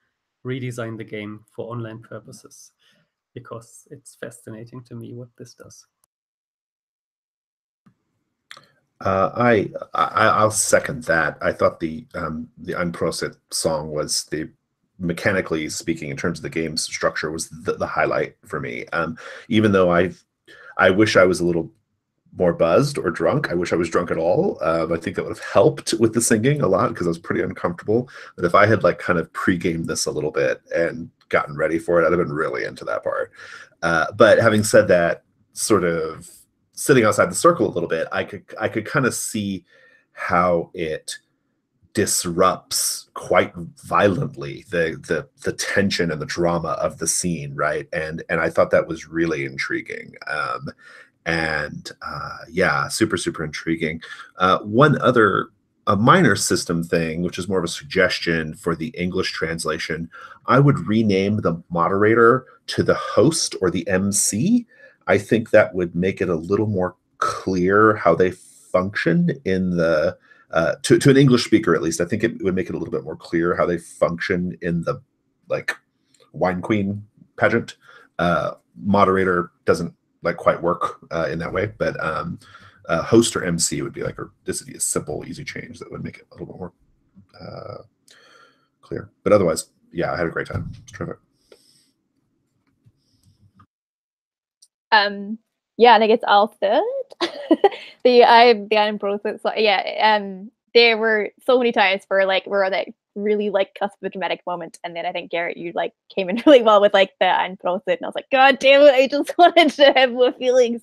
redesign the game for online purposes, because it's fascinating to me what this does. I'll second that. I thought the Unprosit song was mechanically speaking, in terms of the game's structure, was the highlight for me. Even though I wish I was a little more buzzed or drunk. I wish I was drunk at all. I think that would have helped with the singing a lot, because I was pretty uncomfortable. But if I had like kind of pre-gamed this a little bit and gotten ready for it, I'd have been really into that part. But having said that, sort of sitting outside the circle a little bit, I could kind of see how it disrupts quite violently the tension and the drama of the scene, right? And I thought that was really intriguing. Yeah, super intriguing. One other, a minor system thing, which is more of a suggestion for the English translation, I would rename the moderator to the host or the MC. I think that would make it a little more clear how they function in the to an English speaker, at least. I think it would make it a little bit more clear how they function in the like Wine Queen pageant. Moderator doesn't like quite work in that way, but host or MC would be like, or this would be a simple, easy change that would make it a little bit more clear. But otherwise, yeah, I had a great time. It's terrific. Yeah, and I guess I'll third. the Unprosit. So yeah, there were so many times where that really like cusp of a dramatic moment, and then I think Garrett, you like came in really well with like the Unprosit, and I was like, God damn it, I just wanted to have more feelings.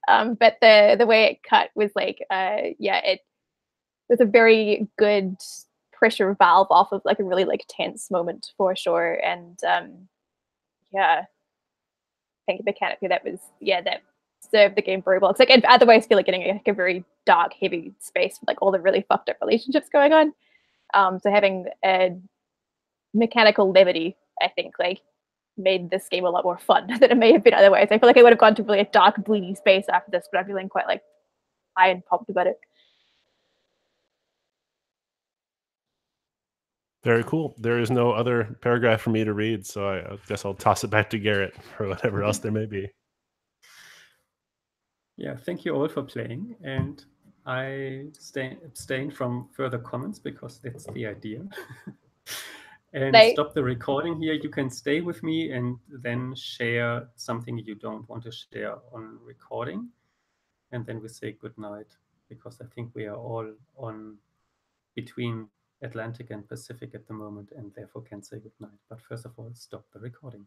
But the way it cut was like, yeah, it was a very good pressure valve off of like a really like tense moment for sure, and yeah, I think mechanically that was that served the game very well. Because like otherwise, I feel like getting like a very dark, heavy space with like all the really fucked up relationships going on. So having a mechanical levity, I think, like made this game a lot more fun than it may have been otherwise. I feel like I would have gone to really a dark, bleedy space after this, but I'm feeling quite like high and pumped about it. Very cool. There is no other paragraph for me to read, so I guess I'll toss it back to Garrett for whatever else there may be. Yeah, thank you all for playing, and I abstain from further comments because that's the idea. And stop the recording here. You can stay with me and then share something you don't want to share on recording. And then we say goodnight, because I think we are all on between Atlantic and Pacific at the moment, and therefore can say goodnight. But first of all, stop the recording.